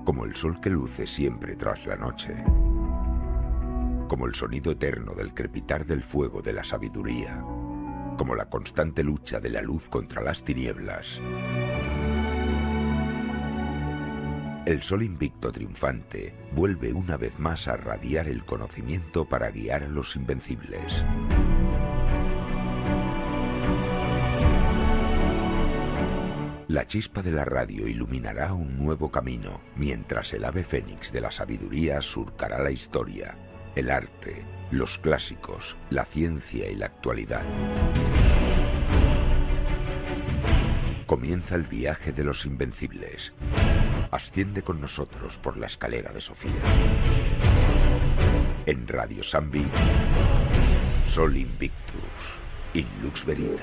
como el sol que luce siempre tras la noche, como el sonido eterno del crepitar del fuego de la sabiduría, como la constante lucha de la luz contra las tinieblas. El sol invicto triunfante vuelve una vez más a radiar el conocimiento para guiar a los invencibles. La chispa de la radio iluminará un nuevo camino, mientras el ave fénix de la sabiduría surcará la historia, el arte, los clásicos, la ciencia y la actualidad. Comienza el viaje de los invencibles. Asciende con nosotros por la escalera de Sofía. En Radio Sambi, Sol Invictus, in Lux Veritas.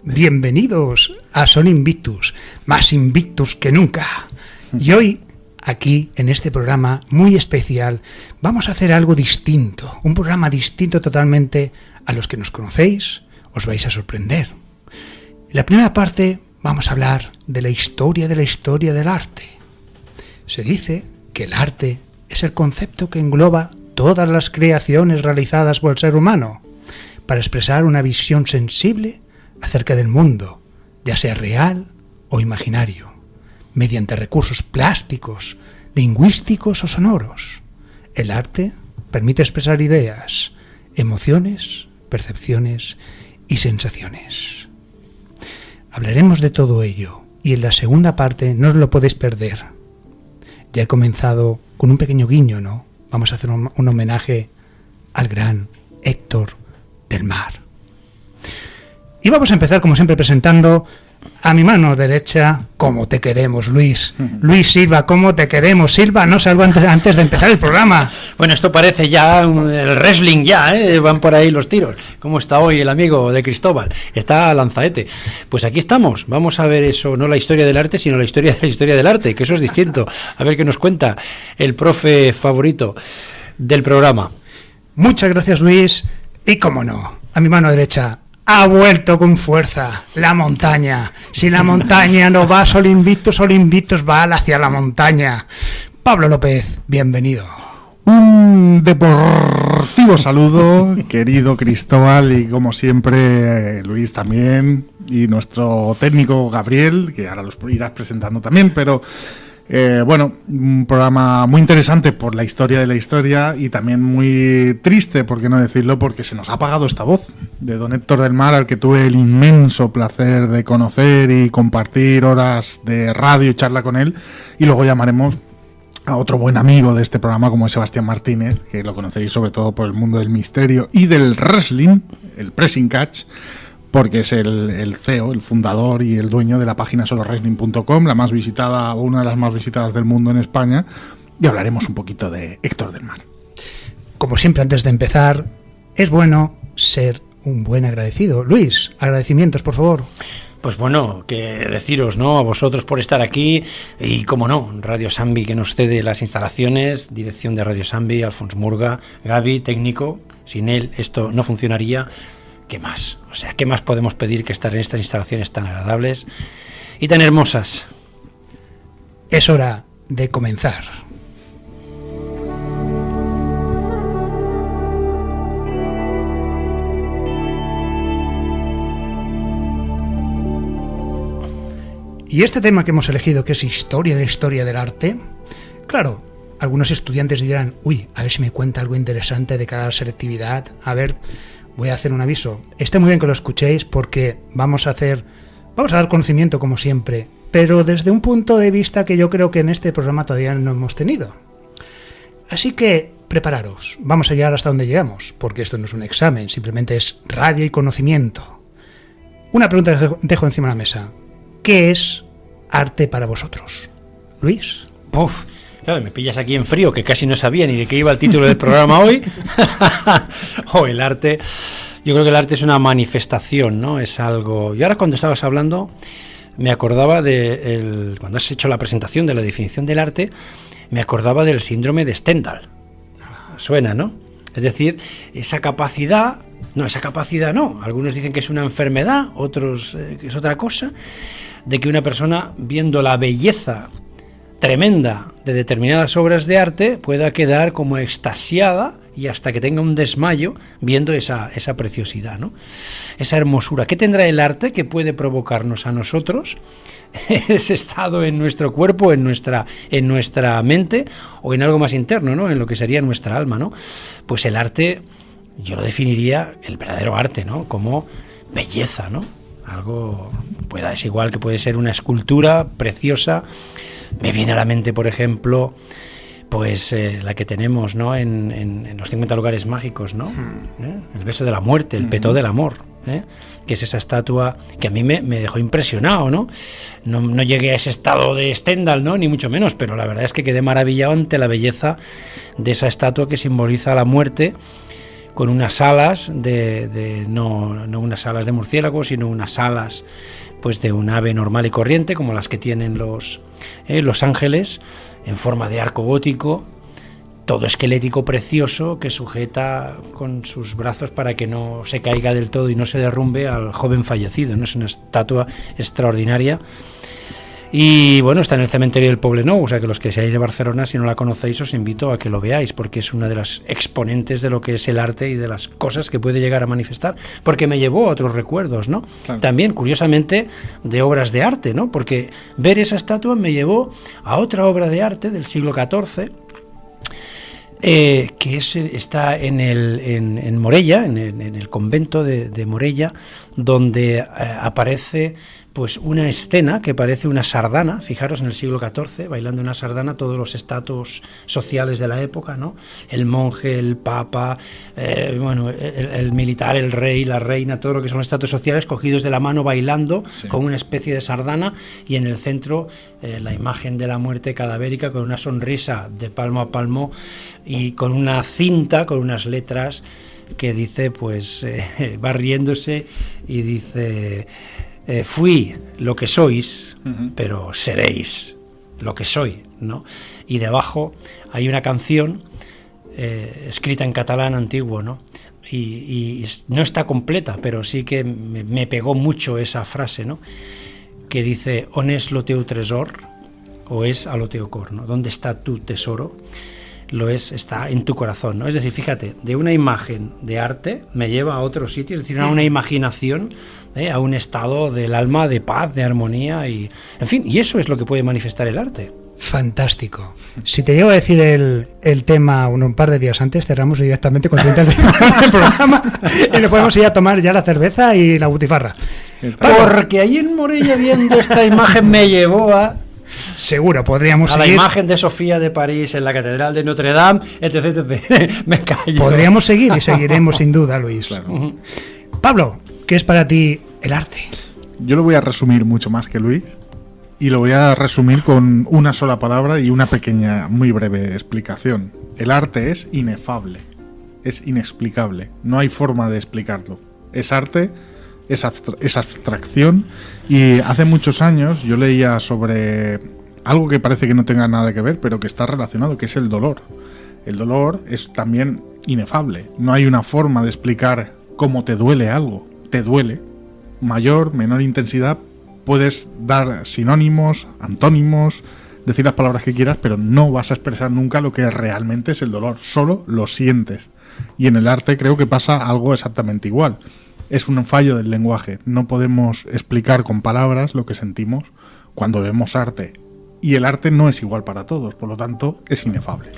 Bienvenidos a Sol Invictus, más invictus que nunca. Y hoy, aquí, en este programa muy especial, vamos a hacer algo distinto, un programa distinto totalmente a los que nos conocéis, os vais a sorprender. En la primera parte vamos a hablar de la historia del arte. Se dice que el arte es el concepto que engloba todas las creaciones realizadas por el ser humano para expresar una visión sensible acerca del mundo, ya sea real o imaginario, mediante recursos plásticos, lingüísticos o sonoros. El arte permite expresar ideas, emociones, percepciones y sensaciones. Hablaremos de todo ello y en la segunda parte no os lo podéis perder. Ya he comenzado con un pequeño guiño, ¿no? Vamos a hacer un homenaje al gran Héctor del Mar. Y vamos a empezar, como siempre, presentando a mi mano derecha, ¿cómo te queremos, Luis? Luis Silva, ¿cómo te queremos? Silva, no salgo antes de empezar el programa. Bueno, esto parece ya el wrestling ya, van por ahí los tiros. ¿Cómo está hoy el amigo de Cristóbal? Está lanzaete. Pues aquí estamos, vamos a ver eso, no la historia del arte, sino la historia del arte, que eso es distinto. A ver qué nos cuenta el profe favorito del programa. Muchas gracias, Luis. Y cómo no, a mi mano derecha, ha vuelto con fuerza la montaña. Si la montaña no va, Sol Invictus va hacia la montaña. Pablo López, bienvenido. Un deportivo saludo, querido Cristóbal, y como siempre Luis también, y nuestro técnico Gabriel, que ahora los irás presentando también, pero bueno, un programa muy interesante por la historia de la historia y también muy triste, por qué no decirlo, porque se nos ha apagado esta voz de don Héctor del Mar, al que tuve el inmenso placer de conocer y compartir horas de radio y charla con él, y luego llamaremos a otro buen amigo de este programa como es Sebastián Martínez, que lo conoceréis sobre todo por el mundo del misterio y del wrestling, el Pressing Catch, porque es el CEO, el fundador y el dueño de la página solowrestling.com, la más visitada o una de las más visitadas del mundo en España, y hablaremos un poquito de Héctor del Mar. Como siempre, antes de empezar, es bueno ser un buen agradecido. Luis, agradecimientos, por favor. Pues bueno, que deciros, ¿no?, a vosotros por estar aquí y, como no, Radio Sambi, que nos cede las instalaciones, dirección de Radio Sambi, Alfons Murga, Gaby, técnico. Sin él esto no funcionaría. ¿Qué más? O sea, ¿qué más podemos pedir que estar en estas instalaciones tan agradables y tan hermosas? Es hora de comenzar. Y este tema que hemos elegido, que es historia del arte, claro, algunos estudiantes dirán, uy, a ver si me cuenta algo interesante de cada selectividad, a ver, voy a hacer un aviso. Está muy bien que lo escuchéis porque vamos a dar conocimiento, como siempre, pero desde un punto de vista que yo creo que en este programa todavía no hemos tenido. Así que prepararos, vamos a llegar hasta donde llegamos, porque esto no es un examen, simplemente es radio y conocimiento. Una pregunta que dejo encima de la mesa. ¿Qué es arte para vosotros? Luis. Uf, claro, me pillas aquí en frío, que casi no sabía ni de qué iba el título del programa hoy. El arte, yo creo que el arte es una manifestación, ¿no? Es algo... Y ahora cuando estabas hablando, me acordaba cuando has hecho la presentación de la definición del arte, me acordaba del síndrome de Stendhal. Suena, ¿no? Es decir, esa capacidad no. Algunos dicen que es una enfermedad, otros que es otra cosa, de que una persona, viendo la belleza tremenda de determinadas obras de arte, pueda quedar como extasiada y hasta que tenga un desmayo viendo esa preciosidad, ¿no? Esa hermosura. ¿Qué tendrá el arte que puede provocarnos a nosotros ese estado en nuestro cuerpo, en nuestra mente o en algo más interno, ¿no? En lo que sería nuestra alma, ¿no? Pues el arte, yo lo definiría, el verdadero arte, ¿no? Como belleza, ¿no? Algo, es igual que puede ser una escultura preciosa. Me viene a la mente, por ejemplo, pues la que tenemos, ¿no? En los 50 lugares mágicos, ¿no? El beso de la muerte, el petó del amor, que es esa estatua que a mí me dejó impresionado, ¿no? No llegué a ese estado de Stendhal, ¿no? Ni mucho menos, pero la verdad es que quedé maravillado ante la belleza de esa estatua que simboliza la muerte, con unas alas no unas alas de murciélago, sino unas alas pues de un ave normal y corriente, como las que tienen los ángeles, en forma de arco gótico, todo esquelético precioso, que sujeta con sus brazos para que no se caiga del todo y no se derrumbe al joven fallecido, ¿no? Es una estatua extraordinaria. Y bueno, está en el cementerio del Poblenou, o sea que los que seáis de Barcelona, si no la conocéis, os invito a que lo veáis, porque es una de las exponentes de lo que es el arte y de las cosas que puede llegar a manifestar, porque me llevó a otros recuerdos, ¿no? Claro. También, curiosamente, de obras de arte, ¿no? Porque ver esa estatua me llevó a otra obra de arte del siglo XIV, que está en Morella, en el convento de Morella, donde aparece pues una escena que parece una sardana, fijaros, en el siglo XIV, bailando una sardana, todos los estratos sociales de la época, ¿no? El monje, el papa, el militar, el rey, la reina, todo lo que son los estratos sociales cogidos de la mano bailando, sí, con una especie de sardana, y en el centro la imagen de la muerte cadavérica con una sonrisa de palmo a palmo y con una cinta, con unas letras que dice, pues, va riéndose y dice... fui lo que sois, pero seréis lo que soy, ¿no? Y debajo hay una canción escrita en catalán antiguo, ¿no? Y no está completa, pero sí que me pegó mucho esa frase, ¿no? Que dice, on és lo teu tresor, o es a lo teu cor, ¿no? ¿Dónde está tu tesoro? Está en tu corazón, ¿no? Es decir, fíjate, de una imagen de arte me lleva a otro sitio, es decir, a una imaginación, a un estado del alma de paz, de armonía, y en fin, y eso es lo que puede manifestar el arte. Fantástico. Si te llego a decir el tema un par de días antes, cerramos directamente con el programa y le podemos ir a tomar ya la cerveza y la butifarra. Porque ahí en Morella, viendo esta imagen, me llevó a... Seguro, podríamos a seguir. La imagen de Sofía de París en la Catedral de Notre Dame, etc. Me callo. Podríamos seguir y seguiremos sin duda, Luis. Claro. Pablo, ¿qué es para ti el arte? Yo lo voy a resumir mucho más que Luis y lo voy a resumir con una sola palabra y una pequeña, muy breve explicación. El arte es inefable, es inexplicable, no hay forma de explicarlo. Es arte, es abstracción, y hace muchos años yo leía sobre algo que parece que no tenga nada que ver, pero que está relacionado, que es el dolor. El dolor es también inefable, no hay una forma de explicar cómo te duele algo. Te duele, mayor, menor intensidad, puedes dar sinónimos, antónimos, decir las palabras que quieras, pero no vas a expresar nunca lo que realmente es el dolor, solo lo sientes. Y en el arte creo que pasa algo exactamente igual. Es un fallo del lenguaje, no podemos explicar con palabras lo que sentimos cuando vemos arte. Y el arte no es igual para todos, por lo tanto es inefable.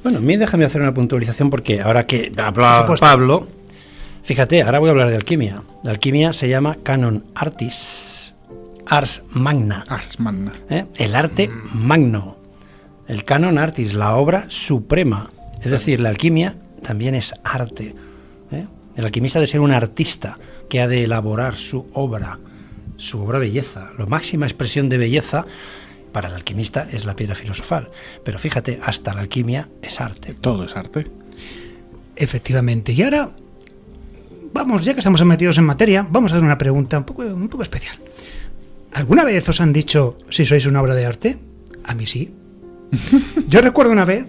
Bueno, a mí déjame hacer una puntualización, porque ahora que habla Pablo, fíjate, ahora voy a hablar de alquimia. La alquimia se llama Canon Artis, ars magna. Ars magna. El arte magno. El canon artis, la obra suprema. Es decir, la alquimia también es arte. El alquimista ha de ser un artista que ha de elaborar su obra belleza. La máxima expresión de belleza para el alquimista es la piedra filosofal. Pero fíjate, hasta la alquimia es arte. Todo es arte. Efectivamente. Y ahora, vamos, ya que estamos metidos en materia, vamos a hacer una pregunta un poco especial. ¿Alguna vez os han dicho si sois una obra de arte? A mí sí. Yo recuerdo una vez,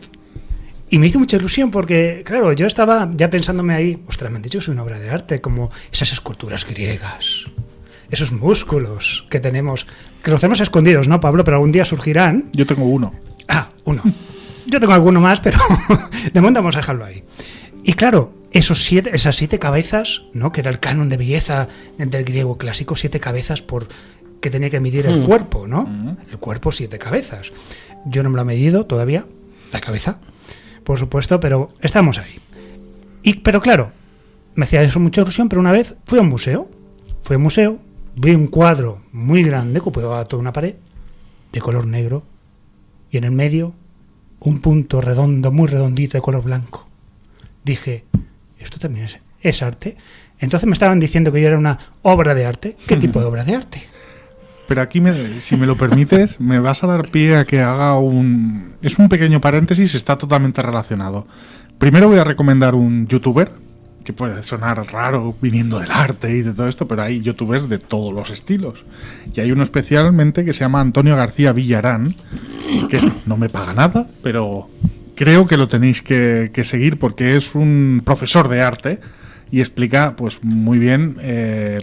y me hizo mucha ilusión porque, claro, yo estaba ya pensándome ahí, ostras, me han dicho que soy una obra de arte, como esas esculturas griegas, esos músculos que tenemos, que los tenemos escondidos, ¿no, Pablo? Pero algún día surgirán. Yo tengo uno. Ah, uno. Yo tengo alguno más, pero de momento vamos a dejarlo ahí. Y claro, esas 7 cabezas, ¿no? Que era el canon de belleza del griego clásico, 7 cabezas que tenía que medir el cuerpo, ¿no? El cuerpo, 7 cabezas. Yo no me lo he medido todavía, la cabeza, por supuesto, pero estamos ahí. Pero claro, me hacía eso mucha ilusión, pero una vez fui a un museo, vi un cuadro muy grande, que ocupaba toda una pared, de color negro, y en el medio un punto redondo, muy redondito, de color blanco. Dije, esto también es arte. Entonces me estaban diciendo que yo era una obra de arte. ¿Qué tipo de obra de arte? Pero aquí, si me lo permites, me vas a dar pie a que haga Es un pequeño paréntesis, está totalmente relacionado. Primero voy a recomendar un youtuber, que puede sonar raro viniendo del arte y de todo esto, pero hay youtubers de todos los estilos. Y hay uno especialmente que se llama Antonio García Villarán, que no me paga nada, pero creo que lo tenéis que seguir porque es un profesor de arte y explica pues muy bien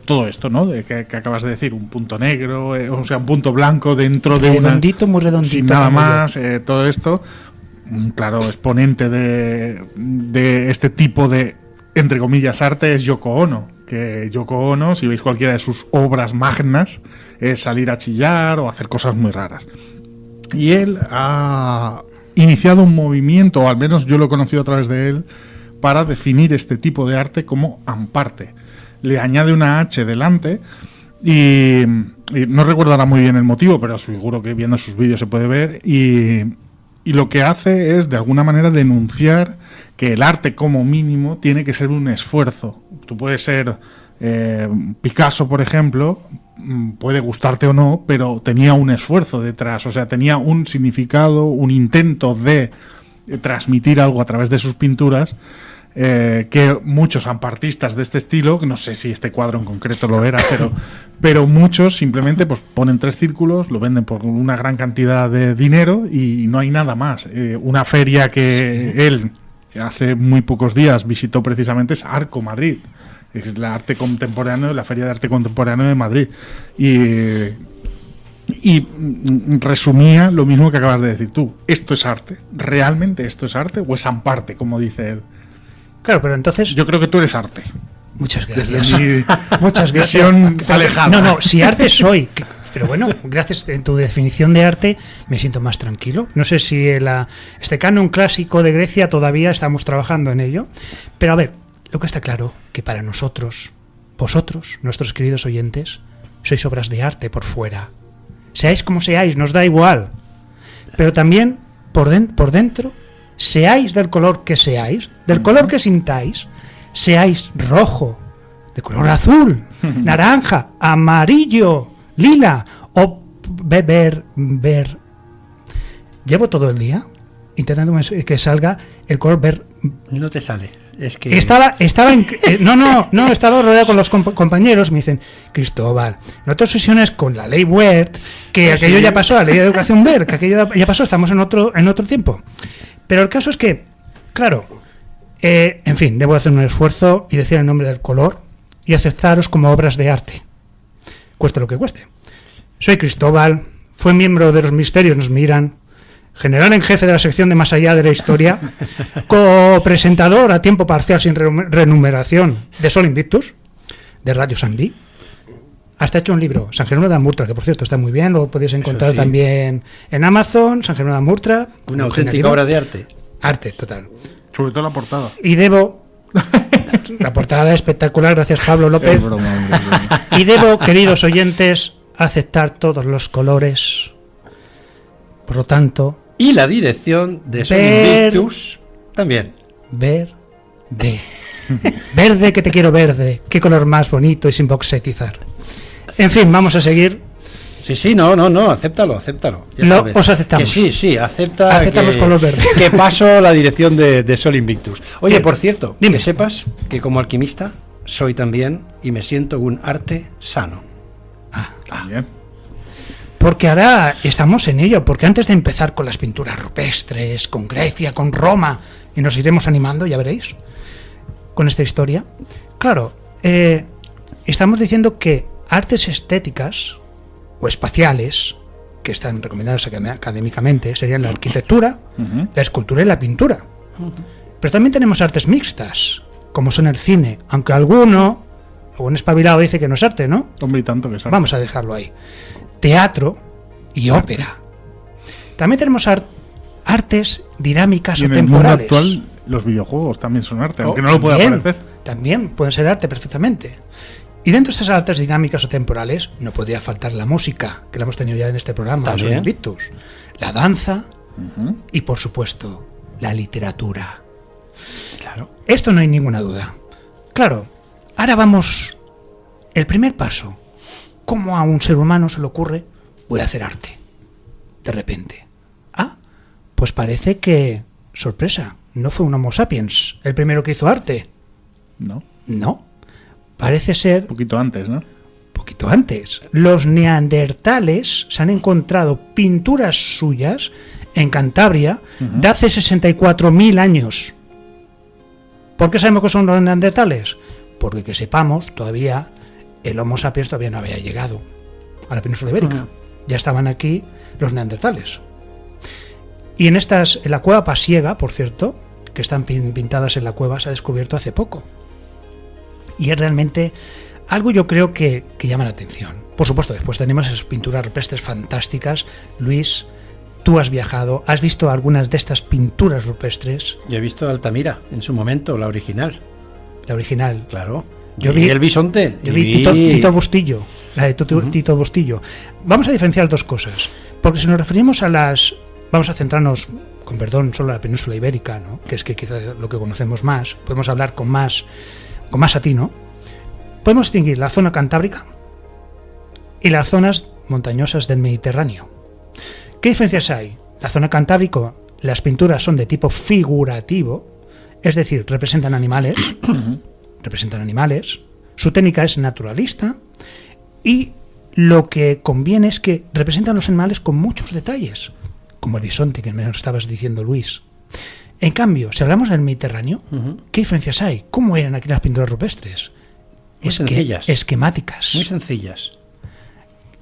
todo esto, ¿no? De que acabas de decir, un punto negro, o sea, un punto blanco dentro de redondito, muy redondito, sin nada más, todo esto. Un claro exponente de este tipo de, entre comillas, arte es Yoko Ono. Que Yoko Ono, si veis cualquiera de sus obras magnas, es salir a chillar o hacer cosas muy raras. Y él ha iniciado un movimiento, o al menos yo lo he conocido a través de él, para definir este tipo de arte como amparte. Le añade una H delante y no recuerdo ahora muy bien el motivo, pero seguro que viendo sus vídeos se puede ver, y lo que hace es de alguna manera denunciar que el arte como mínimo tiene que ser un esfuerzo. Tú puedes ser Picasso, por ejemplo, puede gustarte o no, pero tenía un esfuerzo detrás, o sea, tenía un significado, un intento de transmitir algo a través de sus pinturas, que muchos ampartistas de este estilo, que no sé si este cuadro en concreto lo era, pero muchos simplemente pues ponen 3 círculos, lo venden por una gran cantidad de dinero y no hay nada más. Una feria que él hace muy pocos días visitó precisamente es Arco Madrid, es la arte contemporáneo, la Feria de Arte Contemporáneo de Madrid, y resumía lo mismo que acabas de decir tú. ¿Esto es arte? ¿Realmente esto es arte o es amparte, como dice él? Claro, pero entonces... Yo creo que tú eres arte. Muchas gracias. Desde mi muchas visión alejada. No, si arte soy. Pero bueno, gracias a tu definición de arte me siento más tranquilo. No sé si este canon clásico de Grecia todavía estamos trabajando en ello. Pero a ver, lo que está claro, que para nosotros, vosotros, nuestros queridos oyentes, sois obras de arte por fuera. Seáis como seáis, nos da igual. Pero también por dentro, seáis del color que seáis, del color que sintáis, seáis rojo, de color azul, naranja, amarillo, lila o ver. Llevo todo el día intentando que salga el color ver. No te sale. Es que estaba rodeado con los compañeros. Me dicen, Cristóbal, no te obsesiones con la ley Wert, que aquello ya pasó, la ley de educación Wert, que aquello ya pasó, estamos en otro tiempo. Pero el caso es que, claro, en fin, debo hacer un esfuerzo y decir el nombre del color y aceptaros como obras de arte, cueste lo que cueste. Soy Cristóbal, fue miembro de Los Misterios Nos Miran, general en jefe de la sección de Más Allá de la Historia, copresentador a tiempo parcial sin remuneración de Sol Invictus, de Radio Sambi. Hasta hecho un libro, San Jerónimo de Murtra, que por cierto está muy bien, lo podéis encontrar también en Amazon, San Jerónimo de Murtra. Una auténtica obra de arte. Arte, total. Sobre todo la portada. Y debo... La portada espectacular, gracias Pablo López. Es broma. Y debo, queridos oyentes, a aceptar todos los colores. Por lo tanto, Y la dirección de Sony Ver- Invictus también. verde. Verde, que te quiero verde. Qué color más bonito y sin boxetizar. En fin, vamos a seguir. Sí, no, acéptalo. Ya Lo- sabes. os aceptamos. Que sí, acepta Aceptamos que, color verde. que paso la dirección de Sol Invictus. Oye, Bien, por cierto, dime. que sepas que como alquimista soy también y me siento un arte sano. Bien. Porque ahora estamos en ello, porque antes de empezar con las pinturas rupestres, con Grecia, con Roma, y nos iremos animando, ya veréis, con esta historia, claro, estamos diciendo que artes estéticas o espaciales, que están recomendadas académicamente, serían la arquitectura, Ujú. la escultura y la pintura. Pero también tenemos artes mixtas, como son el cine, aunque algún espabilado dice que no es arte, ¿no? Hombre, y tanto que sabe. Vamos a dejarlo ahí. Teatro y ópera. También tenemos artes dinámicas Y o en el mundo temporales. actual, los videojuegos también son arte, aunque Oh, no lo pueda también, parecer. También pueden ser arte perfectamente. Y dentro de estas artes dinámicas o temporales no podría faltar la música, que la hemos tenido ya en este programa, También. Sony Invictus, la danza Ujú. y, por supuesto, la literatura. Claro. Esto no hay ninguna duda. Claro, ahora vamos. El primer paso. ¿Cómo a un ser humano se le ocurre? Voy a hacer arte. De repente. Ah, pues parece que. Sorpresa, no fue un Homo sapiens el primero que hizo arte. No, No. Parece ser un poquito antes, ¿no? poquito antes. Los neandertales se han encontrado pinturas suyas en Cantabria de hace 64.000 años. ¿Por qué sabemos que son los neandertales? Porque que sepamos, todavía el Homo sapiens todavía no había llegado a la península ibérica. Ya estaban aquí los neandertales. Y en la cueva Pasiega, por cierto, que están pintadas en la cueva, se ha descubierto hace poco. Y es realmente algo, yo creo, que llama la atención. Por supuesto, después tenemos esas pinturas rupestres fantásticas. Luis, tú has viajado, has visto algunas de estas pinturas rupestres, Yo he visto Altamira en su momento, la original. la original. Claro. Yo Y vi- el bisonte. Yo vi Tito Bustillo, la de Tito Bustillo. Vamos a diferenciar dos cosas, porque si nos referimos a las... Vamos a centrarnos, con perdón, solo en la península ibérica, ¿no? Que es que quizás lo que conocemos más, podemos hablar con más atino. Podemos distinguir la zona cantábrica y las zonas montañosas del Mediterráneo. ¿Qué diferencias hay? La zona cantábrica, las pinturas son de tipo figurativo, es decir, representan animales, su técnica es naturalista y lo que conviene es que representan los animales con muchos detalles, como el bisonte que me estabas diciendo, Luis. En cambio, si hablamos del Mediterráneo, ¿qué diferencias hay? ¿Cómo eran aquí las pinturas rupestres? Muy sencillas. Esquemáticas. Muy sencillas.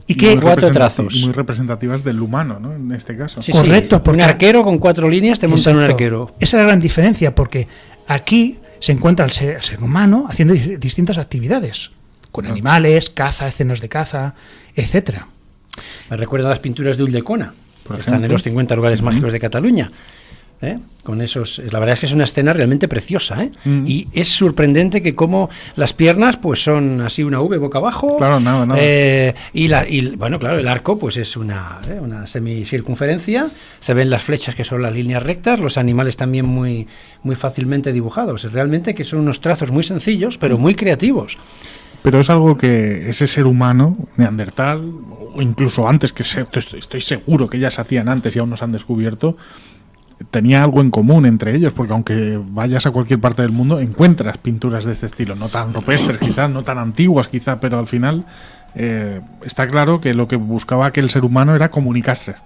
¿Y Y qué? muy Cuatro representati- trazos. Muy representativas del humano, ¿no? En este caso. Sí, Correcto, sí. Un porque- arquero con 4 líneas te montan un Exacto. arquero. Esa es la gran diferencia, porque aquí se encuentra el ser humano haciendo distintas actividades, con animales, caza, escenas de caza, etcétera. Me recuerda a las pinturas de Ulldecona, Por que están en ejemplo. los 50 lugares mágicos de Cataluña. Con esos, la verdad es que es una escena realmente preciosa, ¿eh? Y es sorprendente que como las piernas pues son así una V boca abajo. Claro, nada. Bueno, claro, el arco pues es una semicircunferencia, se ven las flechas que son las líneas rectas, los animales también muy, muy fácilmente dibujados. Realmente que son unos trazos muy sencillos, pero muy creativos. Pero es algo que ese ser humano, neandertal, o incluso antes, que estoy seguro que ya se hacían antes y aún no se han descubierto, tenía algo en común entre ellos, porque aunque vayas a cualquier parte del mundo, encuentras pinturas de este estilo, no tan rupestres quizás, no tan antiguas quizás, pero al final está claro que lo que buscaba aquel ser humano era comunicarse.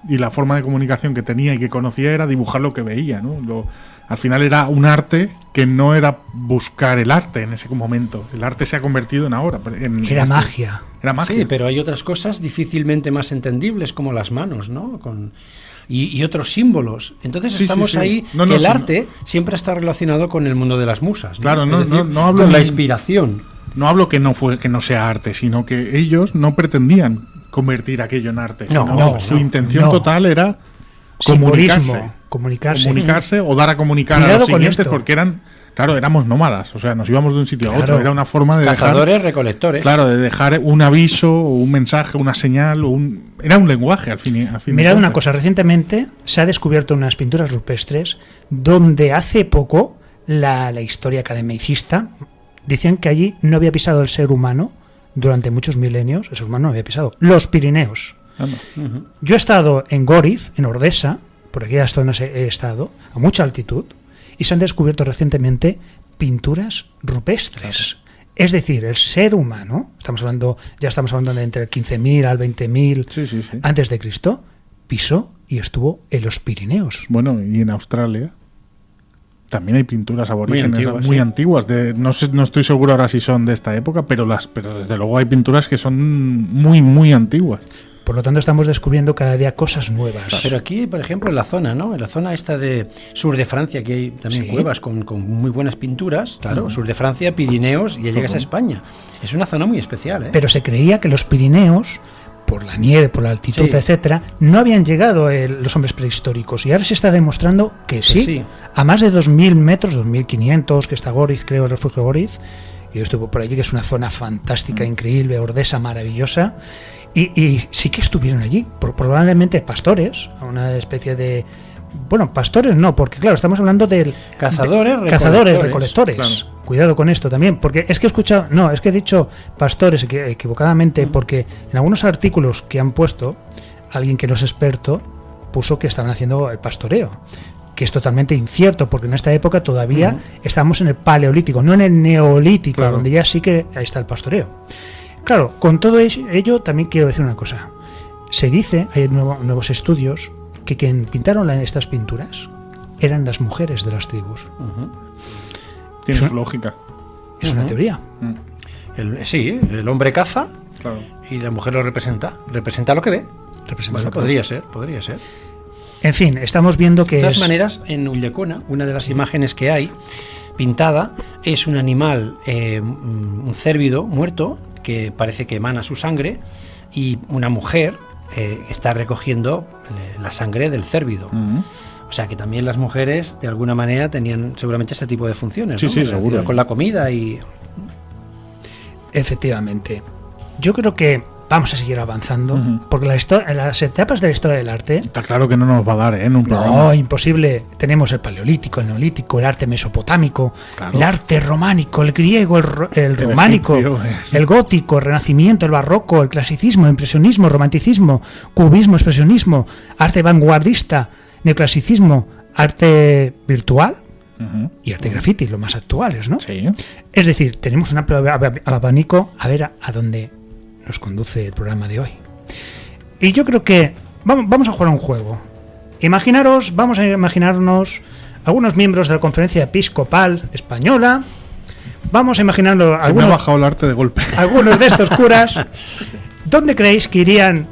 Y la forma de comunicación que tenía y que conocía era dibujar lo que veía, ¿no? Al final era un arte que no era buscar el arte en ese momento. El arte se ha convertido en ahora. Era magia. Era magia. Sí, pero hay otras cosas difícilmente más entendibles como las manos, ¿no? Y otros símbolos. Entonces Sí, estamos sí, sí. ahí, No, que no, el sí, arte siempre está relacionado con el mundo de las musas. Claro, Es no, decir, no hablo con la ni- inspiración. No hablo que no sea arte, sino que ellos no pretendían convertir aquello en arte. No, sino no, su no, intención no. total era Simbolismo, comunicarse. comunicarse. Comunicarse o dar a comunicar a Cuidado los con siguientes esto. porque eran Claro, éramos nómadas, o sea, nos íbamos de un sitio a Claro. otro. Era una forma de Cazadores, recolectores. Claro, de dejar un aviso, o un mensaje, una señal, era un lenguaje al fin y al fin. Mirad una cosa, recientemente se ha descubierto unas pinturas rupestres donde hace poco la historia academicista decían que allí no había pisado el ser humano durante muchos milenios, el ser humano no había pisado los Pirineos. Ujú. Yo he estado en Góriz, en Ordesa, por aquellas zonas he estado, a mucha altitud, y se han descubierto recientemente pinturas rupestres. Es decir, el ser humano, ya estamos hablando de entre el 15.000 al 20.000 Sí. antes de Cristo, pisó y estuvo en los Pirineos. Bueno, y en Australia también hay pinturas aborígenes muy sí. antiguas. No estoy seguro ahora si son de esta época, pero desde luego hay pinturas que son muy, muy antiguas. Por lo tanto, estamos descubriendo cada día cosas nuevas. Pero aquí, por ejemplo, en la zona, ¿no? En la zona esta de sur de Francia, que hay también Sí. cuevas con muy buenas pinturas, claro, sur de Francia, Pirineos, y ya llegas a España. Es una zona muy especial, ¿eh? Pero se creía que los Pirineos, por la nieve, por la altitud, Sí. etcétera, no habían llegado los hombres prehistóricos. Y ahora se está demostrando que sí. sí. A más de 2.000 metros, 2.500, que está Góriz, creo, el refugio Góriz. Yo estuve por allí, que es una zona fantástica, increíble, Ordesa, maravillosa. Y sí que estuvieron allí, probablemente pastores, una especie de... Bueno, pastores no, porque claro, estamos hablando del... Cazadores, recolectores. claro. Cuidado con esto también, porque es que he escuchado... No, es que he dicho pastores equivocadamente, porque en algunos artículos que han puesto, alguien que no es experto puso que estaban haciendo el pastoreo, que es totalmente incierto, porque en esta época todavía estamos en el paleolítico, no en el neolítico, Claro. donde ya sí que ahí está el pastoreo. Claro, con todo ello también quiero decir una cosa. Se dice, hay nuevos estudios, que quien pintaron estas pinturas eran las mujeres de las tribus. Ujú. Tiene Eso- su lógica. Es una teoría. Sí, el hombre caza Claro. y la mujer lo representa. Representa lo que ve. Representa Bueno, lo que podría ser, podría ser. En fin, estamos viendo que De todas es... maneras, en Ulldecona, una de las imágenes que hay pintada es un animal, un cérvido muerto, que parece que emana su sangre, y una mujer está recogiendo la sangre del cérvido. O sea que también las mujeres, de alguna manera, tenían seguramente este tipo de funciones. Sí, ¿no? sí, Relacionadas seguro. con la comida y... Efectivamente. Yo creo que vamos a seguir avanzando, Ujú. porque las etapas de la historia del arte... Está claro que no nos va a dar, en un programa. No, imposible. Tenemos el paleolítico, el neolítico, el arte mesopotámico, Claro. el arte románico, el griego, el románico, egipcio, el gótico, el renacimiento, el barroco, el clasicismo, el impresionismo, el romanticismo, cubismo, expresionismo, arte vanguardista, neoclasicismo, arte virtual Ujú. y arte graffiti, los más actuales, ¿no? Sí. Es decir, tenemos un amplio abanico a ver a dónde nos conduce el programa de hoy. Y yo creo que vamos a jugar a un juego. Vamos a imaginarnos algunos miembros de la Conferencia Episcopal Española. Vamos a imaginarlo Se me ha bajado el arte de golpe. algunos de estos curas. ¿Dónde creéis que irían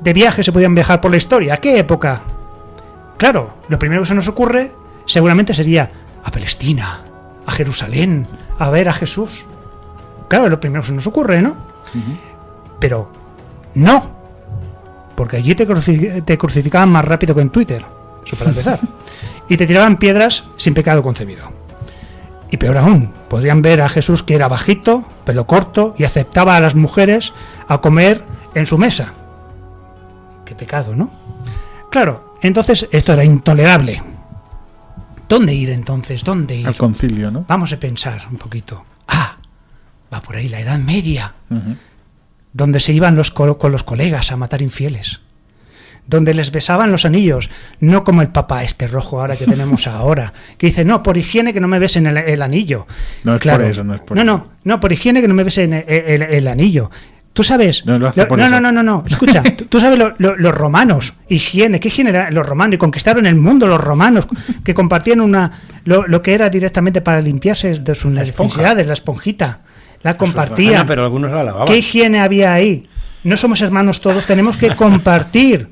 de viaje, se podían viajar por la historia? ¿A qué época? Claro, lo primero que se nos ocurre seguramente sería a Palestina, a Jerusalén, a ver a Jesús. Claro, lo primero que se nos ocurre, ¿no? Pero no, porque allí te crucificaban más rápido que en Twitter, eso para empezar, y te tiraban piedras sin pecado concebido. Y peor aún, podrían ver a Jesús que era bajito, pelo corto y aceptaba a las mujeres a comer en su mesa. Qué pecado, ¿no? Claro, entonces esto era intolerable. ¿Dónde ir entonces? ¿Dónde ir? Al concilio, ¿no? Vamos a pensar un poquito. Va por ahí la Edad Media, Ujú. donde se iban con los colegas a matar infieles, donde les besaban los anillos, no como el papa este rojo ahora que tenemos ahora, que dice, no, por higiene que no me besen el anillo. No es por eso, no es por eso. No, por higiene que no me besen el anillo. Tú sabes, No, lo hace por eso. no, escucha, tú sabes los romanos, higiene, ¿qué higiene era los romanos? Y conquistaron el mundo los romanos, que compartían lo que era directamente para limpiarse de sus necesidades, la esponjita, la compartían. pero algunos la lavaban. ¿Qué higiene había ahí? No somos hermanos todos, tenemos que compartir.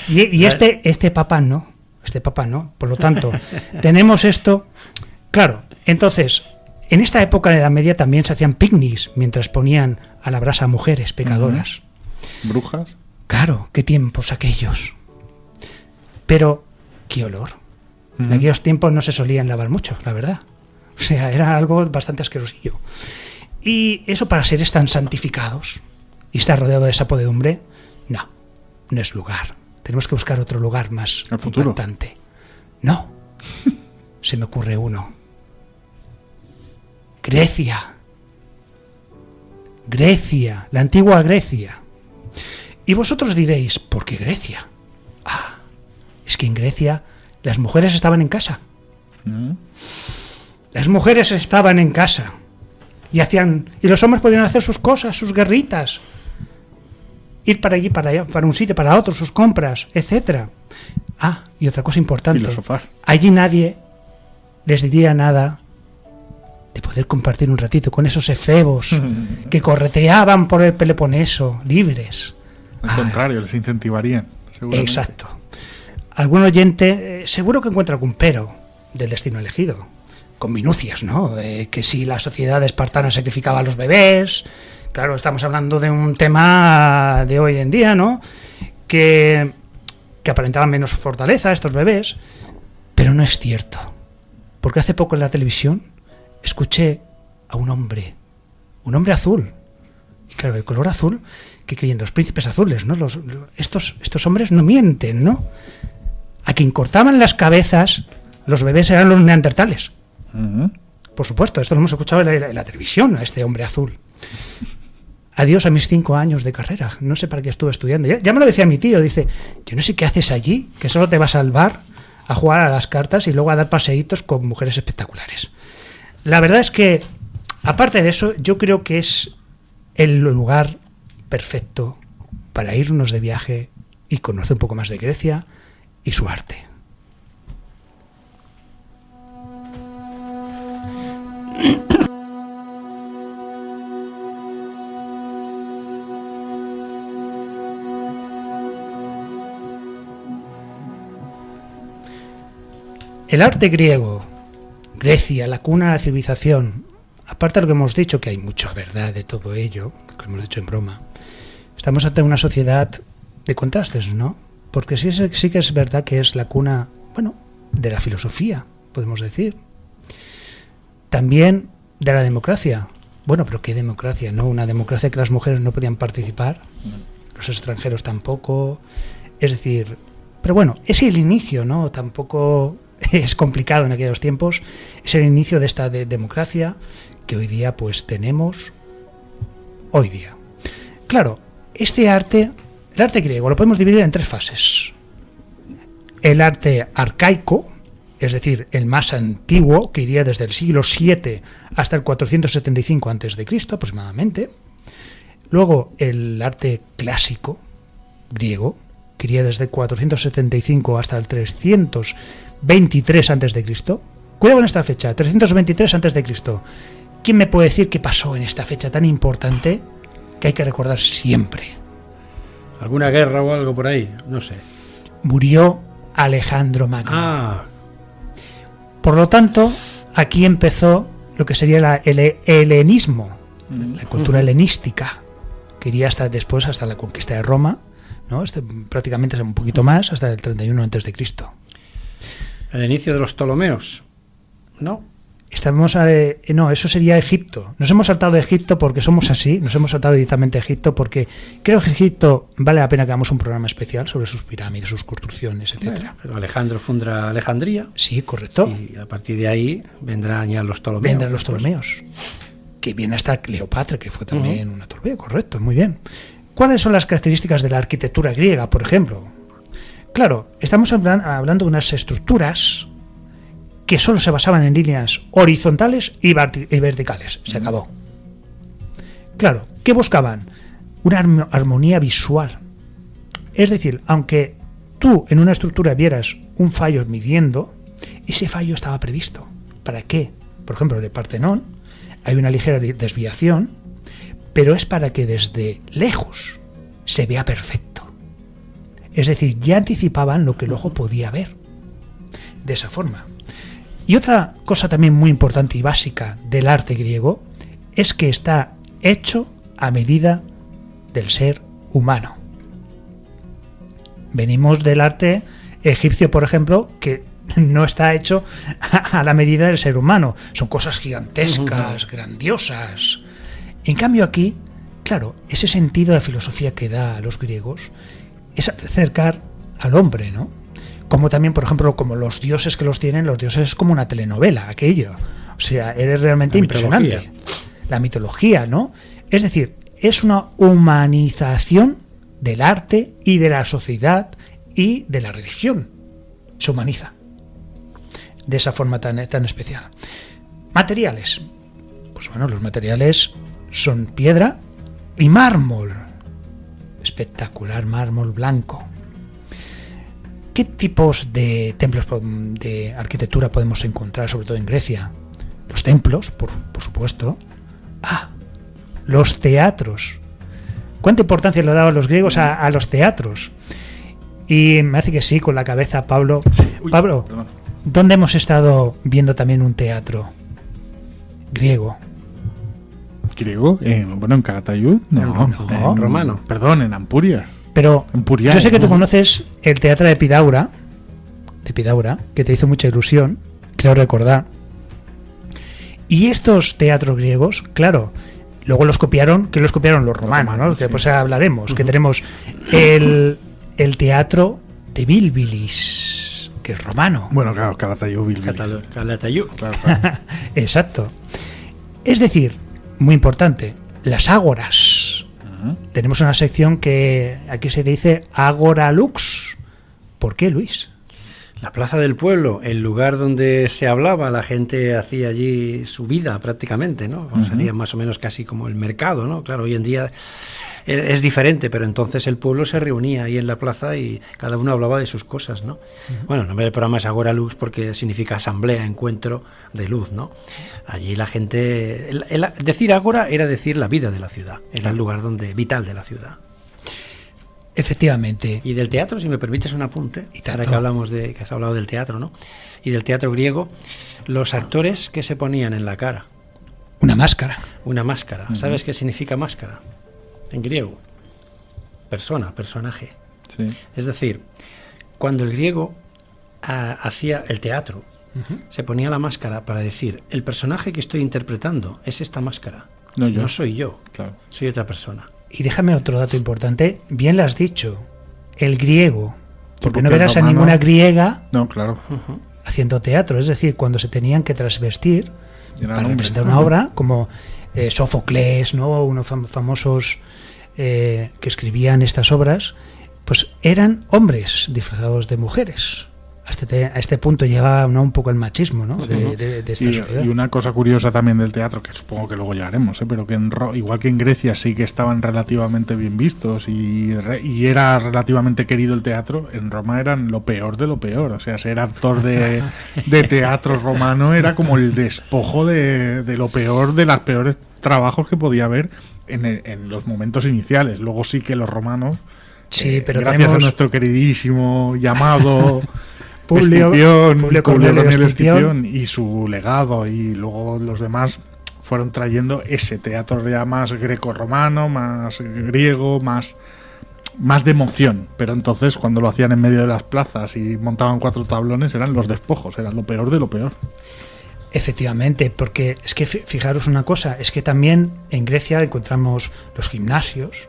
Y este papa no, por lo tanto, tenemos esto, claro, entonces, en esta época de la Edad Media también se hacían picnics mientras ponían a la brasa a mujeres pecadoras. ¿Brujas? Claro, qué tiempos aquellos. Pero, qué olor. En Ujú. aquellos tiempos no se solían lavar mucho, la verdad. O sea, era algo bastante asquerosillo. Y eso, para seres tan santificados y estar rodeado de esa podredumbre, no es lugar. Tenemos que buscar otro lugar más ¿El futuro? impactante. No, se me ocurre uno. Grecia, la antigua Grecia. Y vosotros diréis, ¿por qué Grecia? Es que en Grecia las mujeres estaban en casa. Las mujeres estaban en casa y los hombres podían hacer sus cosas, sus guerritas, ir para allí, para allá, para un sitio, para otro, sus compras, etcétera. Y otra cosa importante. Filosofar. Allí nadie les diría nada de poder compartir un ratito con esos efebos que correteaban por el Peloponeso, libres. Al contrario, les incentivarían. Exacto. Algún oyente seguro que encuentra algún pero del destino elegido, con minucias, ¿no? Que si la sociedad espartana sacrificaba a los bebés. Claro, estamos hablando de un tema de hoy en día, ¿no? Que aparentaban menos fortaleza estos bebés, pero no es cierto. Porque hace poco en la televisión escuché a un hombre azul. Y claro, el color azul, que creen los príncipes azules, ¿no? Estos hombres no mienten, ¿no? A quien cortaban las cabezas, los bebés eran los neandertales. Por supuesto, esto lo hemos escuchado en la televisión, a este hombre azul. Adiós a mis 5 años de carrera. No sé para qué estuve estudiando. Ya me lo decía mi tío, dice, yo no sé qué haces allí, que solo te vas al bar a jugar a las cartas y luego a dar paseitos con mujeres espectaculares. La verdad es que, aparte de eso, yo creo que es el lugar perfecto para irnos de viaje y conocer un poco más de Grecia y su arte. El arte griego, Grecia, la cuna de la civilización, aparte de lo que hemos dicho, que hay mucha verdad de todo ello, que hemos dicho en broma, estamos ante una sociedad de contrastes, ¿no? Porque sí que es verdad que es la cuna, de la filosofía, podemos decir. También de la democracia. Bueno, pero ¿qué democracia? ¿No? Una democracia que las mujeres no podían participar, los extranjeros tampoco. Es decir, pero bueno, es el inicio, ¿no? Tampoco es complicado en aquellos tiempos. Es el inicio de esta democracia que hoy día pues tenemos. Hoy día. Claro, el arte griego lo podemos dividir en 3 fases. El arte arcaico, es decir, el más antiguo, que iría desde el siglo VII hasta el 475 a.C. aproximadamente. Luego el arte clásico griego, que iría desde el 475 hasta el 323 a.C. Cuidado con esta fecha, 323 a.C. ¿Quién me puede decir qué pasó en esta fecha tan importante que hay que recordar siempre? ¿Alguna guerra o algo por ahí? No sé. Murió Alejandro Magno. Por lo tanto, aquí empezó lo que sería el helenismo, la cultura helenística, que iría después hasta la conquista de Roma, ¿no? Prácticamente un poquito más, hasta el 31 a.C. El inicio de los Ptolomeos, ¿no? No, eso sería Egipto. Nos hemos saltado de Egipto porque somos así, nos hemos saltado directamente a Egipto porque creo que Egipto vale la pena que hagamos un programa especial sobre sus pirámides, sus construcciones, etcétera. Pero Alejandro funda Alejandría. Sí, correcto. Y a partir de ahí vendrán ya los Ptolomeos. Vendrán los Ptolomeos. Que viene hasta Cleopatra, que fue también una Ptolomeo, correcto, muy bien. ¿Cuáles son las características de la arquitectura griega, por ejemplo? Claro, estamos hablando de unas estructuras que solo se basaban en líneas horizontales y verticales. Se acabó. Claro, ¿qué buscaban? Una armonía visual. Es decir, aunque tú en una estructura vieras un fallo midiendo, ese fallo estaba previsto. ¿Para qué? Por ejemplo, en el Partenón hay una ligera desviación, pero es para que desde lejos se vea perfecto. Es decir, ya anticipaban lo que el ojo podía ver. De esa forma. Y otra cosa también muy importante y básica del arte griego es que está hecho a medida del ser humano. Venimos del arte egipcio, por ejemplo, que no está hecho a la medida del ser humano. Son cosas gigantescas, grandiosas. En cambio aquí, claro, ese sentido de filosofía que da a los griegos es acercar al hombre, ¿no? Como también, por ejemplo, como los dioses que los tienen, los dioses es como una telenovela, aquello. O sea, eres realmente impresionante. La mitología, ¿no? Es decir, es una humanización del arte y de la sociedad y de la religión. Se humaniza de esa forma tan especial. Materiales. Pues bueno, los materiales son piedra y mármol. Espectacular mármol blanco. ¿Qué tipos de templos de arquitectura podemos encontrar, sobre todo en Grecia? Los templos, por supuesto. Los teatros. ¿Cuánta importancia le daban los griegos a los teatros? Y me hace que sí, con la cabeza, Pablo. Sí. Pablo, perdón. ¿dónde hemos estado viendo también un teatro griego? ¿Griego? Bueno, en Calatayud. No, en romano. Perdón, en Ampurias. Pero En Puriae, yo sé que tú ¿no? conoces el teatro de Epidaura, que te hizo mucha ilusión, creo recordar. Y estos teatros griegos, claro, luego los copiaron los romanos, ¿no? Que después hablaremos, que tenemos el teatro de Bilbilis, que es romano. Bueno, claro, Calatayud, Bilbilis. Calatayud. Claro. Exacto. Es decir, muy importante, las ágoras. Tenemos una sección que aquí se dice Ágora Lux. ¿Por qué, Luis? La plaza del pueblo, el lugar donde se hablaba, la gente hacía allí su vida prácticamente, ¿no? Sería más o menos casi como el mercado, ¿no? Claro, hoy en día es diferente, pero entonces el pueblo se reunía ahí en la plaza y cada uno hablaba de sus cosas, ¿no? Bueno, el nombre del programa es Agora Lux porque significa asamblea, encuentro de luz, ¿no? Allí la gente... decir Ágora era decir la vida de la ciudad, era el lugar vital de la ciudad. Efectivamente. Y del teatro, si me permites un apunte, ahora que has hablado del teatro, ¿no? Y del teatro griego, los actores que se ponían en la cara. Una máscara. Una máscara. ¿Sabes qué significa máscara? En griego. Persona, personaje. Sí. Es decir, cuando el griego hacía el teatro, se ponía la máscara para decir, el personaje que estoy interpretando es esta máscara. No soy yo, Claro. soy otra persona. Y déjame otro dato importante. Bien lo has dicho. El griego. Porque no porque el verás a romano- ninguna griega No, claro. haciendo teatro. Es decir, cuando se tenían que trasvestir Eran para hombres. representar una obra, como Sófocles, ¿no? Unos famosos que escribían estas obras, pues eran hombres disfrazados de mujeres. A este punto llega, ¿no?, un poco el machismo, ¿no?, de esta sociedad. Y una cosa curiosa también del teatro, que supongo que luego llegaremos, pero que igual que en Grecia sí que estaban relativamente bien vistos y era relativamente querido el teatro, en Roma eran lo peor de lo peor. O sea, ser actor de teatro romano era como el despojo de lo peor, de los peores trabajos que podía haber en los momentos iniciales. Luego sí que los romanos, Sí, pero gracias tenemos a nuestro queridísimo llamado Publio Cornelio Escipión. Escipión y su legado, y luego los demás fueron trayendo ese teatro ya más greco-romano, más griego, más de emoción. Pero entonces cuando lo hacían en medio de las plazas y montaban 4 tablones eran los despojos, eran lo peor de lo peor. Efectivamente, porque es que fijaros una cosa, es que también en Grecia encontramos los gimnasios.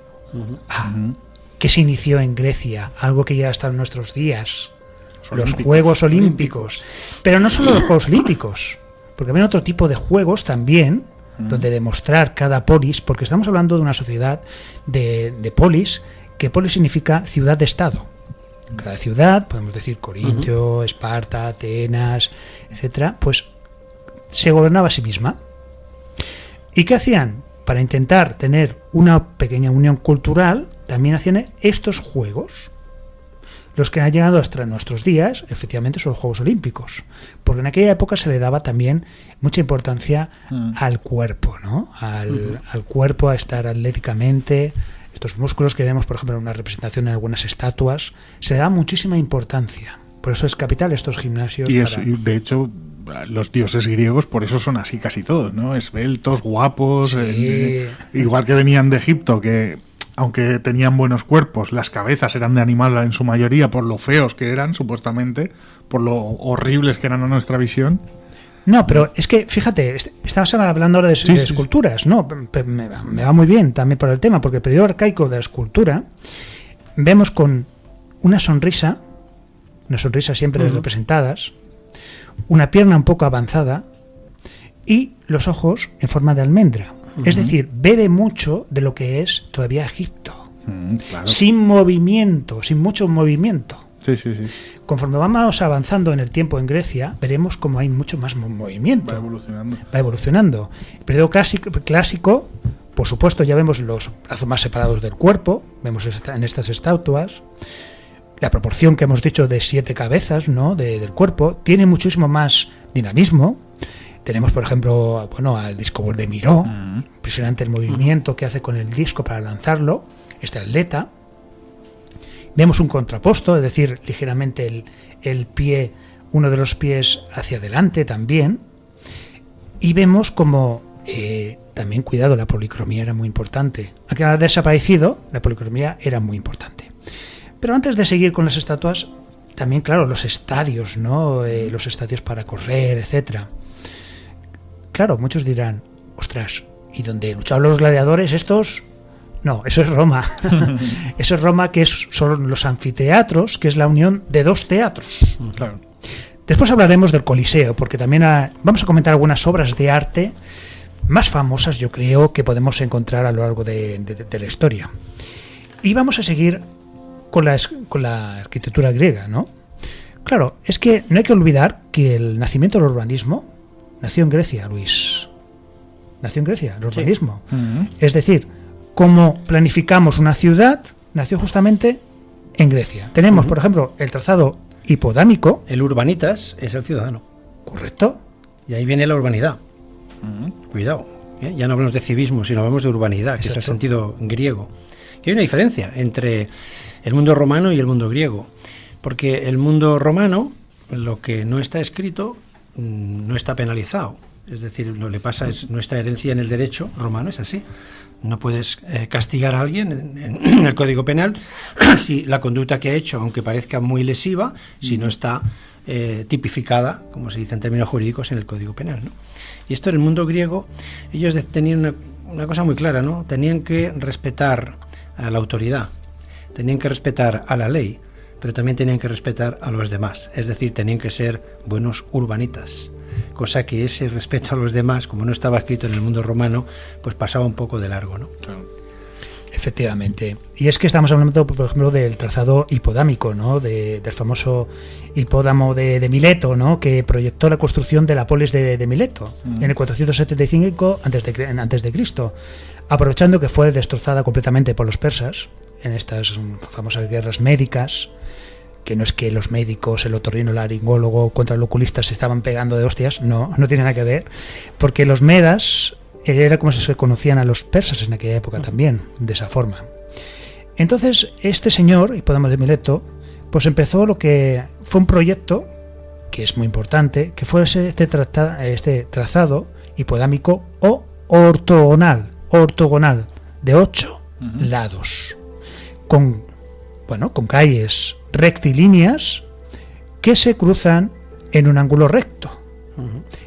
¿Qué se inició en Grecia? Algo que ya está en nuestros días. Los Juegos Olímpicos. Pero no solo los Juegos Olímpicos, porque había otro tipo de juegos también, donde demostrar cada polis, porque estamos hablando de una sociedad de polis, que polis significa ciudad de estado. Cada ciudad, podemos decir Corintio, Esparta, Atenas, etcétera, pues se gobernaba a sí misma. ¿Y qué hacían? Para intentar tener una pequeña unión cultural, también hacían estos juegos. Los que han llegado hasta nuestros días, efectivamente, son los Juegos Olímpicos. Porque en aquella época se le daba también mucha importancia al cuerpo, ¿no? Al cuerpo, a estar atléticamente. Estos músculos que vemos, por ejemplo, en una representación en algunas estatuas, se le da muchísima importancia. Por eso es capital estos gimnasios. Y de hecho, los dioses griegos por eso son así casi todos, ¿no? Esbeltos, guapos, Sí. igual que venían de Egipto, que aunque tenían buenos cuerpos, las cabezas eran de animal en su mayoría, por lo feos que eran, supuestamente, por lo horribles que eran a nuestra visión. No, pero es que, fíjate, estamos hablando ahora de esculturas, ¿no? Me va muy bien también por el tema, porque el periodo arcaico de la escultura vemos con una sonrisa siempre representadas, una pierna un poco avanzada y los ojos en forma de almendra. Es decir, bebe mucho de lo que es todavía Egipto. Claro. Sin movimiento, sin mucho movimiento. Sí. Conforme vamos avanzando en el tiempo en Grecia, veremos como hay mucho más movimiento. Va evolucionando. El periodo clásico, por supuesto, ya vemos los brazos más separados del cuerpo, vemos en estas estatuas. La proporción que hemos dicho de 7 cabezas, ¿no? del cuerpo, tiene muchísimo más dinamismo. Tenemos, por ejemplo, al disco de Miró, impresionante el movimiento que hace con el disco para lanzarlo, este atleta. Vemos un contraposto, es decir, ligeramente el pie, uno de los pies hacia adelante también. Y vemos como, también, cuidado, la policromía era muy importante. Aunque ha desaparecido, la policromía era muy importante. Pero antes de seguir con las estatuas, también, claro, los estadios, ¿no? Los estadios para correr, etcétera. Claro, muchos dirán, ostras, ¿y dónde luchaban los gladiadores estos? No, eso es Roma. Eso es Roma, que son los anfiteatros, que es la unión de 2 teatros. Claro. Después hablaremos del Coliseo, porque también vamos a comentar algunas obras de arte más famosas, yo creo, que podemos encontrar a lo largo de la historia. Y vamos a seguir con la arquitectura griega, ¿no? Claro, es que no hay que olvidar que el nacimiento del urbanismo nació en Grecia, Luis. Nació en Grecia, el urbanismo. Es decir, cómo planificamos una ciudad nació justamente en Grecia. Tenemos, por ejemplo, el trazado hipodámico. El urbanitas es el ciudadano. Correcto. Y ahí viene la urbanidad. Cuidado. Ya no hablamos de civismo, sino hablamos de urbanidad, que Exacto. Es el sentido griego. Y hay una diferencia entre el mundo romano y el mundo griego. Porque el mundo romano, lo que no está escrito, no está penalizado. Es decir, lo que le pasa es nuestra herencia en el derecho romano es así. No puedes castigar a alguien en el Código Penal si la conducta que ha hecho, aunque parezca muy lesiva, si no está tipificada, como se dice en términos jurídicos, en el Código Penal, ¿no? Y esto en el mundo griego, ellos tenían una cosa muy clara, ¿no? Tenían que respetar a la autoridad, tenían que respetar a la ley, pero también tenían que respetar a los demás. Es decir, tenían que ser buenos urbanitas. Cosa que ese respeto a los demás, como no estaba escrito en el mundo romano, pues pasaba un poco de largo, ¿no? Claro. Efectivamente. Y es que estamos hablando, por ejemplo, del trazado hipodámico, ¿no? Del famoso hipódamo de Mileto, ¿no? Que proyectó la construcción de la polis de Mileto en el 475 antes de Cristo, aprovechando que fue destrozada completamente por los persas en estas famosas guerras médicas. Que no es que los médicos, el otorrinolaringólogo contra el oculista se estaban pegando de hostias, no tiene nada que ver, porque los medas era como se conocían a los persas en aquella época también, de esa forma. Entonces, este señor, Hipódamo de Mileto, pues empezó lo que fue un proyecto, que es muy importante, que fue este trazado hipodámico o ortogonal, de 8 lados, con calles rectilíneas que se cruzan en un ángulo recto.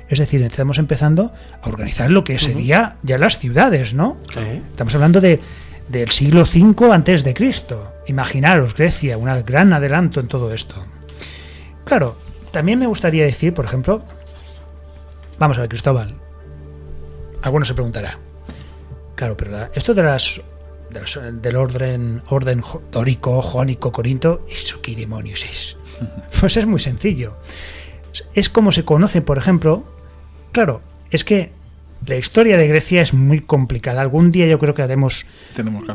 Es decir, estamos empezando a organizar lo que sería ya las ciudades, ¿no? Sí. Estamos hablando del siglo V antes de Cristo. Imaginaros, Grecia, un gran adelanto en todo esto. Claro, también me gustaría decir, por ejemplo, vamos a ver, Cristóbal, alguno se preguntará, claro, pero esto del orden dórico, jónico, corinto, ¿eso qué demonios es? Pues es muy sencillo. Es como se conoce, por ejemplo, claro, es que la historia de Grecia es muy complicada. Algún día yo creo que haremos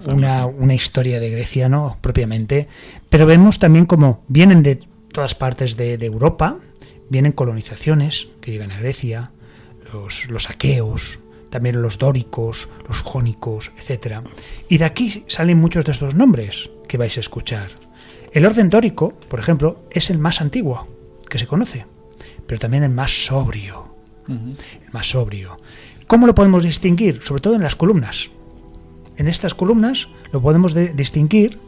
una historia de Grecia, ¿no? Propiamente, pero vemos también cómo vienen de todas partes de Europa, vienen colonizaciones que llegan a Grecia, los aqueos, también los dóricos, los jónicos, etcétera. Y de aquí salen muchos de estos nombres que vais a escuchar. El orden dórico, por ejemplo, es el más antiguo que se conoce, pero también el más sobrio. El más sobrio. ¿Cómo lo podemos distinguir? Sobre todo en las columnas. en estas columnas lo podemos distinguir.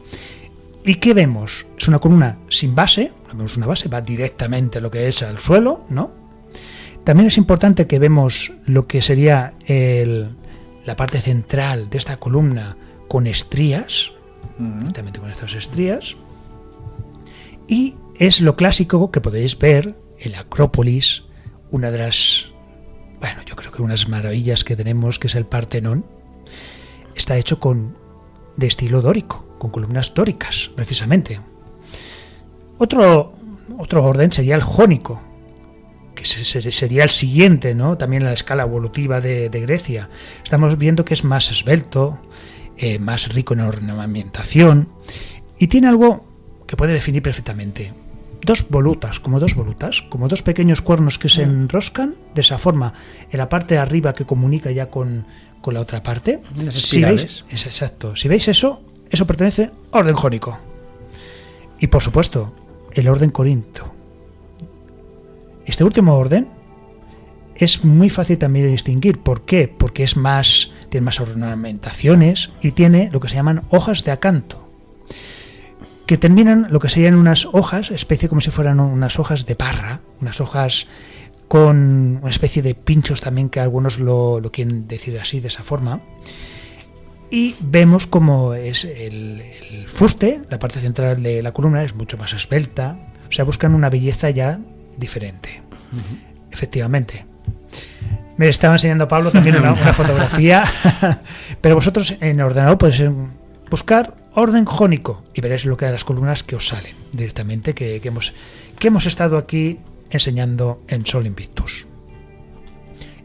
¿Y qué vemos? Es una columna sin base, no vemos una base, va directamente lo que es al suelo, ¿no? También es importante que vemos lo que sería la parte central de esta columna con estrías, directamente con estas estrías. Y es lo clásico que podéis ver en la Acrópolis, una de las, bueno, yo creo que unas maravillas que tenemos, que es el Partenón. Está hecho de estilo dórico, con columnas dóricas, precisamente. Otro orden sería el jónico, que sería el siguiente, ¿no? También en la escala evolutiva de Grecia. Estamos viendo que es más esbelto, más rico en ornamentación, y tiene algo que puede definir perfectamente. Dos volutas, como dos pequeños cuernos que se enroscan de esa forma en la parte de arriba que comunica ya con la otra parte. Si veis, es exacto. Si veis eso pertenece a orden jónico. Y por supuesto, el orden corinto. Este último orden es muy fácil también de distinguir. ¿Por qué? Porque tiene más ornamentaciones y tiene lo que se llaman hojas de acanto, que terminan lo que serían unas hojas, especie como si fueran unas hojas de parra, unas hojas con una especie de pinchos también, que algunos lo quieren decir así, de esa forma. Y vemos como es el fuste, la parte central de la columna es mucho más esbelta, o sea, buscan una belleza ya diferente. Efectivamente. Me estaba enseñando Pablo también una fotografía, pero vosotros en el ordenador podéis buscar orden jónico y veréis lo que hay las columnas que os salen directamente, que hemos estado aquí enseñando en Sol Invictus.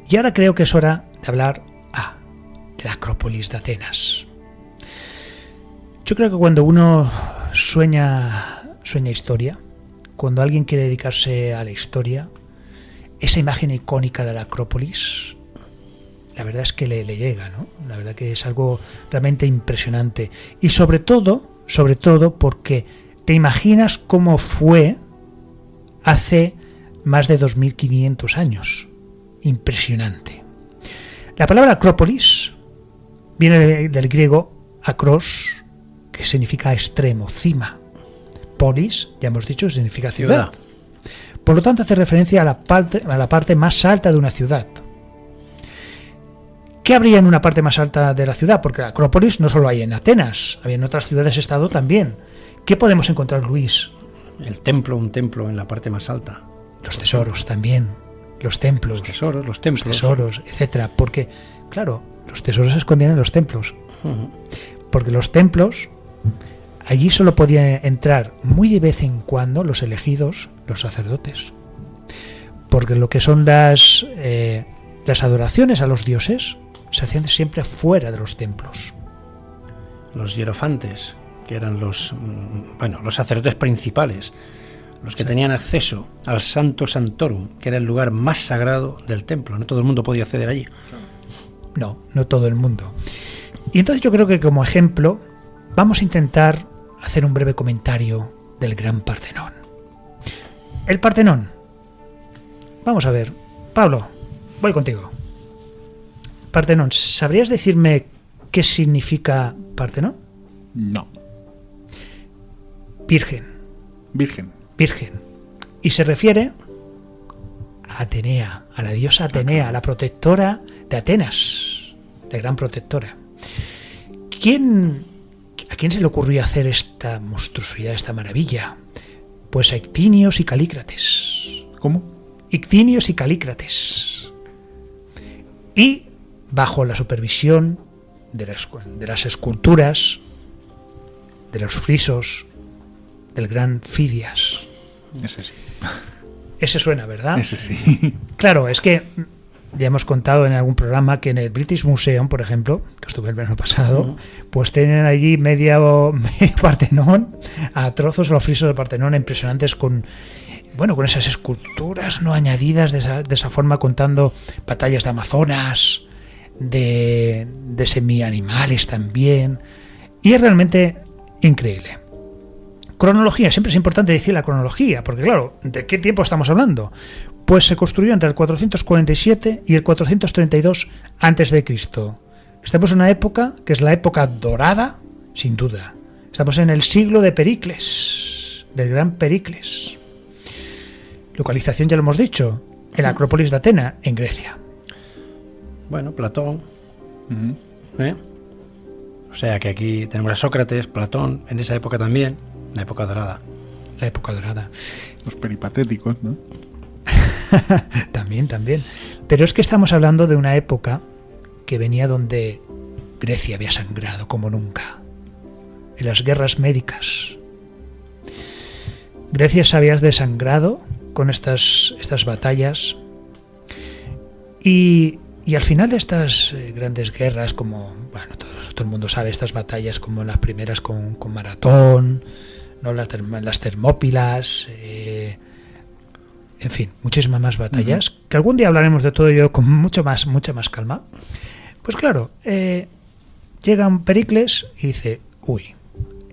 Y ahora creo que es hora de hablar de la Acrópolis de Atenas. Yo creo que cuando uno sueña historia, cuando alguien quiere dedicarse a la historia, esa imagen icónica de la Acrópolis, la verdad es que le llega, ¿no? La verdad que es algo realmente impresionante. Y sobre todo porque te imaginas cómo fue hace más de 2500 años. Impresionante. La palabra Acrópolis viene del griego acros, que significa extremo, cima. Polis, ya hemos dicho, significa ciudad. Por lo tanto, hace referencia a la parte más alta de una ciudad. ¿Qué habría en una parte más alta de la ciudad? Porque la Acrópolis no solo hay en Atenas, había en otras ciudades-estado también. ¿Qué podemos encontrar, Luis? Un templo en la parte más alta. Los tesoros también, los templos. Los templos, etcétera. Porque, claro, los tesoros se escondían en los templos. Porque los templos, allí solo podían entrar muy de vez en cuando los elegidos, los sacerdotes. Porque lo que son las adoraciones a los dioses se hacían siempre fuera de los templos. Los hierofantes, que eran los sacerdotes principales, los que tenían acceso al Santo Santorum, que era el lugar más sagrado del templo. No todo el mundo podía acceder allí. No todo el mundo. Y entonces yo creo que como ejemplo vamos a intentar hacer un breve comentario del Gran Partenón. El Partenón. Vamos a ver. Pablo, voy contigo. Partenón, ¿sabrías decirme qué significa Partenón? No. Virgen. Y se refiere a Atenea, a la diosa Atenea, la protectora de Atenas, la gran protectora. ¿A quién se le ocurrió hacer esta monstruosidad, esta maravilla? Pues a Ictinios y Calícrates. ¿Cómo? Ictinios y Calícrates. Y bajo la supervisión de las esculturas, de los frisos, del gran Fidias. Ese sí. Ese suena, ¿verdad? Ese sí. Claro, es que ya hemos contado en algún programa que en el British Museum, por ejemplo, que estuve el verano pasado, pues tienen allí medio Partenón, a trozos los frisos del Partenón impresionantes con esas esculturas no añadidas de esa forma, contando batallas de Amazonas, de semi-animales también, y es realmente increíble. Cronología, siempre es importante decir la cronología, porque claro, ¿de qué tiempo estamos hablando? Pues se construyó entre el 447 y el 432 a.C. Estamos en una época que es la época dorada, sin duda. Estamos en el siglo de Pericles, del gran Pericles. Localización ya lo hemos dicho, en la Acrópolis de Atenas, en Grecia. Bueno, Platón. ¿Eh? O sea que aquí tenemos a Sócrates, Platón, en esa época también, la época dorada. La época dorada. Los peripatéticos, ¿no? También. Pero es que estamos hablando de una época que venía donde Grecia había sangrado como nunca. En las guerras médicas. Grecia se había desangrado con estas batallas. Y al final de estas grandes guerras, como bueno, todo el mundo sabe, estas batallas como las primeras con Maratón, ¿no? las Termópilas, en fin, muchísimas más batallas, que algún día hablaremos de todo ello con mucha más calma. Pues claro, llega un Pericles y dice, uy,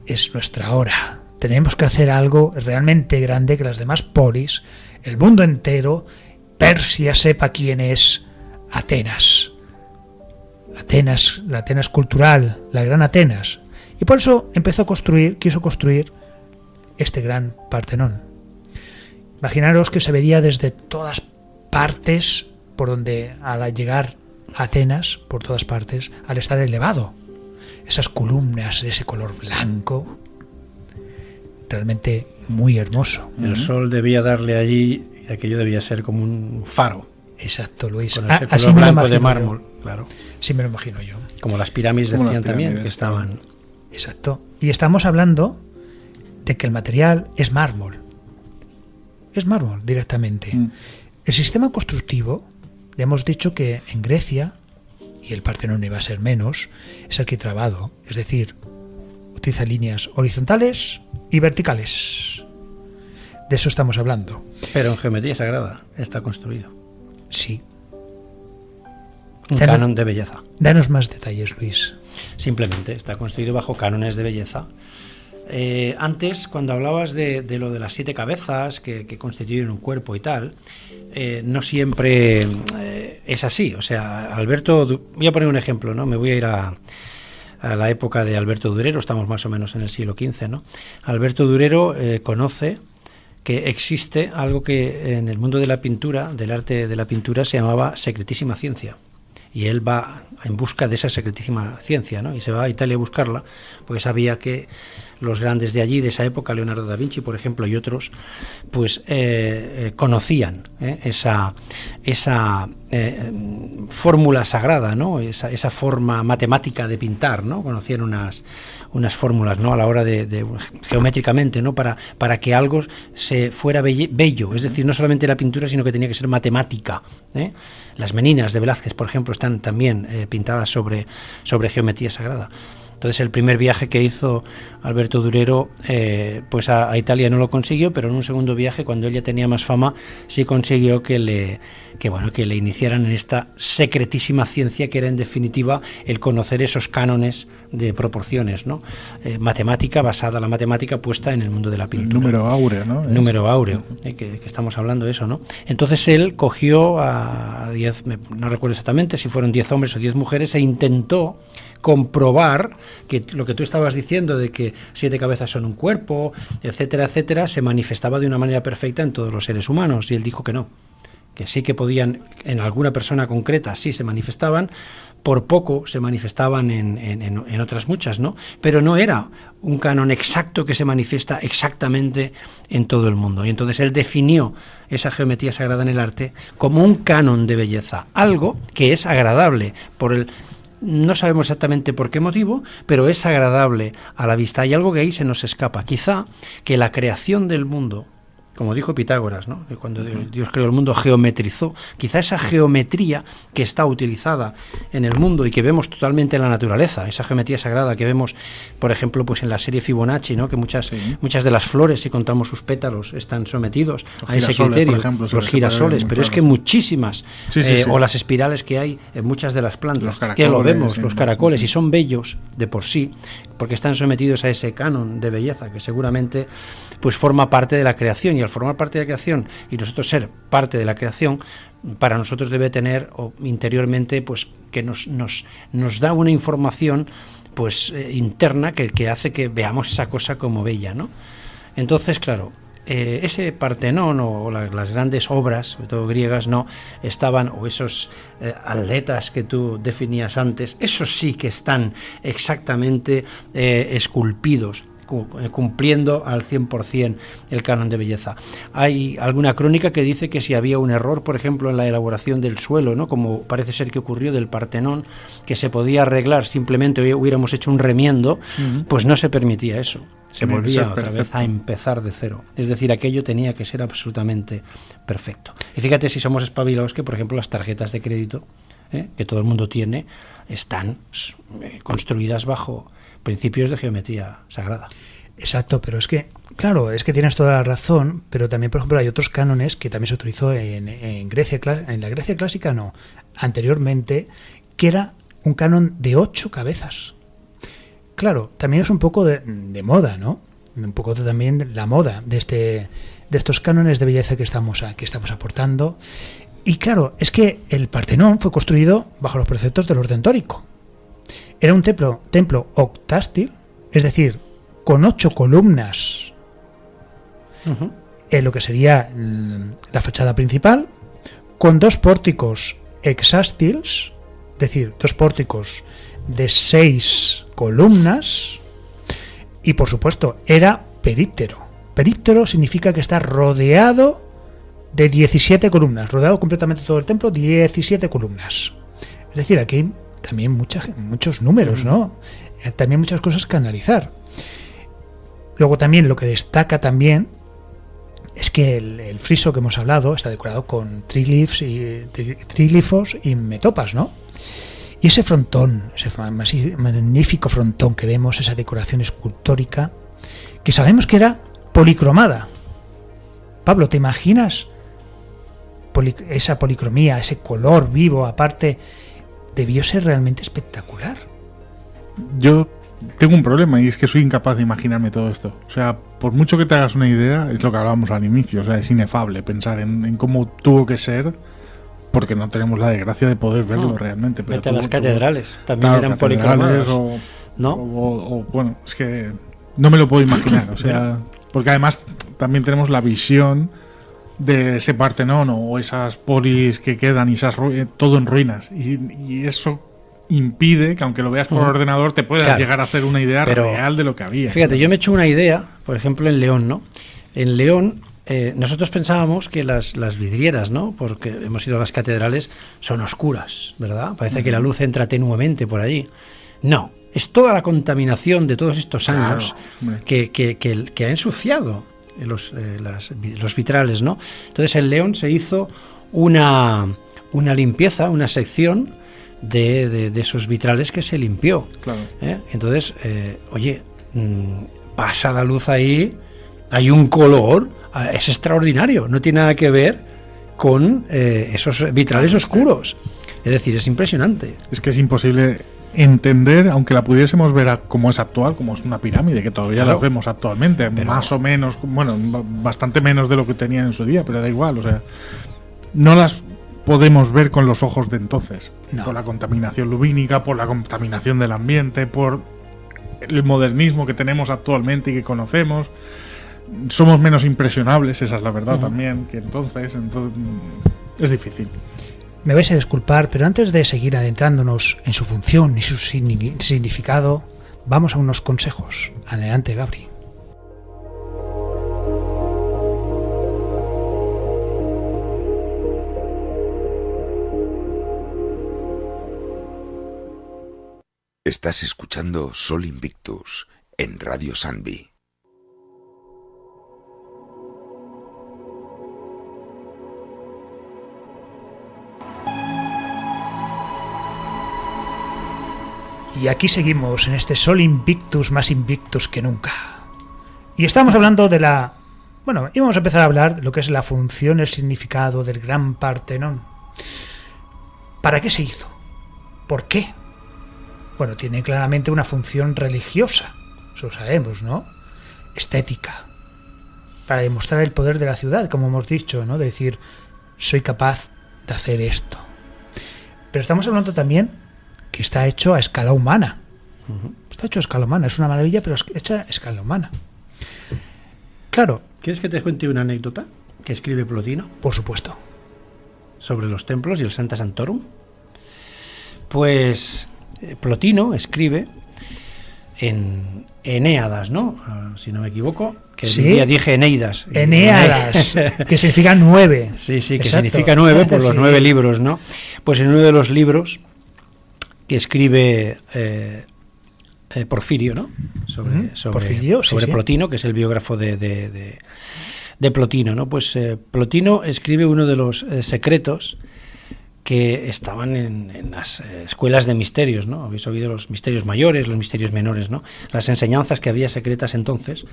es nuestra hora, tenemos que hacer algo realmente grande, que las demás polis, el mundo entero, Persia sepa quién es Atenas. Atenas, la Atenas cultural, la gran Atenas. Y por eso quiso construir este gran Partenón. Imaginaros que se vería desde todas partes, por donde al llegar a Atenas, por todas partes, al estar elevado. Esas columnas de ese color blanco, realmente muy hermoso. El sol debía darle allí, y aquello debía ser como un faro. Exacto, Luis. Con ese color blanco de mármol, claro. Sí me lo imagino yo. Como las pirámides decían también, que estaban... Exacto. Y estamos hablando de que el material es mármol. Es mármol directamente. El sistema constructivo, ya hemos dicho que en Grecia, y el Partenón iba a ser menos, es arquitrabado. Es decir, utiliza líneas horizontales y verticales. De eso estamos hablando. Pero en geometría sagrada está construido. Sí. Un canon de belleza. Danos más detalles, Luis. Simplemente está construido bajo cánones de belleza. Antes, cuando hablabas de lo de las 7 cabezas que constituyen un cuerpo y tal, no siempre es así. O sea, voy a poner un ejemplo, ¿no? Me voy a ir a la época de Alberto Durero, estamos más o menos en el siglo XV, ¿no? Alberto Durero conoce que existe algo que en el mundo de la pintura, del arte de la pintura, se llamaba secretísima ciencia. Y él va en busca de esa secretísima ciencia, ¿no? Y se va a Italia a buscarla, porque sabía que los grandes de allí, de esa época, Leonardo da Vinci, por ejemplo, y otros, pues conocían esa fórmula sagrada, ¿no? Esa forma matemática de pintar, ¿no? Conocían unas fórmulas, ¿no? A la hora de geométricamente, ¿no? Para que algo se fuera bello, es decir, no solamente la pintura, sino que tenía que ser matemática, ¿eh? Las Meninas de Velázquez, por ejemplo, están también pintadas sobre geometría sagrada. Entonces el primer viaje que hizo Alberto Durero pues a Italia no lo consiguió, pero en un segundo viaje, cuando él ya tenía más fama, sí consiguió que le iniciaran en esta secretísima ciencia, que era en definitiva el conocer esos cánones de proporciones, ¿no? Matemática basada, la matemática puesta en el mundo de la pintura. El número áureo, ¿no? El número áureo, que estamos hablando de eso, ¿no? Entonces él cogió a 10, no recuerdo exactamente si fueron 10 hombres o 10 mujeres, e intentó comprobar que lo que tú estabas diciendo de que 7 cabezas son un cuerpo, etcétera, etcétera, se manifestaba de una manera perfecta en todos los seres humanos, y él dijo que no, que sí que podían, en alguna persona concreta sí se manifestaban, por poco se manifestaban en otras muchas, ¿no? Pero no era un canon exacto que se manifiesta exactamente en todo el mundo. Y entonces él definió esa geometría sagrada en el arte como un canon de belleza, algo que es agradable no sabemos exactamente por qué motivo, pero es agradable a la vista. Hay algo que ahí se nos escapa. Quizá que la creación del mundo, como dijo Pitágoras, ¿no? Que cuando Dios creó el mundo geometrizó, quizá esa geometría que está utilizada en el mundo y que vemos totalmente en la naturaleza, esa geometría sagrada que vemos, por ejemplo, pues en la serie Fibonacci, ¿no? Que muchas de las flores, si contamos sus pétalos, están sometidos a ese criterio, ejemplo, los girasoles, pero es que muchísimas, o las espirales que hay en muchas de las plantas, que lo vemos, los caracoles, y son bellos de por sí, porque están sometidos a ese canon de belleza que seguramente pues forma parte de la creación, y al formar parte de la creación y nosotros ser parte de la creación, para nosotros debe tener interiormente, pues que nos da una información pues interna que hace que veamos esa cosa como bella, ¿no? Entonces, claro, ese Partenón o las grandes obras, sobre todo griegas, no estaban, o esos atletas que tú definías antes, esos sí que están exactamente esculpidos, cumpliendo al 100% el canon de belleza. Hay alguna crónica que dice que si había un error, por ejemplo, en la elaboración del suelo, ¿no?, como parece ser que ocurrió del Partenón, que se podía arreglar, simplemente hubiéramos hecho un remiendo, pues no se permitía eso. Se volvía otra vez a empezar de cero. Es decir, aquello tenía que ser absolutamente perfecto. Y fíjate si somos espabilados que, por ejemplo, las tarjetas de crédito, que todo el mundo tiene, están construidas bajo principios de geometría sagrada. Exacto, pero es que, claro, es que tienes toda la razón, pero también, por ejemplo, hay otros cánones que también se utilizó en Grecia, en la Grecia clásica no, anteriormente, que era un canon de 8 cabezas. Claro, también es un poco de moda, ¿no? Un poco también de la moda de estos cánones de belleza que estamos aportando. Y claro, es que el Partenón fue construido bajo los preceptos del orden dórico. Era un templo octástil, es decir, con 8 columnas en lo que sería la fachada principal, con 2 pórticos hexástiles, es decir, 2 pórticos de 6 columnas, y por supuesto era períptero. Períptero significa que está rodeado de 17 columnas, rodeado completamente todo el templo, 17 columnas. Es decir, aquí hay también muchos números, ¿no? También muchas cosas que analizar. Luego también lo que destaca también es que el friso que hemos hablado está decorado con tríglifos y metopas, ¿no? Y ese frontón, ese magnífico frontón que vemos, esa decoración escultórica, que sabemos que era policromada. Pablo, ¿te imaginas esa policromía, ese color vivo? Aparte, debió ser realmente espectacular. Yo tengo un problema y es que soy incapaz de imaginarme todo esto. O sea, por mucho que te hagas una idea, es lo que hablábamos al inicio, o sea, es inefable pensar en cómo tuvo que ser, porque no tenemos la desgracia de poder verlo realmente. Pero las catedrales también eran policromadas. ¿No? O bueno, es que no me lo puedo imaginar, o sea, porque además también tenemos la visión de ese Partenón o esas polis que quedan y esas todo en ruinas, y eso impide que, aunque lo veas por ordenador, te puedas llegar a hacer una idea real de lo que había. Fíjate, yo me he hecho una idea, por ejemplo, en León, ¿no? En León nosotros pensábamos que las vidrieras, ¿no?, porque hemos ido a las catedrales, son oscuras, ¿verdad? Parece que la luz entra tenuemente por allí. No, es toda la contaminación de todos estos años que ha ensuciado los vitrales, ¿no? Entonces en León se hizo una limpieza, una sección de esos vitrales que se limpió. Claro. Entonces, pasa la luz ahí, hay un color, es extraordinario, no tiene nada que ver con esos vitrales oscuros. Es decir, es impresionante. Es que es imposible entender, aunque la pudiésemos ver como es actual, como es una pirámide, que todavía las vemos actualmente, más o menos, bueno, bastante menos de lo que tenían en su día, pero da igual, o sea, no las podemos ver con los ojos de entonces, por la contaminación lumínica, por la contaminación del ambiente, por el modernismo que tenemos actualmente y que conocemos. Somos menos impresionables, esa es la verdad también, que entonces es difícil. Me vais a disculpar, pero antes de seguir adentrándonos en su función y su significado, vamos a unos consejos. Adelante, Gabri. Estás escuchando Sol Invictus en Radio Sanvi. Y aquí seguimos en este Sol Invictus, más invictus que nunca. Y estamos hablando de la... Bueno, íbamos a empezar a hablar de lo que es la función, el significado del Gran Partenón. ¿Para qué se hizo? ¿Por qué? Bueno, tiene claramente una función religiosa, eso lo sabemos, ¿no? Estética. Para demostrar el poder de la ciudad, como hemos dicho, ¿no? De decir, soy capaz de hacer esto. Pero estamos hablando también que está hecho a escala humana. Está hecho a escala humana, es una maravilla, pero hecha a escala humana. Claro. ¿Quieres que te cuente una anécdota que escribe Plotino? Por supuesto. Sobre los templos y el Sancta Sanctorum. Pues Plotino escribe en Enéadas, ¿no? Si no me equivoco, que sí, día dije Eneidas. Enéadas, que significa 9. Sí, que exacto. significa 9 por los sí. 9 libros, ¿no? Pues en uno de los libros que escribe Porfirio, ¿no? Sobre Plotino, que es el biógrafo de Plotino, ¿no? Pues Plotino escribe uno de los secretos que estaban en las escuelas de misterios, ¿no? Habéis oído los misterios mayores, los misterios menores, ¿no? Las enseñanzas que había secretas entonces,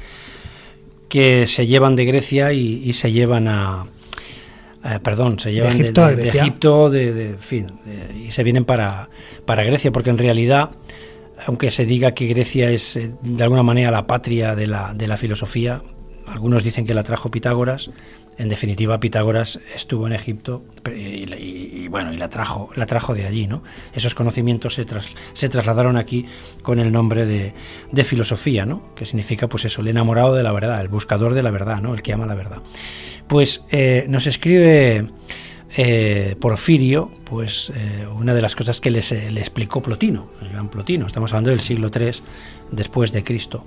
que se llevan de Grecia y se llevan se llevan de Egipto, en fin, y se vienen para Grecia, porque en realidad, aunque se diga que Grecia es de alguna manera la patria de la filosofía, algunos dicen que la trajo Pitágoras. En definitiva, Pitágoras estuvo en Egipto y la trajo de allí, ¿no? Esos conocimientos se trasladaron aquí con el nombre de filosofía, ¿no? Que significa, pues eso, el enamorado de la verdad, el buscador de la verdad, ¿no? El que ama la verdad. Pues nos escribe Porfirio, pues una de las cosas que le explicó Plotino, el gran Plotino. Estamos hablando del siglo III después de Cristo.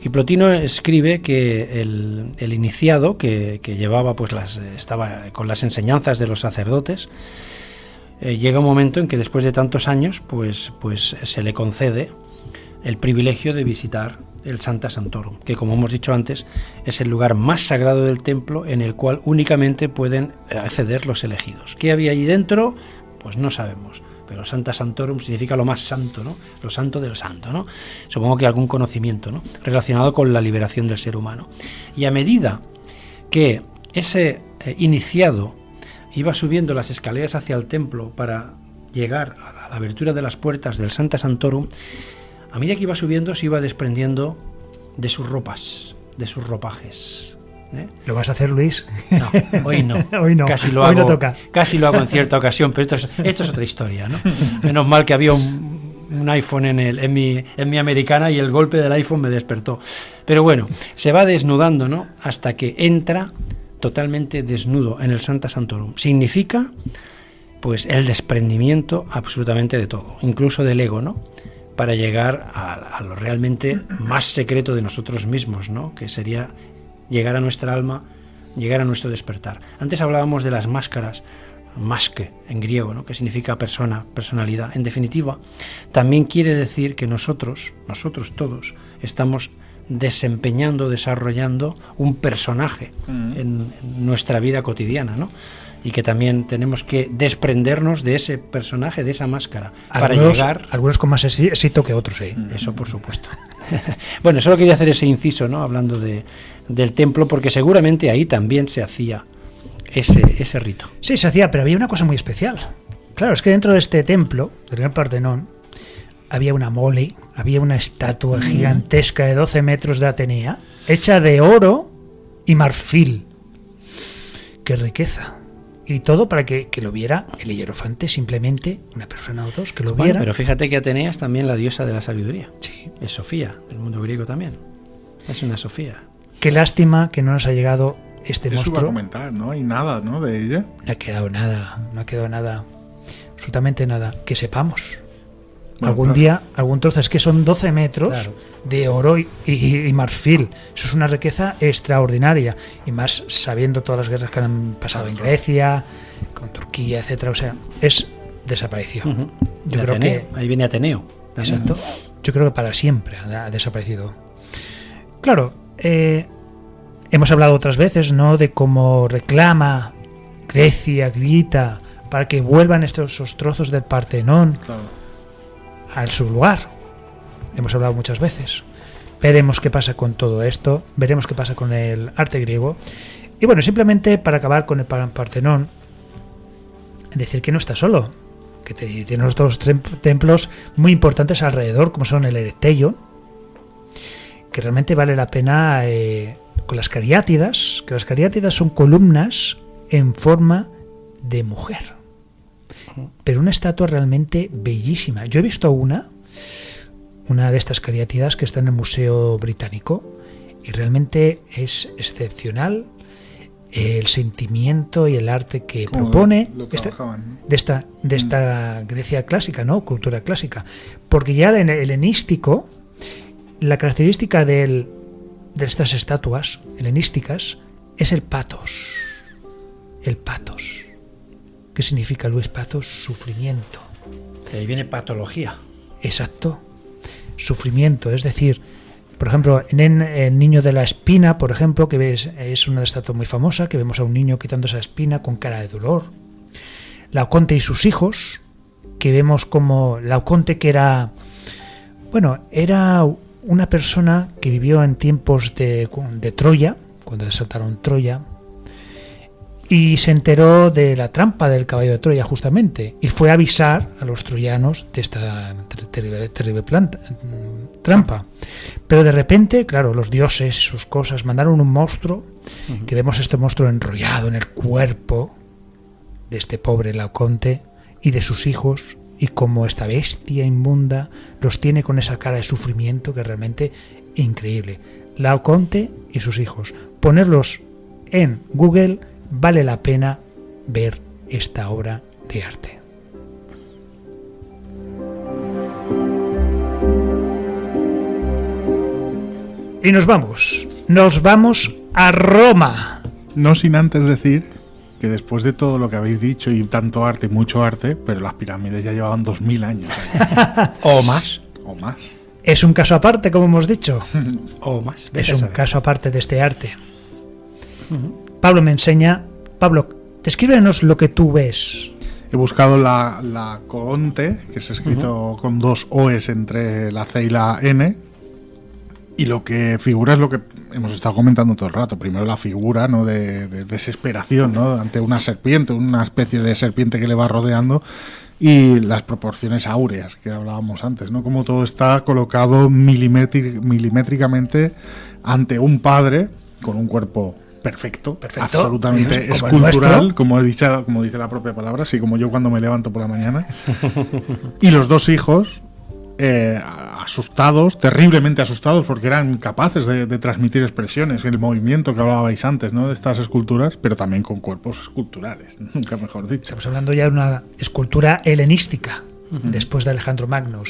Y Plotino escribe que el iniciado que llevaba, pues estaba con las enseñanzas de los sacerdotes, llega un momento en que después de tantos años, pues se le concede el privilegio de visitar el Sancta Sanctorum, que, como hemos dicho antes, es el lugar más sagrado del templo en el cual únicamente pueden acceder los elegidos. ¿Qué había allí dentro? Pues no sabemos, pero Sancta Sanctorum significa lo más santo, ¿no? Lo santo de lo santo, ¿no? Supongo que algún conocimiento, ¿no? Relacionado con la liberación del ser humano. Y a medida que ese iniciado iba subiendo las escaleras hacia el templo para llegar a la abertura de las puertas del Sancta Sanctorum, a medida que iba subiendo se iba desprendiendo de sus ropas, de sus ropajes. ¿Lo vas a hacer, Luis? No, hoy no. Hoy no. Casi lo hoy hago, no toca. Casi lo hago en cierta ocasión, pero esto es otra historia, ¿no? Menos mal que había un iPhone en mi americana y el golpe del iPhone me despertó. Pero bueno, se va desnudando, ¿no? Hasta que entra totalmente desnudo en el Sancta Sanctorum. Significa, pues, el desprendimiento absolutamente de todo, incluso del ego, ¿no? Para llegar a lo realmente más secreto de nosotros mismos, ¿no? Que sería llegar a nuestra alma, llegar a nuestro despertar. Antes hablábamos de las máscaras, maske en griego, ¿no? Que significa persona, personalidad. En definitiva, también quiere decir que nosotros todos, estamos desempeñando, desarrollando un personaje en nuestra vida cotidiana, ¿no? Y que también tenemos que desprendernos de ese personaje, de esa máscara, para llegar... Algunos con más éxito que otros, ¿eh? Eso por supuesto. Bueno, solo quería hacer ese inciso, ¿no? Hablando del templo, porque seguramente ahí también se hacía ese rito. Sí, se hacía, pero había una cosa muy especial. Claro, es que dentro de este templo, del Gran Partenón, había una mole, había una estatua gigantesca de 12 metros de Atenea, hecha de oro y marfil. ¡Qué riqueza! Y todo para que lo viera el hierofante, simplemente una persona o dos que lo viera. Pero fíjate que Atenea es también la diosa de la sabiduría. Sí. Es Sofía, del mundo griego también. Es una Sofía. Qué lástima que no nos ha llegado este monstruo. Eso iba a comentar, no hay nada, ¿no? De ella. No ha quedado nada, absolutamente nada. Que sepamos. Bueno, algún día, algún trozo. Es que son 12 metros de oro y marfil. Eso es una riqueza extraordinaria. Y más sabiendo todas las guerras que han pasado en Grecia, con Turquía, etcétera. O sea, desapareció. Yo creo Ateneo. que... Ahí viene Ateneo. Exacto. Yo creo que para siempre ha desaparecido. Claro, hemos hablado otras veces, ¿no? De cómo reclama Grecia, grita, para que vuelvan esos trozos del Partenón. Claro. A su lugar. Hemos hablado muchas veces. Veremos qué pasa con todo esto, veremos qué pasa con el arte griego. Y bueno, simplemente para acabar con el Partenón, decir que no está solo, que tiene otros templos muy importantes alrededor, como son el Erecteion, que realmente vale la pena, con las cariátidas, que las cariátidas son columnas en forma de mujer. pero una estatua realmente bellísima. Yo he visto una de estas cariátidas que está en el Museo Británico y realmente es excepcional el sentimiento y el arte que propone de esta Grecia clásica, ¿no? Cultura clásica. Porque ya el helenístico, la característica de estas estatuas helenísticas es el patos. El patos. ¿Qué significa, Luis? Patos, sufrimiento. De ahí viene patología. Exacto. Sufrimiento, es decir, por ejemplo, en el niño de la espina, por ejemplo, que ves, es una estatua muy famosa, que vemos a un niño quitando esa espina con cara de dolor. Laoconte y sus hijos, que vemos como Laoconte, que era una persona que vivió en tiempos de Troya, cuando asaltaron Troya, y se enteró de la trampa del caballo de Troya, justamente, y fue a avisar a los troyanos de esta terrible trampa. Pero de repente, claro, los dioses, sus cosas, mandaron un monstruo, que vemos este monstruo enrollado en el cuerpo de este pobre Laoconte y de sus hijos, y como esta bestia inmunda los tiene con esa cara de sufrimiento que es realmente increíble. Laoconte y sus hijos. Ponerlos en Google, vale la pena ver esta obra de arte. Y nos vamos a Roma. No sin antes decir que después de todo lo que habéis dicho y tanto arte, mucho arte, pero las pirámides ya llevaban 2000 años. O más. O más. Es un caso aparte, como hemos dicho. O más. Es un caso aparte de este arte. Pablo me enseña. Pablo, descríbenos lo que tú ves. He buscado la Coonte, que es escrito con 2 O's entre la C y la N. Y lo que figura es lo que hemos estado comentando todo el rato. Primero la figura, ¿no?, de desesperación, ¿no?, ante una serpiente, una especie de serpiente que le va rodeando, y las proporciones áureas que hablábamos antes, ¿no? Como todo está colocado milimétricamente ante un padre con un cuerpo perfecto, absolutamente escultural, como dice la propia palabra, así como yo cuando me levanto por la mañana. Y los 2 hijos asustados, terriblemente asustados, porque eran capaces de transmitir expresiones, el movimiento que hablabais antes, ¿no?, de estas esculturas, pero también con cuerpos esculturales, nunca mejor dicho. Estamos hablando ya de una escultura helenística, después de Alejandro Magno.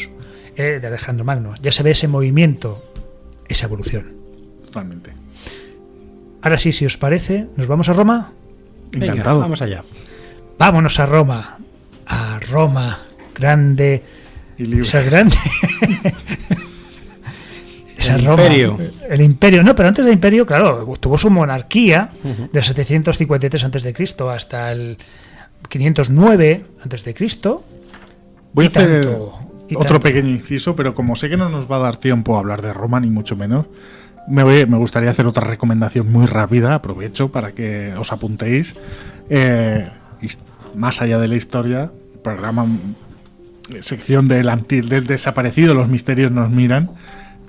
Ya se ve ese movimiento, esa evolución. Totalmente. Ahora sí, si os parece, ¿nos vamos a Roma? Encantado. Venga, vamos allá. Vámonos a Roma. A Roma, grande. Esa grande. Esa el Roma, imperio. El imperio. No, pero antes del imperio, claro, tuvo su monarquía del 753 a.C. hasta el 509 a.C. Voy a hacer otro pequeño inciso, pero como sé que no nos va a dar tiempo a hablar de Roma, ni mucho menos, me gustaría hacer otra recomendación muy rápida. Aprovecho para que os apuntéis. Más allá de la historia, programa, sección del desaparecido, los misterios nos miran,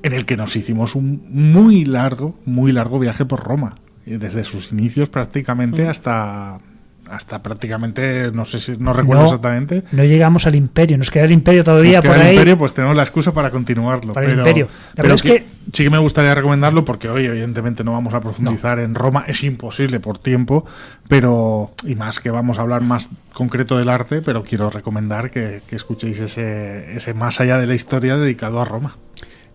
en el que nos hicimos un muy largo viaje por Roma, desde sus inicios prácticamente hasta prácticamente, no sé si no recuerdo exactamente. No llegamos al imperio, nos queda el imperio todavía por ahí. El imperio, pues tenemos la excusa para continuarlo. Para el imperio. La pero es que sí que me gustaría recomendarlo, porque hoy evidentemente no vamos a profundizar en Roma, es imposible por tiempo, pero y más que vamos a hablar más concreto del arte, pero quiero recomendar que escuchéis ese más allá de la historia dedicado a Roma.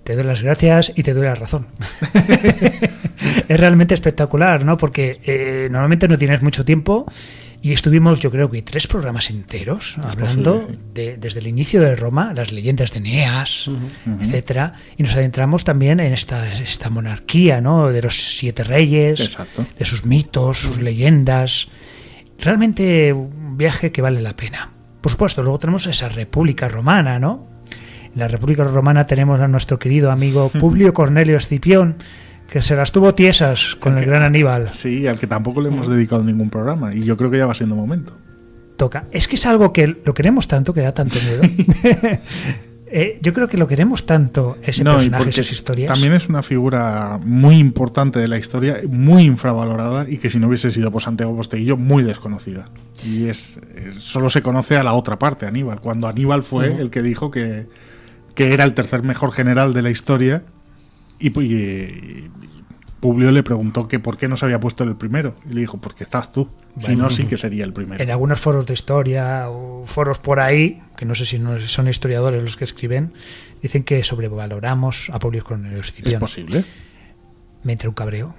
Te doy las gracias y te doy la razón. Es realmente espectacular, ¿no? Porque normalmente no tienes mucho tiempo y estuvimos, yo creo que 3 programas enteros hablando desde el inicio de Roma, las leyendas de Eneas, etcétera, y nos adentramos también en esta monarquía, ¿no?, de los 7 reyes, exacto, de sus mitos, sus leyendas. Realmente un viaje que vale la pena. Por supuesto, luego tenemos esa República Romana, ¿no? En la República Romana tenemos a nuestro querido amigo Publio Cornelio Escipión, que se las tuvo tiesas con el gran Aníbal. Sí, al que tampoco le hemos dedicado ningún programa, y yo creo que ya va siendo momento. Toca. Es que es algo que lo queremos tanto, que da tanto miedo. Yo creo que lo queremos tanto, ese No, y personaje, porque esas historias. también es una figura muy importante de la historia, muy infravalorada y que si no hubiese sido por Santiago Posteguillo, muy desconocida. Y solo se conoce a la otra parte, Aníbal, cuando Aníbal fue el que dijo que era el tercer mejor general de la historia y Publio le preguntó que por qué no se había puesto el primero y le dijo, porque estás tú, si no sí que sería el primero. En algunos foros de historia o foros por ahí, que no sé si no son historiadores los que escriben, dicen que sobrevaloramos a Publio Cornelio Escipión. ¿Es posible? Me entra un cabreo.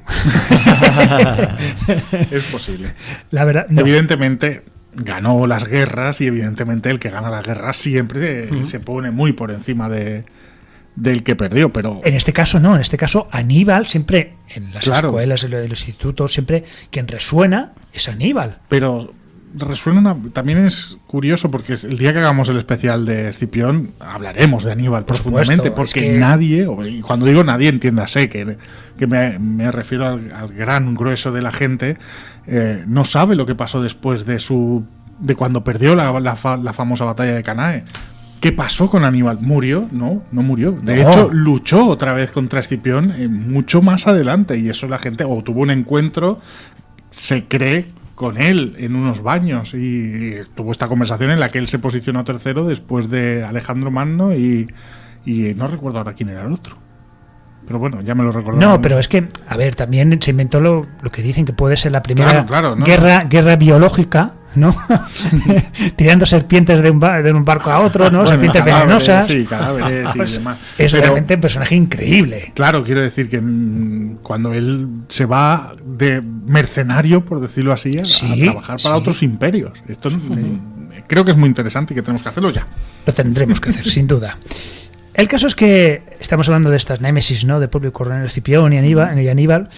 Es posible. La verdad, no. Evidentemente ganó las guerras y evidentemente el que gana las guerras siempre se pone muy por encima del que perdió, pero En este caso no, en este caso Aníbal siempre, en las Claro. escuelas, en el instituto, siempre quien resuena es Aníbal. pero resuena también es curioso porque el día que hagamos el especial de Escipión hablaremos de Aníbal Por profundamente, supuesto, porque es que- nadie, y cuando digo nadie entiéndase que me refiero al gran grueso de la gente, no sabe lo que pasó después de cuando perdió la famosa batalla de Canae. ¿Qué pasó con Aníbal? ¿Murió? No murió. De No. hecho, luchó otra vez contra Escipión mucho más adelante. Y eso la gente, o tuvo un encuentro, se cree, con él en unos baños. Y tuvo esta conversación en la que él se posicionó tercero después de Alejandro Magno y no recuerdo ahora quién era el otro. Pero bueno, ya me lo recordaba. No, pero es que, a ver, también se inventó lo que dicen que puede ser la primera Claro, no, guerra biológica, ¿no? Tirando serpientes de un barco a otro, ¿no? Bueno, serpientes cadáveres, venenosas. Sí, cadáveres y Pues demás. es Pero- realmente un personaje increíble. Claro, quiero decir que cuando él se va de mercenario, por decirlo así, a Sí, trabajar para sí. otros imperios. Esto creo que es muy interesante y que tenemos que hacerlo ya. Lo tendremos que hacer, sin duda. El caso es que estamos hablando de estas némesis, ¿no? De Publio Cornelio Escipión y Aníbal,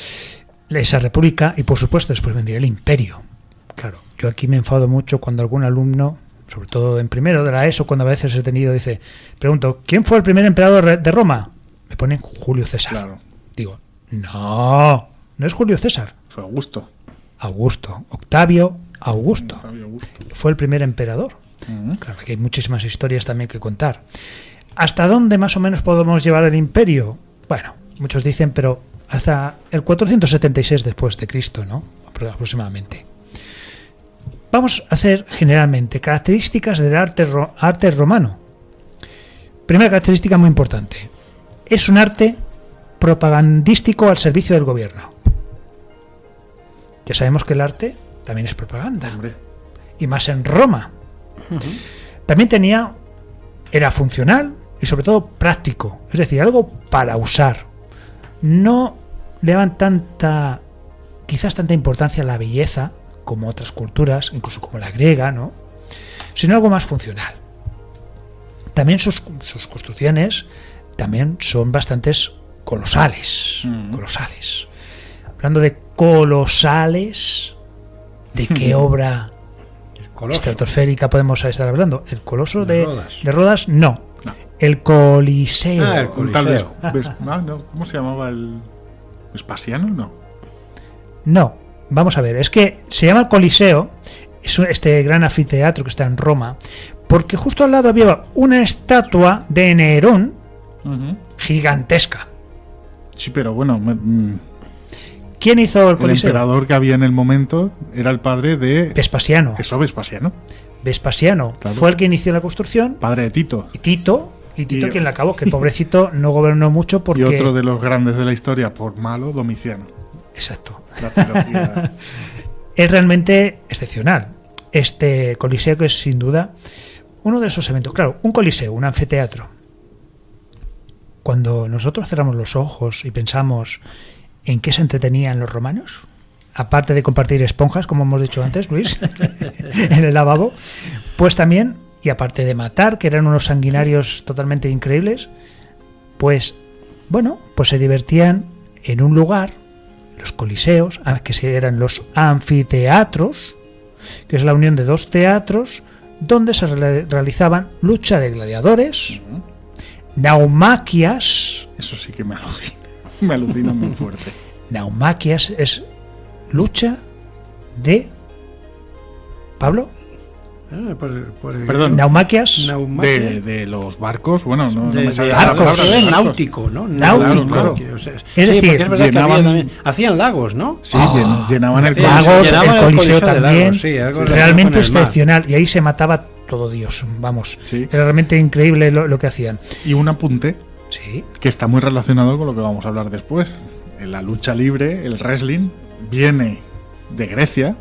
esa república, y por supuesto después vendría el imperio. Claro, yo aquí me enfado mucho cuando algún alumno, sobre todo en primero de la ESO, cuando a veces he tenido, pregunto, ¿quién fue el primer emperador de Roma? Me ponen Julio César. Claro, Digo, no es Julio César. fue Augusto. Augusto, Octavio Augusto. Octavio Augusto. Fue el primer emperador. Ujú. Claro, que hay muchísimas historias también que contar. ¿Hasta dónde más o menos podemos llevar el imperio? Bueno, muchos dicen, pero hasta el 476 después de Cristo, ¿no? Aproximadamente. Vamos a hacer generalmente características del arte romano. Primera característica muy importante. Es un arte propagandístico al servicio del gobierno. Ya sabemos que el arte también es propaganda. Hombre. Y más en Roma. También era funcional y sobre todo práctico, es decir, algo para usar. No le daban quizás tanta importancia a la belleza como otras culturas, incluso como la griega, ¿no? Sino algo más funcional. También sus construcciones también son bastantes colosales, colosales. Hablando de colosales, ¿de qué obra estratosférica podemos estar hablando? ¿El Coloso de Rodas? No. El Coliseo. Ah, el Coliseo. Tal vez. No, ¿cómo se llamaba el Vespasiano? No. Vamos a ver. Es que se llama Coliseo, es este gran anfiteatro que está en Roma, porque justo al lado había una estatua de Nerón gigantesca. Sí, pero bueno, ¿Quién hizo el el Coliseo? emperador que había en el momento era el padre de Vespasiano. Vespasiano, Vespasiano Claro. fue el que inició la construcción. padre de Tito. Y Tito Y- quien la acabó, que el pobrecito no gobernó mucho porque... Y otro de los grandes de la historia, por malo, Domiciano. Exacto. La trilogía. Es realmente excepcional. Este Coliseo, que es sin duda uno de esos eventos. Claro, un coliseo, un anfiteatro. Cuando nosotros cerramos los ojos y pensamos en qué se entretenían los romanos, aparte de compartir esponjas, como hemos dicho antes, Luis, en el lavabo, pues también, y aparte de matar, que eran unos sanguinarios totalmente increíbles, pues, bueno, pues se divertían en un lugar, los coliseos, que eran los anfiteatros, que es la unión de dos teatros, donde se realizaban lucha de gladiadores, naumaquias. Eso sí que me alucina. Me alucina muy fuerte. Naumaquias es lucha de... ¿Pablo? Perdón. Naumaquias. De los barcos, bueno, no me sale la barcos, palabra, es barcos. náutico, ¿no? Náutico. Claro. O sea, Es sí, decir, porque es verdad que llenaban- había también, hacían lagos, ¿no? Sí, llenaban el Hacían- Lagos, llenaban el Coliseo de también. lagos, sí, algo relacionado Realmente con el mar. excepcional. Y ahí se mataba todo Dios, vamos. Sí. Era realmente increíble lo que hacían. Y un apunte Sí. que está muy relacionado con lo que vamos a hablar después. En la lucha libre, el wrestling viene de Grecia.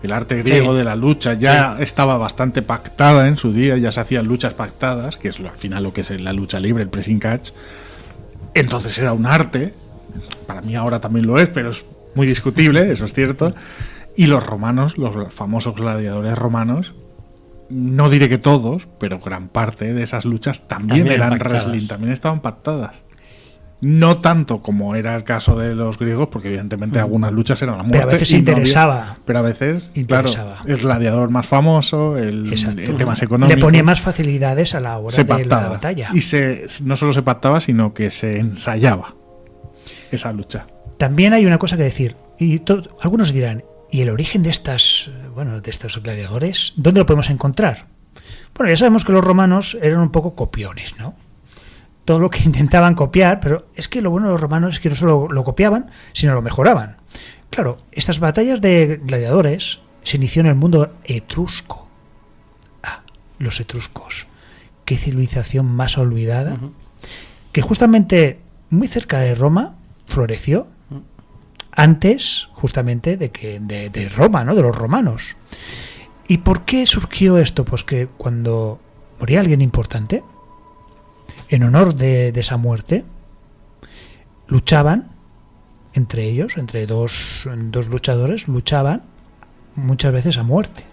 El arte griego Sí. de la lucha ya estaba bastante pactada en su día, ya se hacían luchas pactadas, que es al final lo que es la lucha libre, el pressing catch. Entonces era un arte, para mí ahora también lo es, pero es muy discutible, eso es cierto. Y los romanos, los famosos gladiadores romanos, no diré que todos, pero gran parte de esas luchas también eran pactadas. wrestling, también estaban pactadas. No tanto como era el caso de los griegos, porque evidentemente algunas luchas eran a muerte. Pero a veces y no había- interesaba. pero a veces, Interesaba. claro, el gladiador más famoso, el Exacto. temas económicos. Le ponía más facilidades a la hora se de la pactaba. batalla. Y no solo se pactaba, sino que se ensayaba esa lucha. También hay una cosa que decir. Y algunos dirán, ¿y el origen de estos gladiadores, dónde lo podemos encontrar? Bueno, ya sabemos que los romanos eran un poco copiones, ¿no? Todo lo que intentaban copiar, pero es que lo bueno de los romanos es que no solo lo copiaban, sino lo mejoraban. Claro, estas batallas de gladiadores se inició en el mundo etrusco. Los etruscos. Qué civilización más olvidada. Que justamente muy cerca de Roma floreció antes justamente de Roma, ¿no? De los romanos. ¿Y por qué surgió esto? Pues que cuando moría alguien importante, en honor de esa muerte, luchaban entre ellos, entre dos luchadores, luchaban muchas veces a muerte.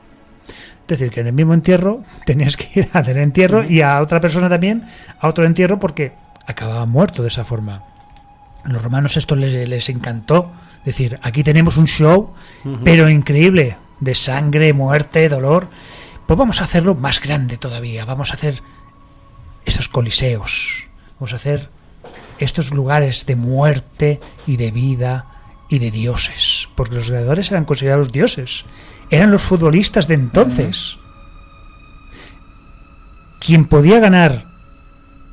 Es decir, que en el mismo entierro tenías que ir al entierro y a otra persona también a otro entierro porque acababa muerto de esa forma. A los romanos esto les encantó. Es decir, aquí tenemos un show, pero increíble, de sangre, muerte, dolor. Pues vamos a hacerlo más grande todavía. Vamos a hacer estos coliseos. Vamos a hacer estos lugares de muerte y de vida y de dioses. Porque los gladiadores eran considerados dioses. Eran los futbolistas de entonces. Quien podía ganar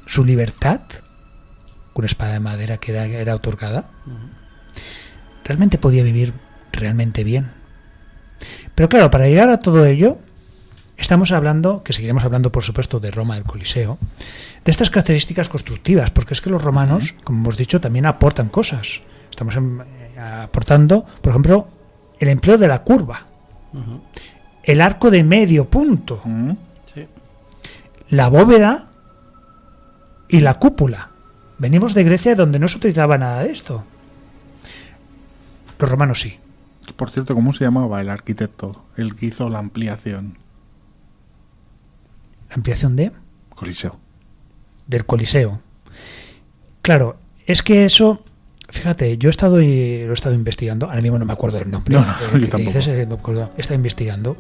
su libertad con una espada de madera que era otorgada, realmente podía vivir realmente bien. Pero claro, para llegar a todo ello, estamos hablando, que seguiremos hablando por supuesto de Roma, del Coliseo, de estas características constructivas, porque es que los romanos, como hemos dicho, también aportan cosas. Estamos aportando, por ejemplo, el empleo de la curva, el arco de medio punto, Sí. la bóveda y la cúpula. Venimos de Grecia donde no se utilizaba nada de esto. Los romanos sí. Por cierto, ¿cómo se llamaba el arquitecto? El que hizo la ampliación. La ampliación Coliseo. del Coliseo. Claro, es que eso, fíjate, yo lo he estado investigando, ahora mismo no me acuerdo del nombre. No, yo que tampoco. dices, me acuerdo, he estado investigando,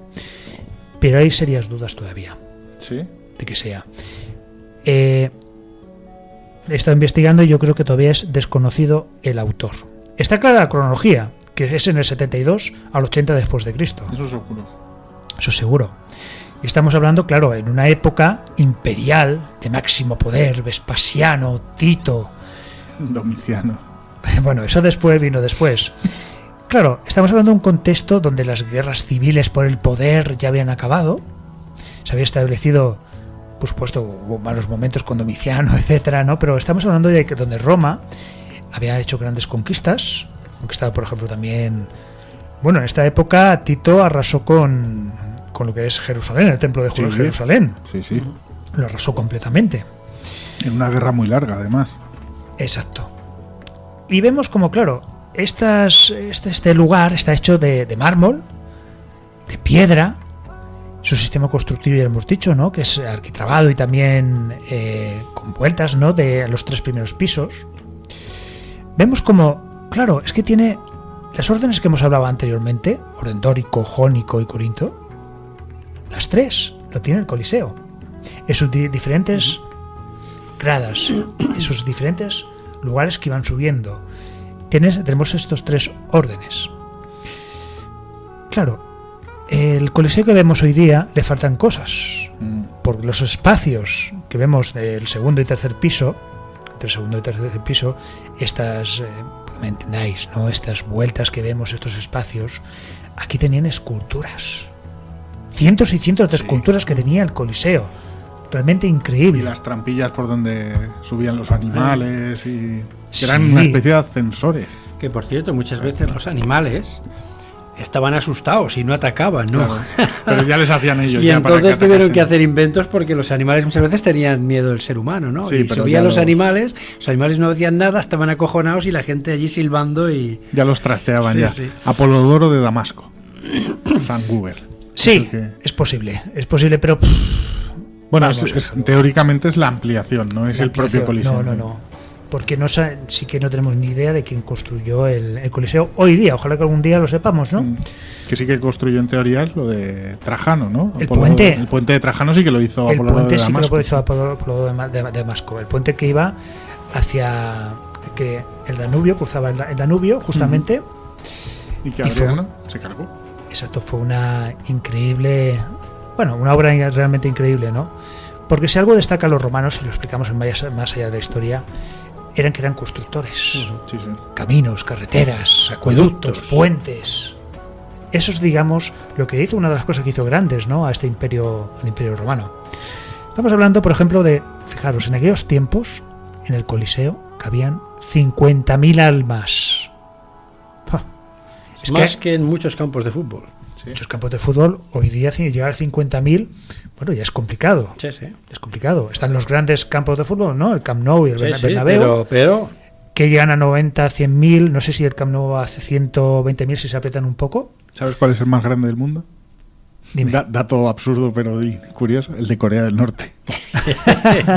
pero hay serias dudas todavía Sí. de que sea. He estado investigando y yo creo que todavía es desconocido el autor. Está clara la cronología, que es en el 72 al 80 después de Cristo. Eso seguro. Eso seguro. Y estamos hablando, claro, en una época imperial, de máximo poder, Vespasiano, Tito. Domiciano. Bueno, eso vino después. Claro, estamos hablando de un contexto donde las guerras civiles por el poder ya habían acabado. Se había establecido, por supuesto, hubo malos momentos con Domiciano, etcétera, ¿no? Pero estamos hablando de que donde Roma había hecho grandes conquistas, conquistado, por ejemplo, también. Bueno, en esta época Tito arrasó con lo que es Jerusalén, el templo de Sí. Jerusalén. Sí, sí. Lo arrasó completamente. En una guerra muy larga, además. Exacto. Y vemos como, claro, este lugar está hecho de mármol, de piedra. Su sistema constructivo ya lo hemos dicho, ¿no? Que es arquitrabado y también con vueltas, ¿no? De los 3 primeros pisos. Vemos como, claro, es que tiene las órdenes que hemos hablado anteriormente, orden dórico, jónico y corinto. Las 3 lo tiene el Coliseo. En sus diferentes gradas, en sus diferentes lugares que iban subiendo. Tenemos estos 3 órdenes. Claro, El Coliseo que vemos hoy día le faltan cosas, porque los espacios que vemos del segundo y tercer piso, estas, que me entendáis, ¿no? Estas vueltas que vemos, estos espacios, aquí tenían esculturas, cientos y cientos de esculturas que tenía el Coliseo, realmente increíble. Y las trampillas por donde subían los animales, y que eran Sí. una especie de ascensores. Que por cierto, muchas veces los animales estaban asustados y no atacaban, ¿no? Claro. Pero ya les hacían ellos. Y ya para entonces tuvieron atacasen. que hacer inventos porque los animales muchas veces tenían miedo del ser humano, ¿no? Sí, y pero subían ya los animales no hacían nada, estaban acojonados y la gente allí silbando y... Ya los trasteaban Sí, ya. sí. Apolodoro de Damasco. San Google. Sí, Es el que- es posible, pero Bueno, Vamos, teóricamente es la ampliación, no es la el propio ampliación. Coliseo. No. Porque sí que no tenemos ni idea de quién construyó el Coliseo hoy día. Ojalá que algún día lo sepamos, ¿no? Que sí que construyó en teoría es lo de Trajano, ¿no? El puente. El puente de Trajano sí que lo hizo El Apolodoro puente de sí que Damasco. lo hizo Apolodoro de Damasco. El puente que iba hacia que el Danubio, cruzaba el Danubio, justamente. Y que y fue- Adriano se cargó. Exacto, fue una increíble, bueno, una obra realmente increíble, ¿no? Porque si algo destaca a los romanos, y lo explicamos más allá de la historia, eran que eran constructores. Sí, sí. Caminos, carreteras, acueductos, puentes. Eso es, digamos, lo que hizo, una de las cosas que hizo grandes, ¿no? A este imperio, al imperio romano. Estamos hablando, por ejemplo, de, fijaros, en aquellos tiempos, en el Coliseo, cabían 50.000 almas. ¡Pah! Es Más que en muchos campos de fútbol. muchos campos de fútbol, hoy día llegar a 50.000, bueno, ya es complicado. Sí, sí. Es complicado. Están los grandes campos de fútbol, ¿no? El Camp Nou y el Sí, sí, Bernabéu, pero que llegan a 90, 100.000. No sé si el Camp Nou hace 120.000 si se aprietan un poco. ¿Sabes cuál es el más grande del mundo? Dime. Dato absurdo pero curioso, el de Corea del Norte.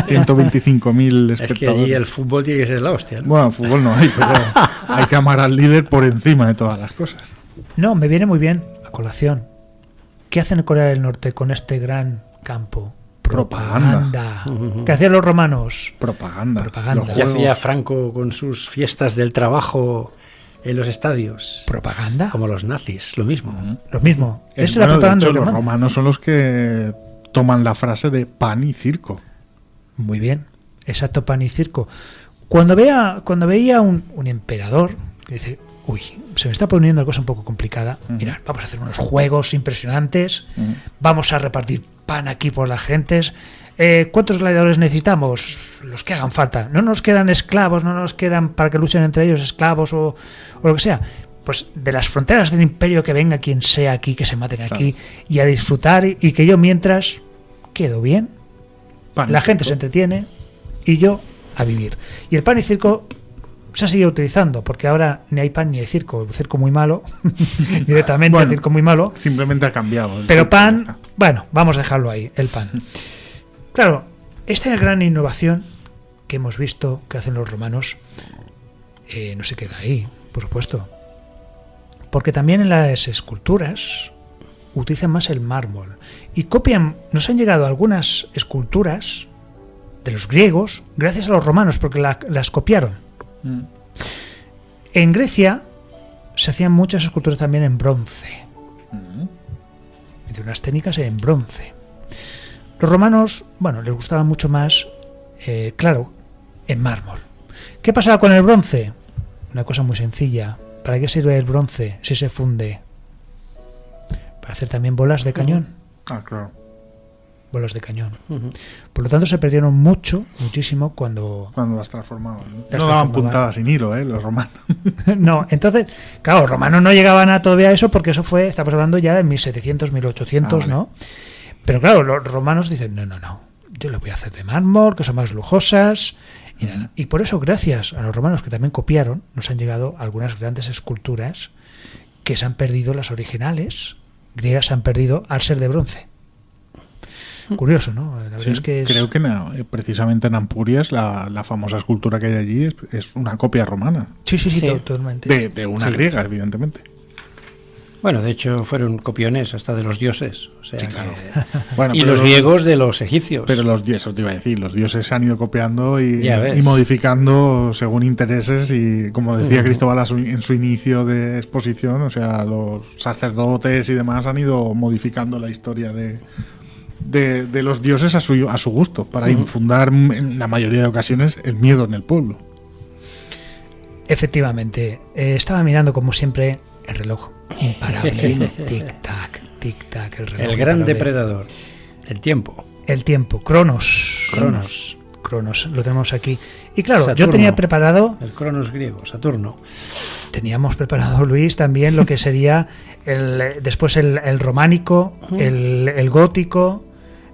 125.000 es que espectadores. allí el fútbol tiene que ser la hostia, ¿no? Bueno, fútbol no hay, pero hay que amar al líder por encima de todas las cosas. No, me viene muy bien a colación. ¿Qué hacen en Corea del Norte con este gran campo? Propaganda. ¿Qué hacían los romanos? Propaganda. Propaganda. Los ¿Qué juegos. hacía Franco con sus fiestas del trabajo en los estadios? ¿Propaganda? Como los nazis, lo mismo. Lo mismo. Es la Bueno, de propaganda hecho, los romana. romanos son los que toman la frase de pan y circo. Muy bien. Exacto, pan y circo. Cuando veía un emperador que dice, uy, se me está poniendo la cosa un poco complicada. Mirad, vamos a hacer unos juegos impresionantes. Vamos a repartir pan aquí por las gentes. ¿Cuántos gladiadores necesitamos? Los que hagan falta. No nos quedan esclavos, no nos quedan para que luchen entre ellos esclavos o lo que sea. Pues de las fronteras del imperio que venga quien sea aquí, que se maten aquí y a disfrutar y que yo mientras quedo bien. Pan y La gente se circo. entretiene y yo a vivir. Y el pan y circo se ha seguido utilizando porque ahora ni hay pan ni hay circo. El circo muy malo, directamente Bueno, el circo muy malo. Simplemente ha cambiado. el Pero circo, ya pan, está. bueno, vamos a dejarlo ahí, el pan. Claro, esta gran innovación que hemos visto que hacen los romanos no se queda ahí, por supuesto. Porque también en las esculturas utilizan más el mármol y copian, nos han llegado algunas esculturas de los griegos gracias a los romanos porque las copiaron. En Grecia se hacían muchas esculturas también en bronce, de unas técnicas en bronce. Los romanos, bueno, les gustaba mucho más, claro, en mármol. ¿Qué pasaba con el bronce? Una cosa muy sencilla. ¿Para qué sirve el bronce si se funde? Para hacer también bolas de cañón. Ah, claro. Bolas de cañón. Por lo tanto, se perdieron muchísimo cuando... Cuando las transformaban. Las No daban transformaban. puntadas sin hilo, los romanos. No, entonces, claro, los romanos no llegaban a todavía eso porque eso fue, estamos hablando ya de 1700, 1800, vale. ¿no? Pero claro, los romanos dicen, no, yo lo voy a hacer de mármol, que son más lujosas, y nada. Y por eso, gracias a los romanos que también copiaron, nos han llegado algunas grandes esculturas que se han perdido, las originales griegas se han perdido al ser de bronce. Curioso, ¿no? La verdad Sí, es que es... creo que precisamente en Ampurias la famosa escultura que hay allí es una copia romana. Sí, Sí. totalmente. De una Sí. griega, evidentemente. Bueno, de hecho fueron copiones hasta de los dioses, o sea, Sí, claro. que- Bueno, y pero los griegos de los egipcios. Pero los dioses, te iba a decir, los dioses se han ido copiando Ya ves. y modificando según intereses y, como decía Cristóbal en su inicio de exposición, o sea, los sacerdotes y demás han ido modificando la historia de los dioses a su gusto, para infundar en la mayoría de ocasiones el miedo en el pueblo. Efectivamente, estaba mirando como siempre el reloj imparable. Tic-tac, tic-tac, el reloj El gran imparable. depredador, el tiempo. El tiempo, Cronos. Cronos. Cronos, lo tenemos aquí. Y claro, yo Saturno. tenía preparado, El Cronos griego, Saturno. teníamos preparado, Luis, también lo que sería después el románico, el gótico,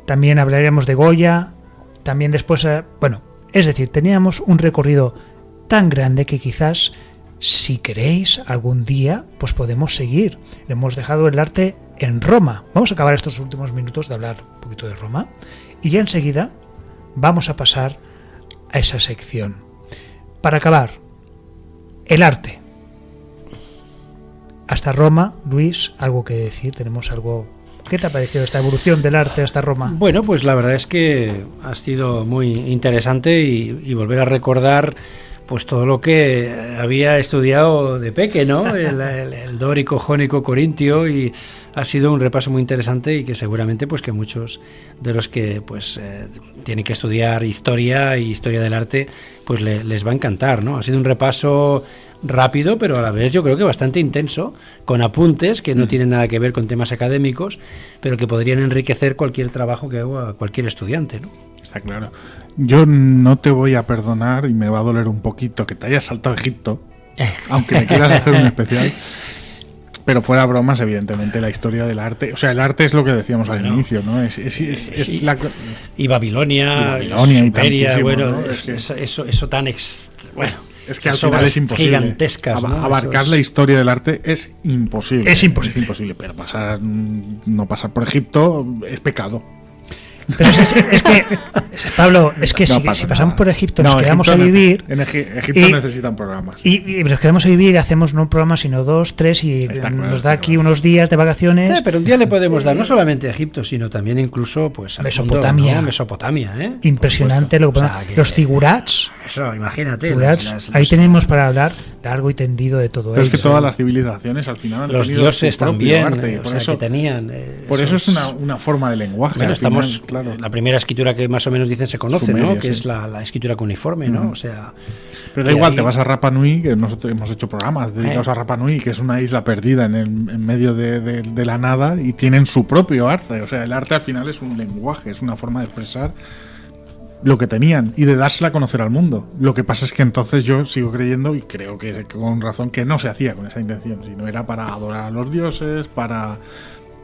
también hablaríamos de Goya, también después, bueno, es decir, teníamos un recorrido tan grande que quizás, si queréis, algún día, pues podemos seguir. Le hemos dejado el arte en Roma. Vamos a acabar estos últimos minutos de hablar un poquito de Roma y ya enseguida vamos a pasar a esa sección. Para acabar, el arte. Hasta Roma, Luis, algo que decir, tenemos algo. ¿Qué te ha parecido esta evolución del arte hasta Roma? Bueno, pues la verdad es que ha sido muy interesante y volver a recordar pues todo lo que había estudiado de peque, ¿no? El dórico, jónico, corintio, y ha sido un repaso muy interesante y que seguramente pues que muchos de los que pues tienen que estudiar historia y historia del arte pues les va a encantar, ¿no? Ha sido un repaso rápido, pero a la vez yo creo que bastante intenso, con apuntes que no tienen nada que ver con temas académicos, pero que podrían enriquecer cualquier trabajo que haga cualquier estudiante, ¿no? Está claro. Yo no te voy a perdonar y me va a doler un poquito que te hayas saltado a Egipto, aunque me quieras hacer un especial. Pero fuera bromas, evidentemente, la historia del arte. O sea, el arte es lo que decíamos al inicio, ¿no? Es la. Y Babilonia, y Sumeria, tantísimo, bueno, ¿no? eso tan bueno, Es que al esas final obras es imposible. gigantescas, ¿no? Abarcar Esos- la historia del arte es imposible. Es imposible. Es imposible, pero no pasar por Egipto es pecado. Pero es que, Pablo, es que No si pasa pasamos nada. por Egipto, No, nos quedamos Egipto a vivir. Egipto y- necesitan programas. Y nos quedamos a vivir y hacemos no un programa, sino 2, 3, y Está claro, nos está da aquí claro. unos días de vacaciones. Sí, pero un día le podemos dar no solamente a Egipto, sino también incluso pues al Mesopotamia. mundo, ¿no? Mesopotamia, ¿eh? Impresionante lo que O sea, podemos- que- los figurats. Eso, imagínate. Figurats, ahí tenemos para hablar largo y tendido de todo Pero es que ello. todas las civilizaciones al final han los tenido dioses su propio también, arte, y o por sea, eso, que tenían. por eso es esos- una forma de lenguaje. Bueno, al final, estamos. claro. La primera escritura que más o menos dicen se conoce, Sumeria, ¿no? Que sí. es la escritura cuneiforme, ¿no? Ujú. O sea. Pero da y igual, ahí- te vas a Rapa Nui, que nosotros hemos hecho programas dedicados a Rapa Nui, que es una isla perdida en medio de la nada, y tienen su propio arte. O sea, el arte al final es un lenguaje, es una forma de expresar lo que tenían y de dársela a conocer al mundo. Lo que pasa es que entonces yo sigo creyendo, y creo que con razón, que no se hacía con esa intención, sino era para adorar a los dioses, para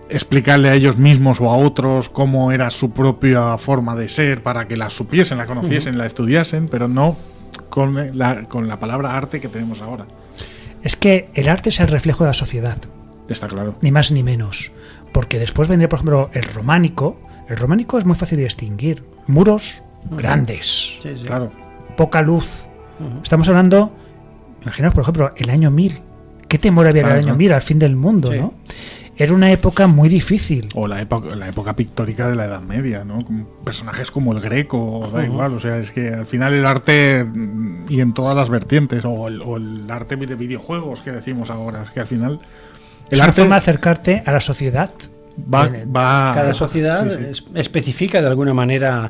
explicarle a ellos mismos o a otros cómo era su propia forma de ser, para que la supiesen, la conociesen, la estudiasen, pero no con la palabra arte que tenemos ahora. Es que el arte es el reflejo de la sociedad, Está claro. ni más ni menos. Porque después vendría, por ejemplo, el románico. El románico es muy fácil de distinguir. Muros grandes, Sí, sí. Claro. poca luz. Ujú. Estamos hablando, imaginaos, por ejemplo, el año 1000. ¿Qué temor había en Claro, el año claro. 1000, al fin del mundo, Sí. ¿no? Era una época muy difícil. O la época pictórica de la Edad Media, ¿no? Con personajes como el Greco, da igual. O sea, es que al final el arte, y en todas las vertientes, o el arte de videojuegos que decimos ahora, es que al final Es una forma de acercarte a la sociedad. va Cada sociedad sí, sí. especifica de alguna manera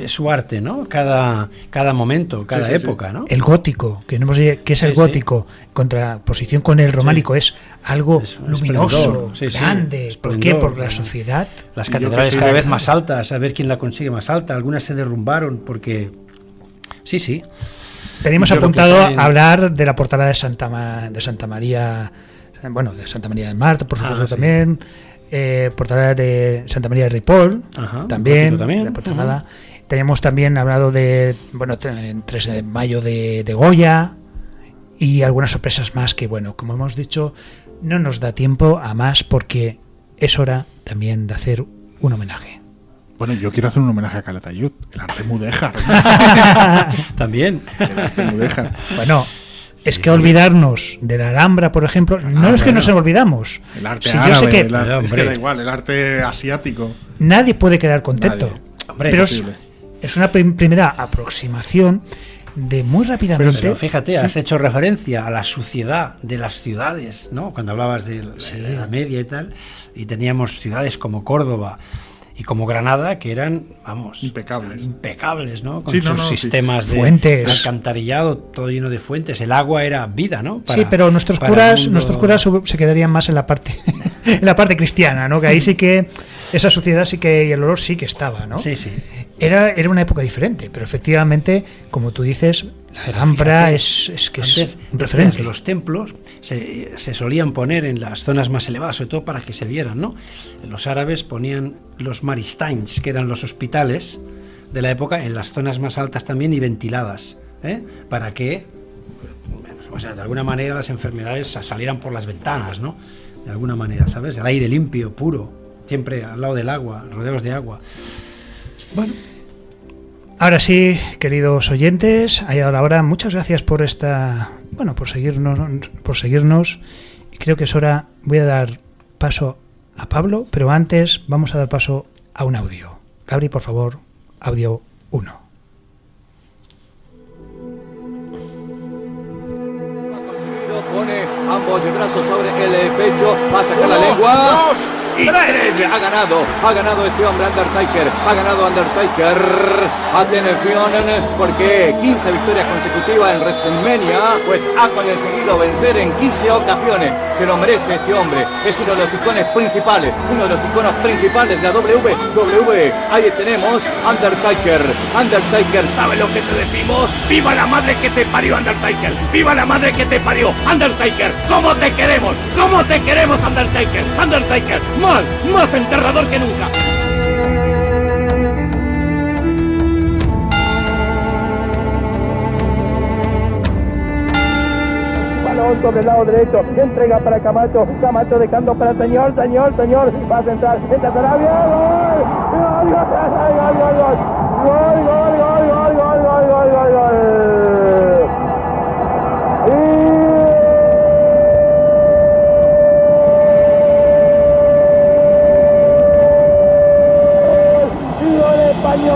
su arte, ¿no? Cada momento, cada sí, sí. época, ¿no? El gótico, que no hemos que es el Sí, sí. gótico, contraposición con el románico, es algo Es un luminoso, esplendor, sí, sí, grande. ¿Por esplendor, qué? Porque la ¿no? sociedad. Las Y yo que catedrales soy cada de- vez más altas, a ver quién la consigue más alta. Algunas se derrumbaron porque... Sí, sí. Teníamos Yo lo que apuntado también- a hablar de la portada de Santa María, bueno, de Santa María de Marta, por supuesto, Ah, sí. también. Portada de Santa María de Ripoll, Ajá, también. gótico también. La portada. Teníamos también hablado de, bueno, en 3 de mayo de Goya y algunas sorpresas más que, bueno, como hemos dicho, no nos da tiempo a más porque es hora también de hacer un homenaje. Bueno, yo quiero hacer un homenaje a Calatayud, el arte mudéjar. También. El arte mudéjar. Bueno, Es que olvidarnos de la Alhambra, por ejemplo, no es que nos olvidamos. El arte Si árabe, yo sé que es que da igual, el arte asiático. nadie puede quedar contento. Nadie. Hombre, pero imposible. es una primera aproximación de muy rápidamente. Pero fíjate, Sí. has hecho referencia a la suciedad de las ciudades, ¿no? Cuando hablabas de la media y tal, y teníamos ciudades como Córdoba y como Granada que eran, vamos, impecables, ¿no? Con sus sistemas de fuentes, alcantarillado, todo lleno de fuentes. El agua era vida, ¿no? Sí, pero nuestros curas se quedarían más en la parte en la parte cristiana, ¿no? Que ahí sí que esa suciedad sí que y el olor sí que estaba, ¿no? Sí, sí. Era una época diferente, pero efectivamente, como tú dices, la Alhambra es que antes, es un referente. Los templos se solían poner en las zonas más elevadas, sobre todo para que se vieran, ¿no? Los árabes ponían los maristains, que eran los hospitales de la época, en las zonas más altas también y ventiladas, para que, o sea, de alguna manera las enfermedades salieran por las ventanas, ¿no? De alguna manera, ¿sabes? El aire limpio, puro, siempre al lado del agua, rodeados de agua. Bueno. Ahora sí, queridos oyentes, ha llegado la hora. Muchas gracias por por seguirnos. Y creo que es hora. Voy a dar paso a Pablo, pero antes vamos a dar paso a un audio. Gabri, por favor, audio 1. Pone ambos brazos sobre el pecho, va a sacar la lengua. 2 y 3. Ha ganado este hombre, Undertaker. Ha ganado Undertaker. Atención, porque 15 victorias consecutivas en WrestleMania, pues ha conseguido vencer en 15 ocasiones. Se lo merece este hombre. Es uno de los iconos principales, de la WWE. Ahí tenemos Undertaker. Undertaker, ¿sabe lo que te decimos? ¡Viva la madre que te parió, Undertaker! ¡Viva la madre que te parió, Undertaker! ¿Cómo te queremos? ¿Cómo te queremos, Undertaker? Undertaker, más enterrador que nunca. Balón sobre el lado derecho, entrega para Camacho dejando para señor, va a centrar, entra Sarabia,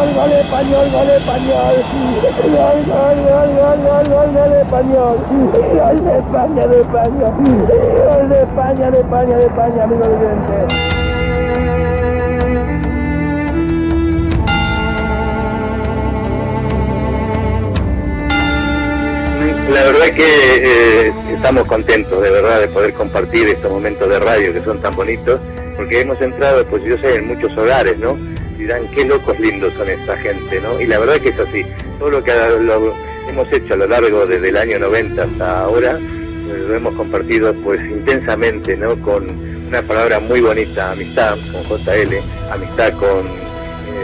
Gol español, gol de España, amigo oyente. La verdad es que estamos contentos, de verdad, de poder compartir estos momentos de radio que son tan bonitos, porque hemos entrado, pues yo sé, en muchos hogares, ¿no? Dirán, qué locos lindos son esta gente, ¿no? Y la verdad es que es así. Todo lo que hemos hecho a lo largo desde el año 90 hasta ahora, lo hemos compartido pues intensamente, ¿no? Con una palabra muy bonita, amistad con JL, amistad con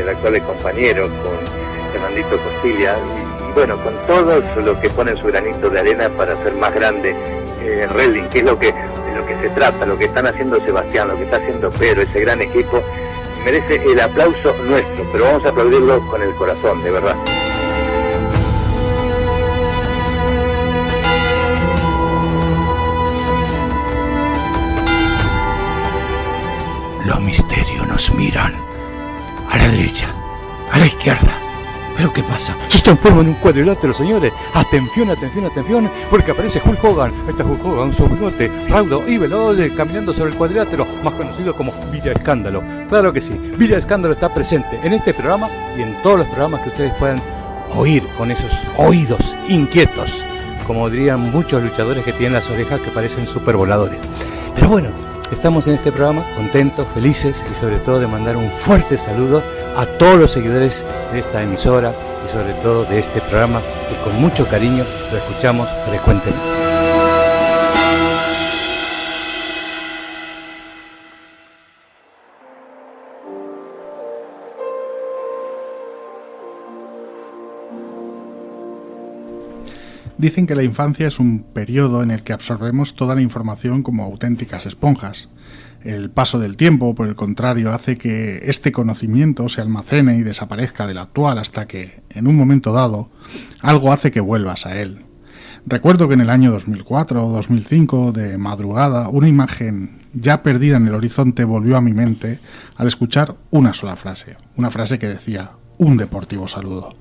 el actual compañero, con Fernandito Costilla, y bueno, con todos los que ponen su granito de arena para hacer más grande el wrestling, que es de lo que se trata, lo que están haciendo Sebastián, lo que está haciendo Pedro, ese gran equipo, merece el aplauso nuestro, pero vamos a aplaudirlo con el corazón, de verdad. Los misterios nos miran a la derecha, a la izquierda. ¿Pero qué pasa? Se transforma en un cuadrilátero, señores. Atención, porque aparece Hulk Hogan. Está Hulk Hogan, su bigote, raudo y veloz, caminando sobre el cuadrilátero, más conocido como Villa Escándalo. Claro que sí, Villa Escándalo está presente en este programa y en todos los programas que ustedes puedan oír con esos oídos inquietos, como dirían muchos luchadores que tienen las orejas que parecen supervoladores. Pero bueno, estamos en este programa contentos, felices y sobre todo de mandar un fuerte saludo a todos los seguidores de esta emisora y sobre todo de este programa que con mucho cariño lo escuchamos frecuentemente. Dicen que la infancia es un periodo en el que absorbemos toda la información como auténticas esponjas. El paso del tiempo, por el contrario, hace que este conocimiento se almacene y desaparezca del actual hasta que, en un momento dado, algo hace que vuelvas a él. Recuerdo que en el año 2004 o 2005, de madrugada, una imagen ya perdida en el horizonte volvió a mi mente al escuchar una sola frase. Una frase que decía: un deportivo saludo.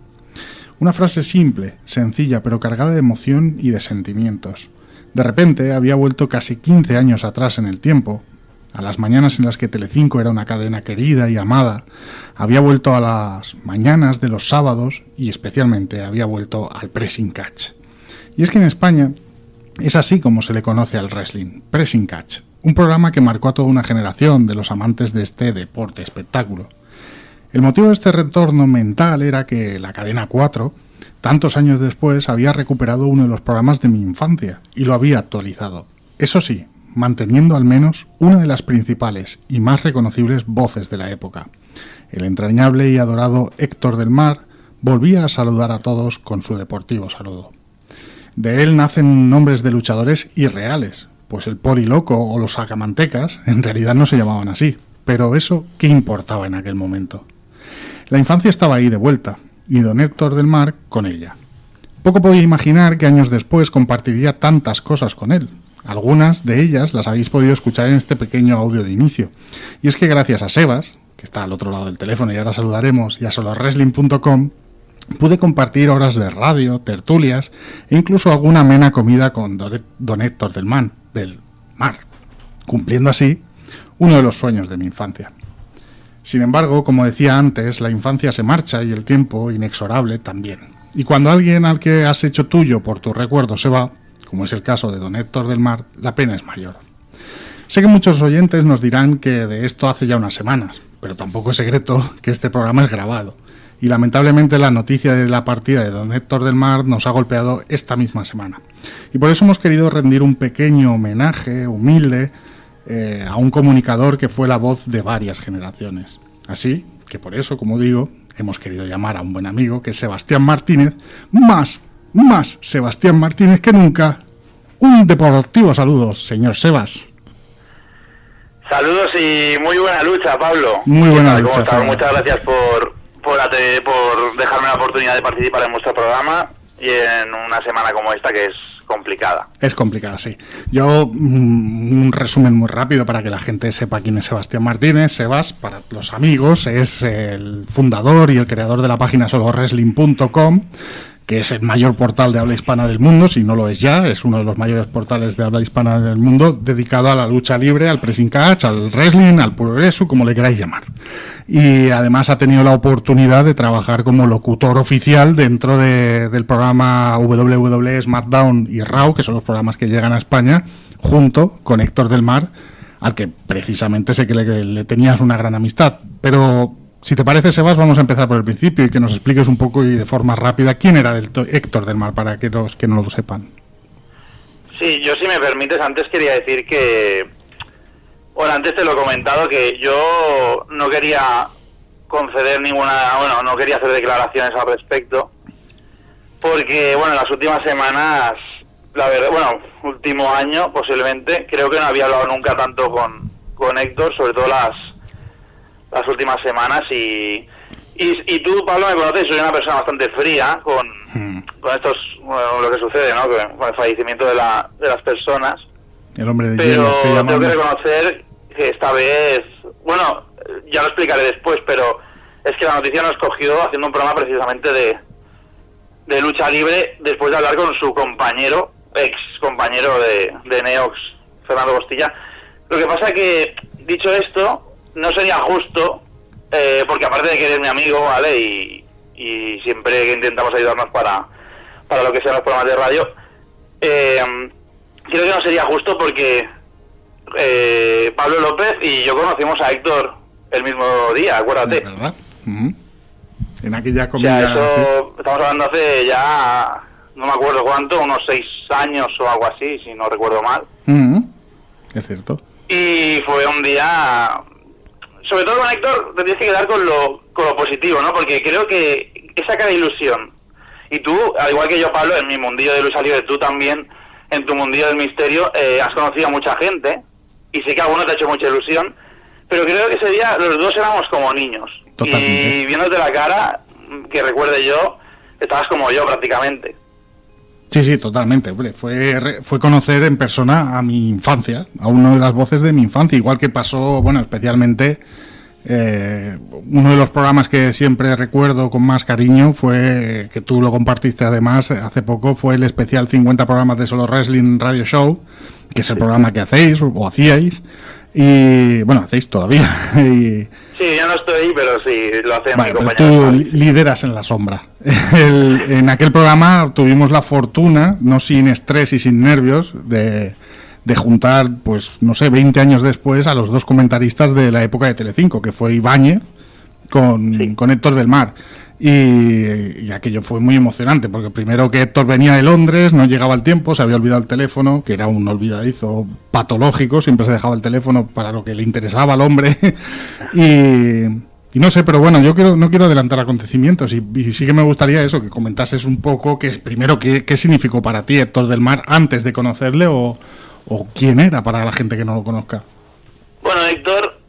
Una frase simple, sencilla, pero cargada de emoción y de sentimientos. De repente había vuelto casi 15 años atrás en el tiempo, a las mañanas en las que Telecinco era una cadena querida y amada. Había vuelto a las mañanas de los sábados y especialmente había vuelto al Pressing Catch. Y es que en España es así como se le conoce al wrestling, Pressing Catch, un programa que marcó a toda una generación de los amantes de este deporte espectáculo. El motivo de este retorno mental era que la cadena 4, tantos años después, había recuperado uno de los programas de mi infancia y lo había actualizado. Eso sí, manteniendo al menos una de las principales y más reconocibles voces de la época. El entrañable y adorado Héctor del Mar volvía a saludar a todos con su deportivo saludo. De él nacen nombres de luchadores irreales, pues el Poli Loco o los Sacamantecas en realidad no se llamaban así, pero eso ¿qué importaba en aquel momento? La infancia estaba ahí de vuelta, y don Héctor del Mar con ella. Poco podía imaginar que años después compartiría tantas cosas con él. Algunas de ellas las habéis podido escuchar en este pequeño audio de inicio. Y es que gracias a Sebas, que está al otro lado del teléfono y ahora saludaremos, y a solowrestling.com, pude compartir horas de radio, tertulias e incluso alguna amena comida con don Héctor del Mar, cumpliendo así uno de los sueños de mi infancia. Sin embargo, como decía antes, la infancia se marcha y el tiempo, inexorable, también. Y cuando alguien al que has hecho tuyo por tu recuerdo se va, como es el caso de don Héctor del Mar, la pena es mayor. Sé que muchos oyentes nos dirán que de esto hace ya unas semanas, pero tampoco es secreto que este programa es grabado. Y lamentablemente la noticia de la partida de don Héctor del Mar nos ha golpeado esta misma semana. Y por eso hemos querido rendir un pequeño homenaje, humilde, a un comunicador que fue la voz de varias generaciones. Así que por eso, como digo, hemos querido llamar a un buen amigo, que es Sebastián Martínez, más Sebastián Martínez que nunca. Un deportivo saludo, señor Sebas. Saludos y muy buena lucha, Pablo. Muy buena lucha. Muchas gracias por dejarme la oportunidad de participar en vuestro programa y en una semana como esta que es complicada. Es complicada, sí. Yo, un resumen muy rápido para que la gente sepa quién es Sebastián Martínez. Sebas, para los amigos, es el fundador y el creador de la página solowrestling.com, que es el mayor portal de habla hispana del mundo, si no lo es ya, es uno de los mayores portales de habla hispana del mundo, dedicado a la lucha libre, al pressing catch, al wrestling, al progreso, como le queráis llamar. Y además ha tenido la oportunidad de trabajar como locutor oficial dentro del programa WWE, SmackDown y Raw, que son los programas que llegan a España, junto con Héctor del Mar, al que precisamente sé que le tenías una gran amistad. Pero si te parece, Sebas, vamos a empezar por el principio y que nos expliques un poco y de forma rápida quién era Héctor del Mar, para que los que no lo sepan. Sí, yo, si me permites, antes quería decir que, bueno, antes te lo he comentado, que yo no quería conceder no quería hacer declaraciones al respecto, porque, bueno, en las últimas semanas, la verdad, último año posiblemente, creo que no había hablado nunca tanto con Héctor, sobre todo las últimas semanas, y tú, Pablo, me conoces, soy una persona bastante fría con estos, lo que sucede, ¿no? Con el fallecimiento de las personas. El hombre de hielo, te tengo llamamos. que reconocer que esta vez, bueno, ya lo explicaré después, pero es que la noticia nos cogió haciendo un programa precisamente de lucha libre, después de hablar con su compañero, ex compañero de Neox, Fernando Costilla. Lo que pasa que, dicho esto, no sería justo, porque aparte de que eres mi amigo, ¿vale? Y siempre intentamos ayudarnos para lo que sean los programas de radio, creo que no sería justo porque Pablo López y yo conocimos a Héctor el mismo día, acuérdate. ¿Verdad? En aquella comida. O sea, eso, estamos hablando hace ya, no me acuerdo cuánto, unos 6 años o algo así, si no recuerdo mal. Es cierto. Y fue un día, sobre todo con Héctor, te tienes que quedar con lo positivo, ¿no? Porque creo que esa cara de ilusión. Y tú, al igual que yo, Pablo, en mi mundillo de lucha libre, tú también, en tu mundillo del misterio, has conocido a mucha gente, y sé que a alguno te ha hecho mucha ilusión, pero creo que ese día los dos éramos como niños. Totalmente. Y viéndote la cara, que recuerde yo, estabas como yo prácticamente. Sí, totalmente. Hombre, fue conocer en persona a mi infancia, a una de las voces de mi infancia, igual que pasó, bueno, especialmente uno de los programas que siempre recuerdo con más cariño fue, que tú lo compartiste además hace poco, fue el especial 50 programas de Solo Wrestling Radio Show, que es el programa que hacéis o hacíais, y bueno, hacéis todavía. Sí, yo no estoy ahí, pero sí, lo hace mi compañero. Tú lideras en la sombra. En aquel programa tuvimos la fortuna, no sin estrés y sin nervios, de juntar, pues no sé, 20 años después a los dos comentaristas de la época de Telecinco, que fue Ibáñez con Héctor del Mar. Y aquello fue muy emocionante, porque primero que Héctor venía de Londres, no llegaba al tiempo, se había olvidado el teléfono, que era un olvidadizo patológico, siempre se dejaba el teléfono para lo que le interesaba al hombre. Y no sé, pero bueno, yo no quiero adelantar acontecimientos y sí que me gustaría eso, que comentases un poco primero qué significó para ti Héctor del Mar antes de conocerle o quién era para la gente que no lo conozca. Bueno, Héctor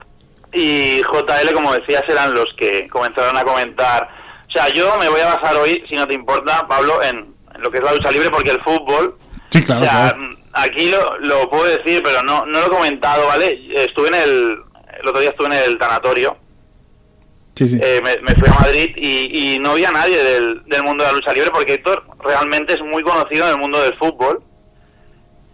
y JL, como decías, eran los que comenzaron a comentar. O sea, yo me voy a basar hoy, si no te importa, Pablo, en lo que es la lucha libre, porque el fútbol... Sí, claro. O sea, claro. Aquí lo puedo decir, pero no lo he comentado, ¿vale? El otro día estuve en el tanatorio. Sí. Me fui a Madrid y no vi a nadie del mundo de la lucha libre, porque Héctor realmente es muy conocido en el mundo del fútbol.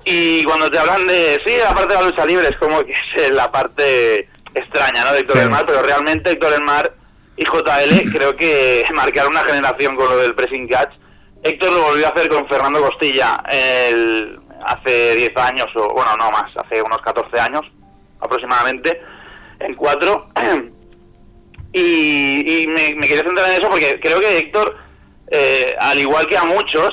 Y cuando te hablan de... Sí, la parte de la lucha libre es como que es la parte extraña, ¿no? De Héctor del Mar, pero realmente Héctor del Mar y JL creo que marcaron una generación con lo del pressing catch. Héctor lo volvió a hacer con Fernando Costilla hace 10 años, o bueno, no más, hace unos 14 años aproximadamente, en 4. Y me quería centrar en eso porque creo que Héctor, al igual que a muchos,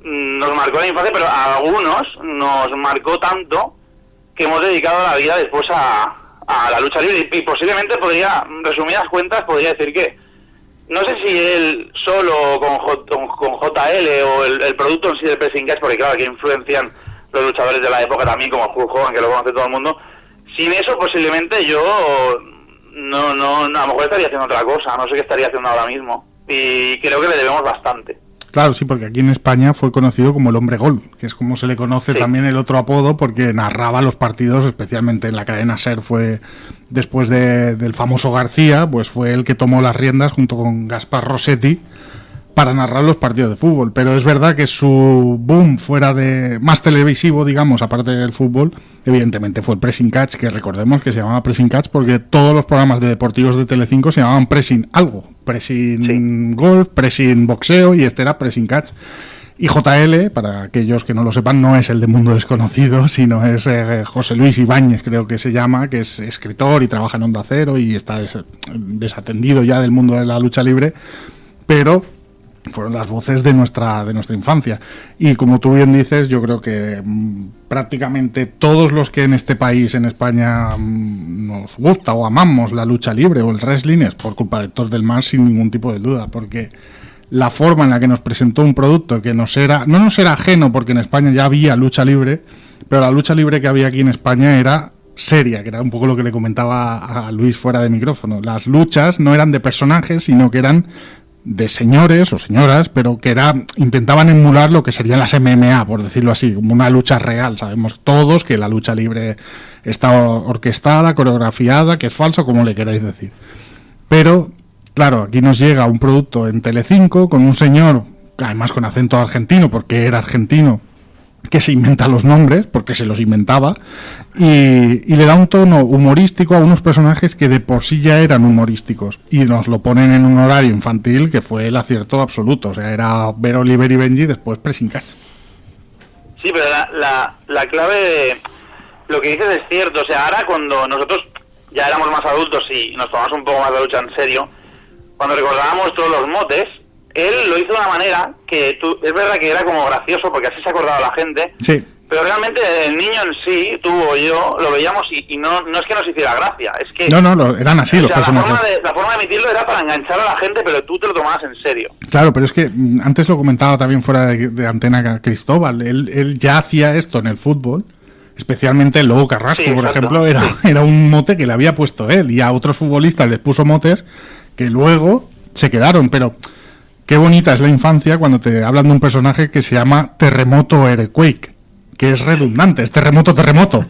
nos marcó la infancia, pero a algunos nos marcó tanto que hemos dedicado la vida después a la lucha libre y posiblemente resumidas cuentas, podría decir que no sé si él solo con JL o el producto en sí del pressing catch, porque claro, que influencian los luchadores de la época también, como Hulk Hogan, que lo conoce todo el mundo. Sin eso posiblemente yo no a lo mejor estaría haciendo otra cosa, no sé qué estaría haciendo ahora mismo, y creo que le debemos bastante. Claro, sí, porque aquí en España fue conocido como el hombre gol, que es como se le conoce también el otro apodo, porque narraba los partidos, especialmente en la cadena SER, fue después del famoso García, pues fue el que tomó las riendas junto con Gaspar Rossetti para narrar los partidos de fútbol. Pero es verdad que su boom fuera de más televisivo, digamos, aparte del fútbol, evidentemente fue el pressing catch, que recordemos que se llamaba pressing catch porque todos los programas de deportivos de Telecinco se llamaban pressing algo, pressing golf, pressing boxeo, y este era pressing catch. Y JL, para aquellos que no lo sepan, no es el de Mundo Desconocido, sino es José Luis Ibáñez, creo que se llama, que es escritor y trabaja en Onda Cero y está desatendido ya del mundo de la lucha libre, pero fueron las voces de nuestra infancia. Y como tú bien dices, yo creo que prácticamente todos los que en este país, en España, nos gusta o amamos la lucha libre o el wrestling es por culpa de Héctor del Mar, sin ningún tipo de duda, porque la forma en la que nos presentó un producto que no nos era ajeno, porque en España ya había lucha libre, pero la lucha libre que había aquí en España era seria, que era un poco lo que le comentaba a Luis fuera de micrófono. Las luchas no eran de personajes, sino que eran de señores o señoras, pero que intentaban emular lo que serían las MMA, por decirlo así, como una lucha real. Sabemos todos que la lucha libre está orquestada, coreografiada, que es falso, como le queráis decir. Pero, claro, aquí nos llega un producto en Telecinco con un señor, además con acento argentino, porque era argentino, que se inventa los nombres, porque se los inventaba, y le da un tono humorístico a unos personajes que de por sí ya eran humorísticos, y nos lo ponen en un horario infantil que fue el acierto absoluto. O sea, era ver Oliver y Benji, después pressing catch. Sí, pero la clave de lo que dices es cierto. O sea, ahora cuando nosotros ya éramos más adultos y nos tomamos un poco más la lucha en serio, cuando recordábamos todos los motes, él lo hizo de una manera que es verdad que era como gracioso, porque así se acordaba la gente, sí, pero realmente el niño en sí, tú o yo, lo veíamos y no es que nos hiciera gracia, es que... No, eran así, o los sea, personajes. la forma de emitirlo era para enganchar a la gente, pero tú te lo tomabas en serio. Claro, pero es que antes lo comentaba también fuera de antena Cristóbal, él ya hacía esto en el fútbol, especialmente el Lobo Carrasco, sí, por ejemplo, era un mote que le había puesto él, y a otros futbolistas les puso motes que luego se quedaron, pero qué bonita es la infancia cuando te hablan de un personaje que se llama Terremoto Earthquake, que es redundante, es Terremoto.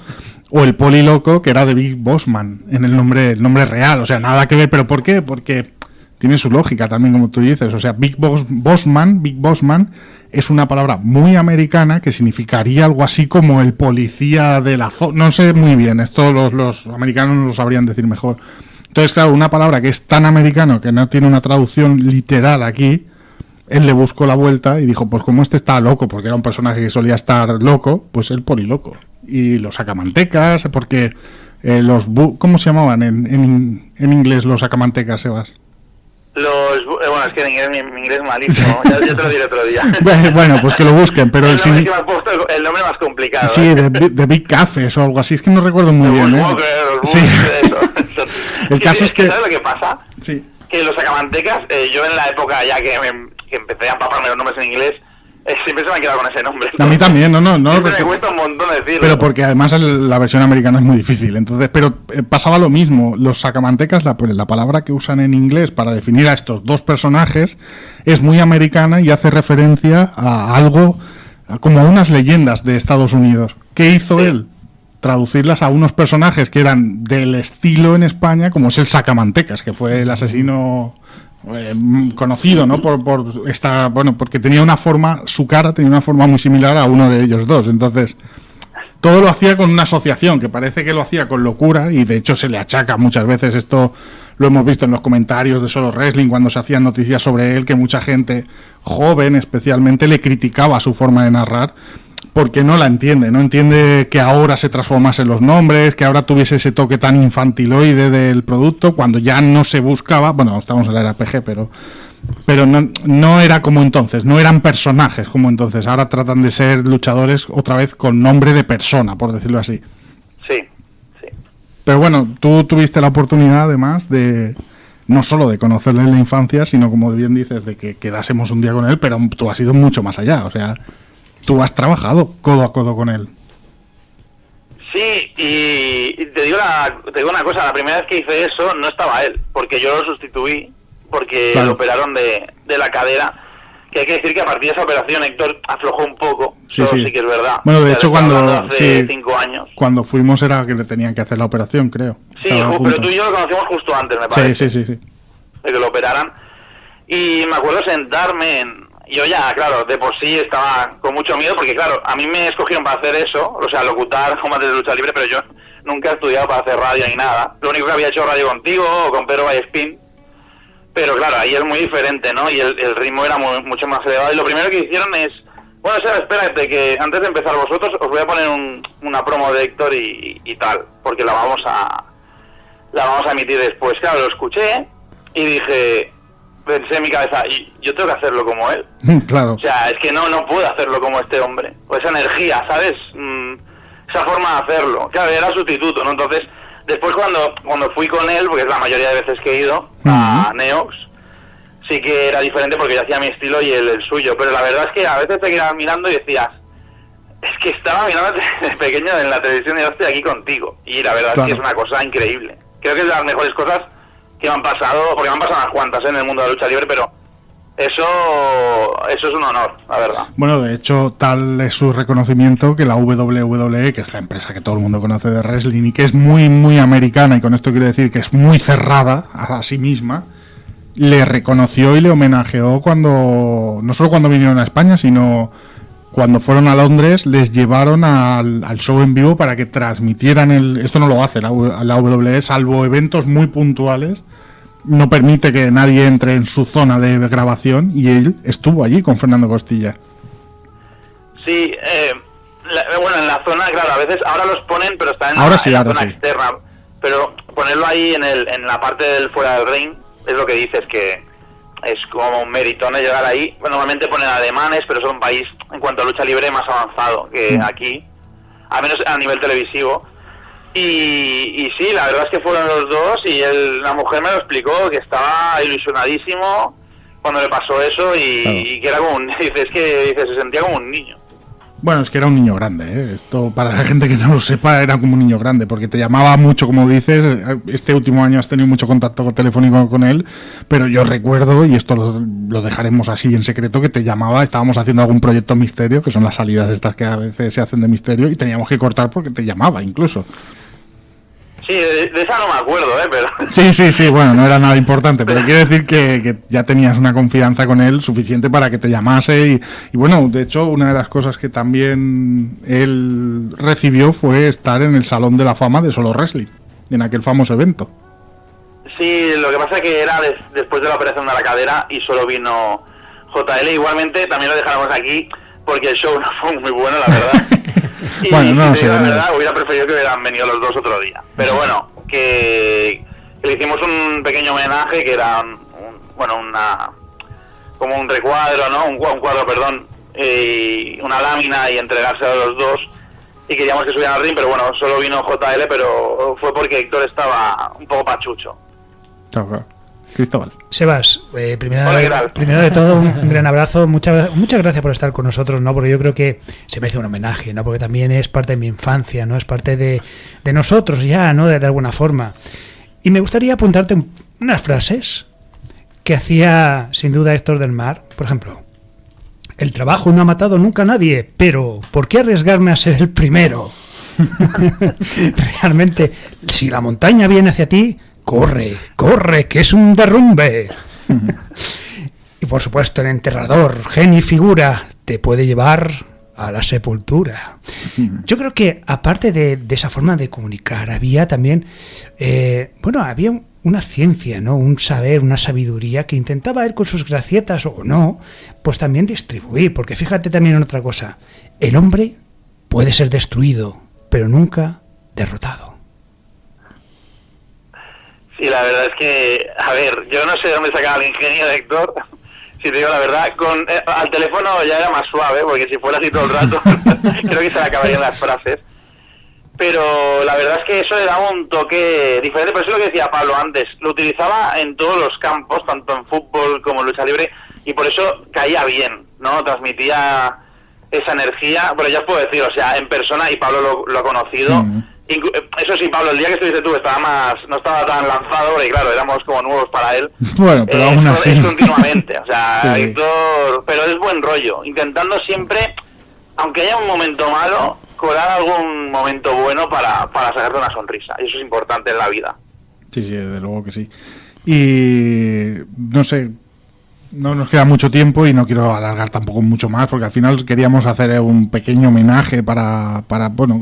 O el Poliloco, que era de Big Bossman, en el nombre real. O sea, nada que ver. ¿Pero por qué? Porque tiene su lógica también, como tú dices. O sea, Big Bossman es una palabra muy americana que significaría algo así como el policía de la zona. No sé muy bien, esto los americanos lo sabrían decir mejor. Entonces, claro, una palabra que es tan americano que no tiene una traducción literal aquí, él le buscó la vuelta y dijo, pues como este está loco, porque era un personaje que solía estar loco, pues el Poliloco. Y los sacamantecas, porque ¿cómo se llamaban en inglés los sacamantecas, Sebas? Bueno, es que en inglés es malísimo, ya te lo diré otro día. Bueno, pues que lo busquen, pero el nombre que me has puesto, el nombre más complicado. Sí, de Big Cafés o algo así, es que no recuerdo muy bien. Sí. El caso es que... ¿Sabes lo que pasa? Sí. Que los sacamantecas, yo en la época ya que empecé a empaparme los nombres en inglés, siempre se me han quedado con ese nombre. A mí también, no. Me cuesta un montón decirlo. Pero porque además la versión americana es muy difícil. Entonces, pero pasaba lo mismo. Los sacamantecas, la palabra que usan en inglés para definir a estos dos personajes es muy americana y hace referencia a algo como a unas leyendas de Estados Unidos. ¿Qué hizo él? Traducirlas a unos personajes que eran del estilo en España, como es el Sacamantecas, que fue el asesino conocido, ¿no? Porque tenía su cara tenía una forma muy similar a uno de ellos dos. Entonces, todo lo hacía con una asociación, que parece que lo hacía con locura, y de hecho se le achaca muchas veces. Esto lo hemos visto en los comentarios de Solo Wrestling, cuando se hacían noticias sobre él, que mucha gente joven especialmente le criticaba su forma de narrar, porque no entiende que ahora se transformasen los nombres, que ahora tuviese ese toque tan infantiloide del producto, cuando ya no se buscaba, bueno, estamos en la RPG, pero no era como entonces, no eran personajes como entonces, ahora tratan de ser luchadores otra vez con nombre de persona, por decirlo así. Sí. Pero bueno, tú tuviste la oportunidad además de no solo de conocerle en la infancia, sino como bien dices, de que quedásemos un día con él, pero tú has ido mucho más allá, o sea... Tú has trabajado codo a codo con él. Sí, y te digo una cosa, la primera vez que hice eso no estaba él, porque yo lo sustituí, porque lo operaron de la cadera, que hay que decir que a partir de esa operación Héctor aflojó un poco, sí que es verdad. Bueno, de hecho hace 5 años. Cuando fuimos era que le tenían que hacer la operación, creo. Sí, pero tú y yo lo conocimos justo antes, me parece. Sí. De que lo operaran. Y me acuerdo sentarme yo ya, claro, de por sí estaba con mucho miedo, porque claro, a mí me escogieron para hacer eso, o sea, locutar combates de lucha libre, pero yo nunca he estudiado para hacer radio ni nada. Lo único que había hecho radio contigo o con Pedro Vallespín, pero claro, ahí es muy diferente, ¿no? Y el ritmo era mucho más elevado. Y lo primero que hicieron es, bueno, espérate, que antes de empezar vosotros os voy a poner una promo de Héctor y tal, porque la vamos a emitir después. Claro, lo escuché y dije... Pensé en mi cabeza, yo tengo que hacerlo como él. Claro. O sea, es que no puedo hacerlo como este hombre. O esa energía, ¿sabes? Esa forma de hacerlo. Claro, era sustituto, ¿no? Entonces, después cuando fui con él, porque es la mayoría de veces que he ido a Neox, sí que era diferente porque yo hacía mi estilo y él el suyo. Pero la verdad es que a veces te quedabas mirando y decías, es que estaba mirando desde pequeño en la televisión y yo estoy aquí contigo. Y la verdad es que es una cosa increíble. Creo que es de las mejores cosas que me han pasado, porque me han pasado unas cuantas en el mundo de la lucha libre, pero eso es un honor, la verdad. Bueno, de hecho, tal es su reconocimiento que la WWE, que es la empresa que todo el mundo conoce de wrestling y que es muy, muy americana, y con esto quiero decir que es muy cerrada a sí misma, le reconoció y le homenajeó no solo cuando vinieron a España, sino cuando fueron a Londres, les llevaron al show en vivo para que transmitieran esto no lo hace la WWE, salvo eventos muy puntuales. No permite que nadie entre en su zona de grabación, y él estuvo allí con Fernando Costilla. Sí, bueno, en la zona, claro, a veces ahora los ponen, pero está en la zona externa. Pero ponerlo ahí en la parte del fuera del ring, es lo que dices, que es como un mérito, ¿no? Llegar ahí. Bueno, normalmente ponen alemanes, pero son un país, en cuanto a lucha libre, más avanzado que aquí, al menos a nivel televisivo. Y sí, la verdad es que fueron los dos, y la mujer me lo explicó, que estaba ilusionadísimo cuando le pasó eso, y que era como se sentía como un niño. Bueno, es que era un niño grande, ¿eh? Esto, para la gente que no lo sepa, era como un niño grande, porque te llamaba mucho, como dices. Este último año has tenido mucho contacto telefónico con él, pero yo recuerdo, y esto lo dejaremos así en secreto, que te llamaba, estábamos haciendo algún proyecto misterio, que son las salidas estas que a veces se hacen de misterio, y teníamos que cortar porque te llamaba incluso. Sí, de esa no me acuerdo, pero... Sí, bueno, no era nada importante, pero quiere decir que ya tenías una confianza con él suficiente para que te llamase y bueno, de hecho, una de las cosas que también él recibió fue estar en el Salón de la Fama de Solo Wrestling, en aquel famoso evento. Sí, lo que pasa es que era después de la operación de la cadera y solo vino JL. Igualmente, también lo dejamos aquí porque el show no fue muy bueno, la verdad. Y bueno, no sé, la verdad, hubiera preferido que hubieran venido los dos otro día. Pero bueno, que le hicimos un pequeño homenaje que era como un recuadro, ¿no? Un cuadro, perdón, y una lámina y entregárselo a los dos. Y queríamos que subieran al ring, pero bueno, solo vino JL, pero fue porque Héctor estaba un poco pachucho. Claro. Cristóbal. Sebas, primero de todo, un gran abrazo. Muchas gracias por estar con nosotros, ¿no? Porque yo creo que se merece un homenaje, ¿no? Porque también es parte de mi infancia, ¿no? Es parte de nosotros ya, ¿no? De alguna forma. Y me gustaría apuntarte unas frases que hacía, sin duda, Héctor del Mar. Por ejemplo, el trabajo no ha matado nunca a nadie, pero ¿por qué arriesgarme a ser el primero? Realmente, si la montaña viene hacia ti, corre, que es un derrumbe. Y por supuesto el enterrador, genio y figura, te puede llevar a la sepultura. Yo creo que aparte de esa forma de comunicar, había también, había una ciencia, ¿no? Un saber, una sabiduría que intentaba él con sus gracietas o no, pues también distribuir. Porque fíjate también en otra cosa, el hombre puede ser destruido, pero nunca derrotado. Sí, la verdad es que, a ver, yo no sé de dónde sacaba el ingenio de Héctor, si te digo la verdad. Al teléfono ya era más suave, porque si fuera así todo el rato, creo que se le acabarían las frases. Pero la verdad es que eso le daba un toque diferente, pero eso es lo que decía Pablo antes, lo utilizaba en todos los campos, tanto en fútbol como en lucha libre, y por eso caía bien, ¿no? Transmitía esa energía, bueno, ya os puedo decir, o sea, en persona, y Pablo lo ha conocido. Eso sí, Pablo, el día que estuviste tú no estaba tan lanzado, porque claro, éramos como nuevos para él. Bueno, pero aún así. Es continuamente, o sea, sí. Héctor, pero es buen rollo, intentando siempre, aunque haya un momento malo, colar algún momento bueno para sacarte una sonrisa, y eso es importante en la vida. Sí, desde luego que sí. Y no sé, no nos queda mucho tiempo y no quiero alargar tampoco mucho más, porque al final queríamos hacer un pequeño homenaje para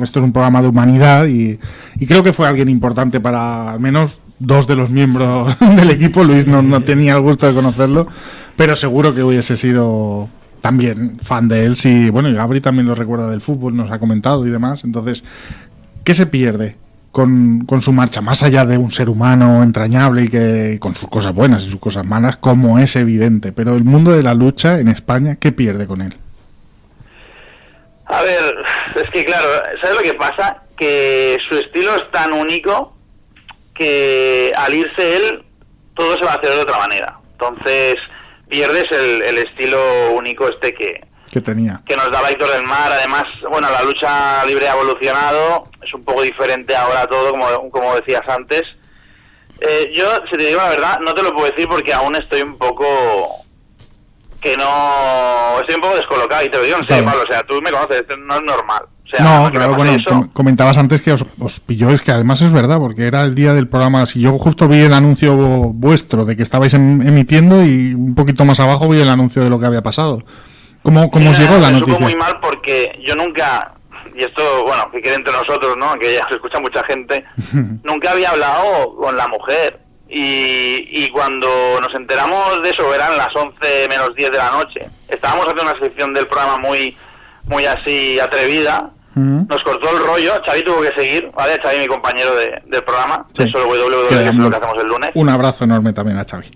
esto es un programa de humanidad y creo que fue alguien importante para al menos dos de los miembros del equipo. Luis no tenía el gusto de conocerlo, pero seguro que hubiese sido también fan de él. Sí, y Gabri también lo recuerda del fútbol, nos ha comentado y demás. Entonces, ¿qué se pierde con su marcha, más allá de un ser humano entrañable y que con sus cosas buenas y sus cosas malas, como es evidente? Pero el mundo de la lucha en España, ¿qué pierde con él? A ver, es que claro, ¿sabes lo que pasa? Que su estilo es tan único que al irse él, todo se va a hacer de otra manera. Entonces, pierdes el estilo único que tenía, que nos daba Héctor del Mar. Además, la lucha libre ha evolucionado, es un poco diferente ahora todo, como decías antes. Yo, si te digo la verdad, no te lo puedo decir porque aún estoy un poco descolocado, y te lo digo en serio, Pablo, o sea, tú me conoces, no es normal. O sea, no, claro, comentabas antes que os pilló, es que además es verdad, porque era el día del programa. Si yo justo vi el anuncio vuestro de que estabais emitiendo y un poquito más abajo vi el anuncio de lo que había pasado. ¿Cómo os llegó la noticia? Me supo muy mal porque yo nunca, y esto, que quede entre nosotros, ¿no? Que ya se escucha mucha gente, nunca había hablado con la mujer. Y cuando nos enteramos de eso, eran las 11 menos 10 de la noche. Estábamos haciendo una sección del programa muy así atrevida. Nos cortó el rollo, Xavi tuvo que seguir, ¿vale? Xavi, mi compañero del programa, sí, de Solo WWE, que es lo que hacemos el lunes. Un abrazo enorme también a Xavi.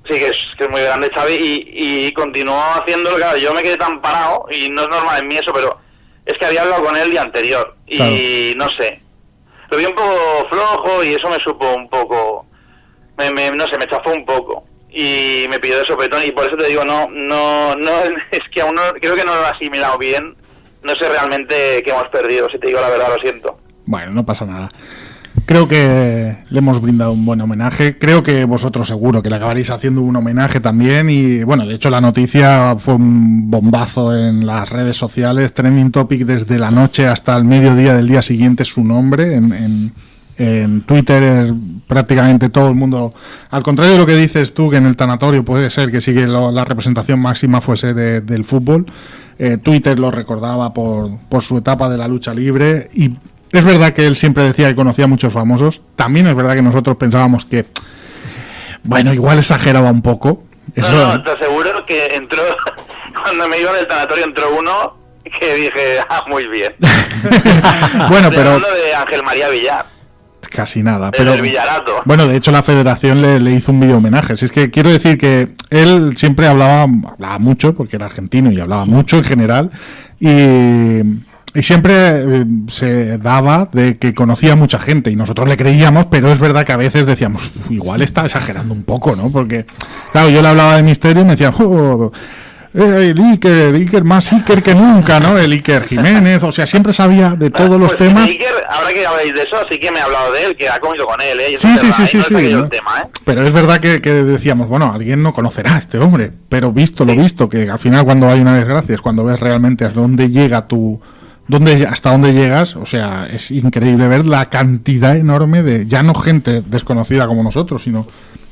Sí, que es muy grande Xavi, y continuó haciéndolo. Claro, yo me quedé tan parado, y no es normal en mí eso, pero es que había hablado con él el día anterior, y claro, no sé, lo vi un poco flojo, y eso me supo un poco, me chafó un poco, y me pidió de sopetón, y por eso te digo, no, es que aún no, creo que no lo he asimilado bien, no sé realmente qué hemos perdido, si te digo la verdad, lo siento. Bueno, no pasa nada. Creo que le hemos brindado un buen homenaje. Creo que vosotros seguro que le acabaréis haciendo un homenaje también. Y bueno, de hecho la noticia fue un bombazo en las redes sociales. Trending topic desde la noche hasta el mediodía del día siguiente su nombre. En Twitter prácticamente todo el mundo, al contrario de lo que dices tú, que en el tanatorio puede ser que sí que la representación máxima fuese del fútbol, Twitter lo recordaba por su etapa de la lucha libre. Y es verdad que él siempre decía que conocía a muchos famosos. También es verdad que nosotros pensábamos que, bueno, igual exageraba un poco. Eso... No, te aseguro que entró, cuando me iba del tanatorio entró uno que dije, muy bien. Bueno, pero... uno de Ángel María Villar. Casi nada, pero pero Villarato. Bueno, de hecho la federación le hizo un video homenaje. Si es que quiero decir que él siempre hablaba mucho, porque era argentino y hablaba mucho en general, y siempre se daba de que conocía a mucha gente y nosotros le creíamos, pero es verdad que a veces decíamos, igual está exagerando un poco, ¿no? Porque, claro, yo le hablaba de Misterio y me decían, el Iker más Iker que nunca, ¿no? El Iker Jiménez, o sea, siempre sabía de todos los temas. Iker, ahora que habláis de eso, sí que me he hablado de él, que ha comido con él, ¿eh? Sí, ¿no? Tema, ¿eh? Pero es verdad que decíamos, bueno, alguien no conocerá a este hombre, pero visto lo visto, que al final cuando hay una desgracia es cuando ves realmente hasta dónde llega hasta dónde llegas, o sea, es increíble ver la cantidad enorme de, ya no gente desconocida como nosotros, sino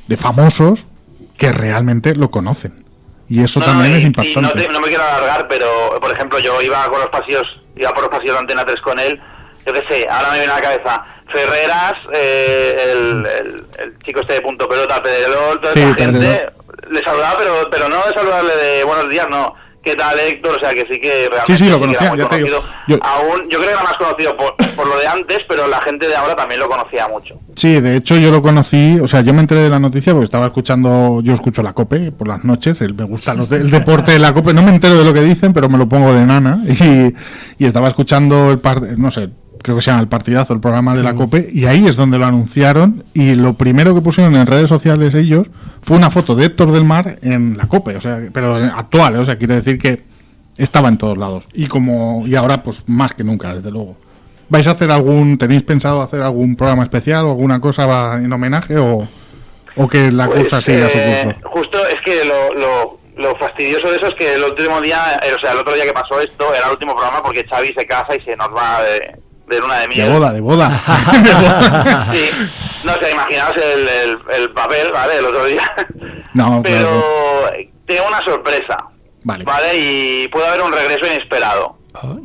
de famosos que realmente lo conocen. Y eso también es impactante. No me quiero alargar, pero por ejemplo yo iba por los pasillos de Antena 3 con él, yo qué sé, ahora me viene a la cabeza Ferreras, el chico este de Punto Pelota, Pedrerol, toda esa gente, le saludaba, pero no de saludarle de buenos días, no. ¿Qué tal, Héctor? O sea, que sí que realmente... Sí, lo conocía, ya te digo. Yo creo que era más conocido por lo de antes, pero la gente de ahora también lo conocía mucho. Sí, de hecho yo lo conocí, o sea, yo me enteré de la noticia porque estaba escuchando, yo escucho la COPE por las noches, me gusta el deporte de la COPE, no me entero de lo que dicen, pero me lo pongo de nana, y estaba escuchando no sé, creo que se llama El Partidazo, el programa de la COPE, y ahí es donde lo anunciaron, y lo primero que pusieron en redes sociales ellos fue una foto de Héctor del Mar en la COPE, o sea, pero actual, o sea, quiere decir que estaba en todos lados, y ahora pues más que nunca, desde luego. ¿Vais a hacer tenéis pensado hacer algún programa especial o alguna cosa en homenaje, o que la cosa siga a su curso? Justo es que lo fastidioso de eso es que el último día, el otro día que pasó esto, era el último programa porque Xavi se casa y se nos va de luna de miel. De boda. Sí, no sé, imaginaos el papel, ¿vale? El otro día. No, pero claro. Tengo una sorpresa, ¿vale? Y puede haber un regreso inesperado. Bueno.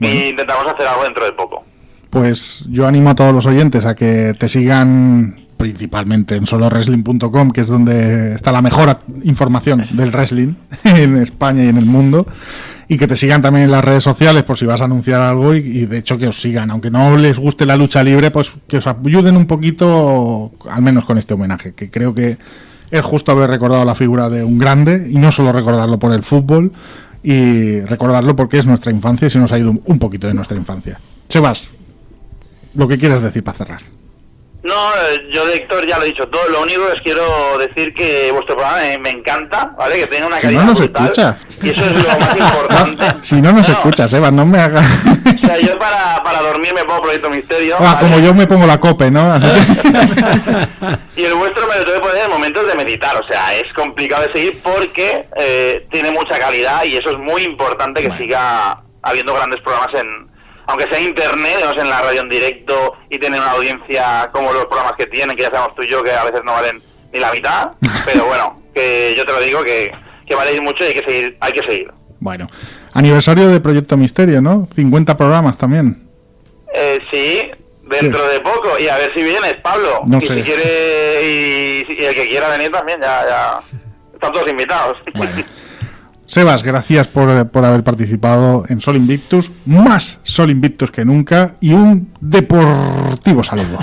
Y intentamos hacer algo dentro de poco. Pues yo animo a todos los oyentes a que te sigan principalmente en solowrestling.com, que es donde está la mejor información del wrestling en España y en el mundo, y que te sigan también en las redes sociales por si vas a anunciar algo, y de hecho que os sigan, aunque no les guste la lucha libre, pues que os ayuden un poquito, al menos con este homenaje, que creo que es justo haber recordado la figura de un grande, y no solo recordarlo por el fútbol, y recordarlo porque es nuestra infancia y se nos ha ido un poquito de nuestra infancia. Sebas, lo que quieras decir para cerrar. No, yo de Héctor ya lo he dicho todo. Lo único es quiero decir que vuestro programa me encanta, ¿vale? Que tiene una calidad brutal. Escucha. Y eso es lo más importante. Si no nos escuchas, Eva, no me hagas... O sea, yo para dormir me pongo Proyecto Misterio. ¿vale? Como yo me pongo la COPE, ¿no? Así que... Y el vuestro me lo tengo que poner en momentos de meditar. O sea, es complicado de seguir porque tiene mucha calidad y eso es muy importante que siga habiendo grandes programas aunque sea internet, no en la radio en directo y tener una audiencia como los programas que tienen, que ya sabemos tú y yo que a veces no valen ni la mitad, pero bueno, que yo te lo digo que valéis mucho y hay que seguir. Bueno, aniversario de Proyecto Misterio, ¿no? 50 programas también. Sí, dentro de poco, y a ver si vienes, Pablo. No y sé. Si quiere, y el que quiera venir también, ya están todos invitados. Bueno. Sebas, gracias por haber participado en Sol Invictus, más Sol Invictus que nunca, y un deportivo saludo.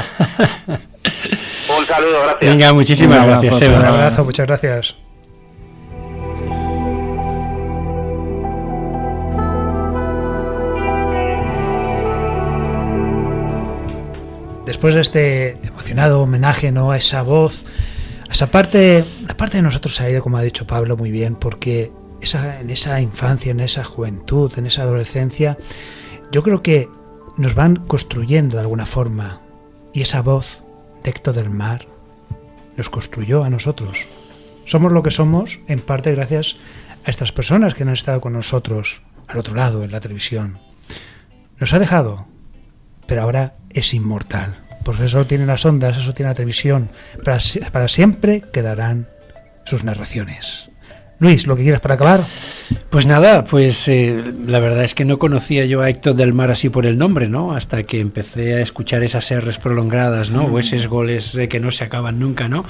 Un saludo, gracias. Venga, muchísimas gracias, Sebas. Un abrazo, muchas gracias. Después de este emocionado homenaje, ¿no?, a esa voz, a esa parte, la parte de nosotros se ha ido, como ha dicho Pablo muy bien, porque en esa infancia, en esa juventud, en esa adolescencia, yo creo que nos van construyendo de alguna forma, y esa voz de Héctor del Mar nos construyó a nosotros. Somos lo que somos en parte gracias a estas personas que han estado con nosotros al otro lado, en la televisión. Nos ha dejado, pero ahora es inmortal. Pues eso tiene las ondas, eso tiene la televisión. Para siempre quedarán sus narraciones. Luis, ¿lo que quieras para acabar? Pues nada, pues la verdad es que no conocía yo a Héctor del Mar así por el nombre, ¿no? Hasta que empecé a escuchar esas R's prolongadas, ¿no? O esos goles que no se acaban nunca, ¿no?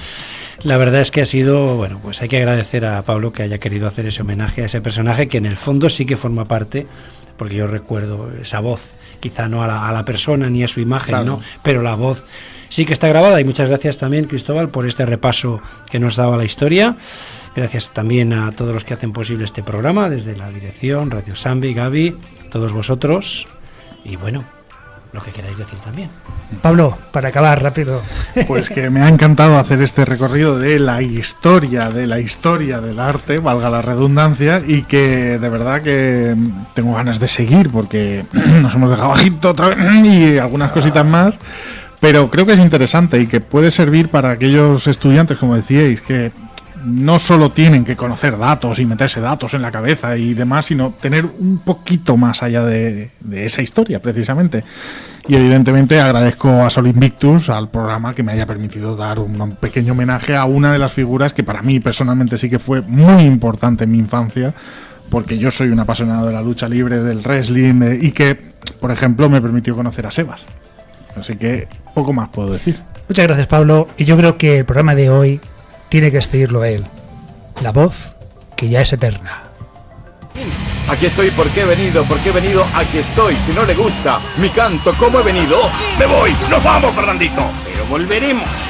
La verdad es que ha sido, bueno, pues hay que agradecer a Pablo que haya querido hacer ese homenaje a ese personaje que en el fondo sí que forma parte, porque yo recuerdo esa voz, quizá no a la persona ni a su imagen, claro, ¿no? Pero la voz sí que está grabada, y muchas gracias también, Cristóbal, por este repaso que nos daba la historia. Gracias también a todos los que hacen posible este programa, desde la dirección, Radio Sambi, Gaby, todos vosotros, y bueno, lo que queráis decir también. Pablo, para acabar rápido. Pues que me ha encantado hacer este recorrido de la historia del arte, valga la redundancia, y que de verdad que tengo ganas de seguir, porque nos hemos dejado bajito otra vez y algunas cositas más, pero creo que es interesante y que puede servir para aquellos estudiantes, como decíais, que no solo tienen que conocer datos y meterse datos en la cabeza y demás, sino tener un poquito más allá de esa historia, precisamente. Y evidentemente agradezco a Sol Invictus, al programa, que me haya permitido dar un pequeño homenaje a una de las figuras que para mí personalmente sí que fue muy importante en mi infancia, porque yo soy un apasionado de la lucha libre, del wrestling, y que, por ejemplo, me permitió conocer a Sebas. Así que poco más puedo decir. Muchas gracias, Pablo, y yo creo que el programa de hoy tiene que despedirlo él, la voz que ya es eterna. Aquí estoy, ¿por qué he venido? Aquí estoy. Si no le gusta mi canto, ¿cómo he venido? Me voy, nos vamos, Fernandito. Pero volveremos.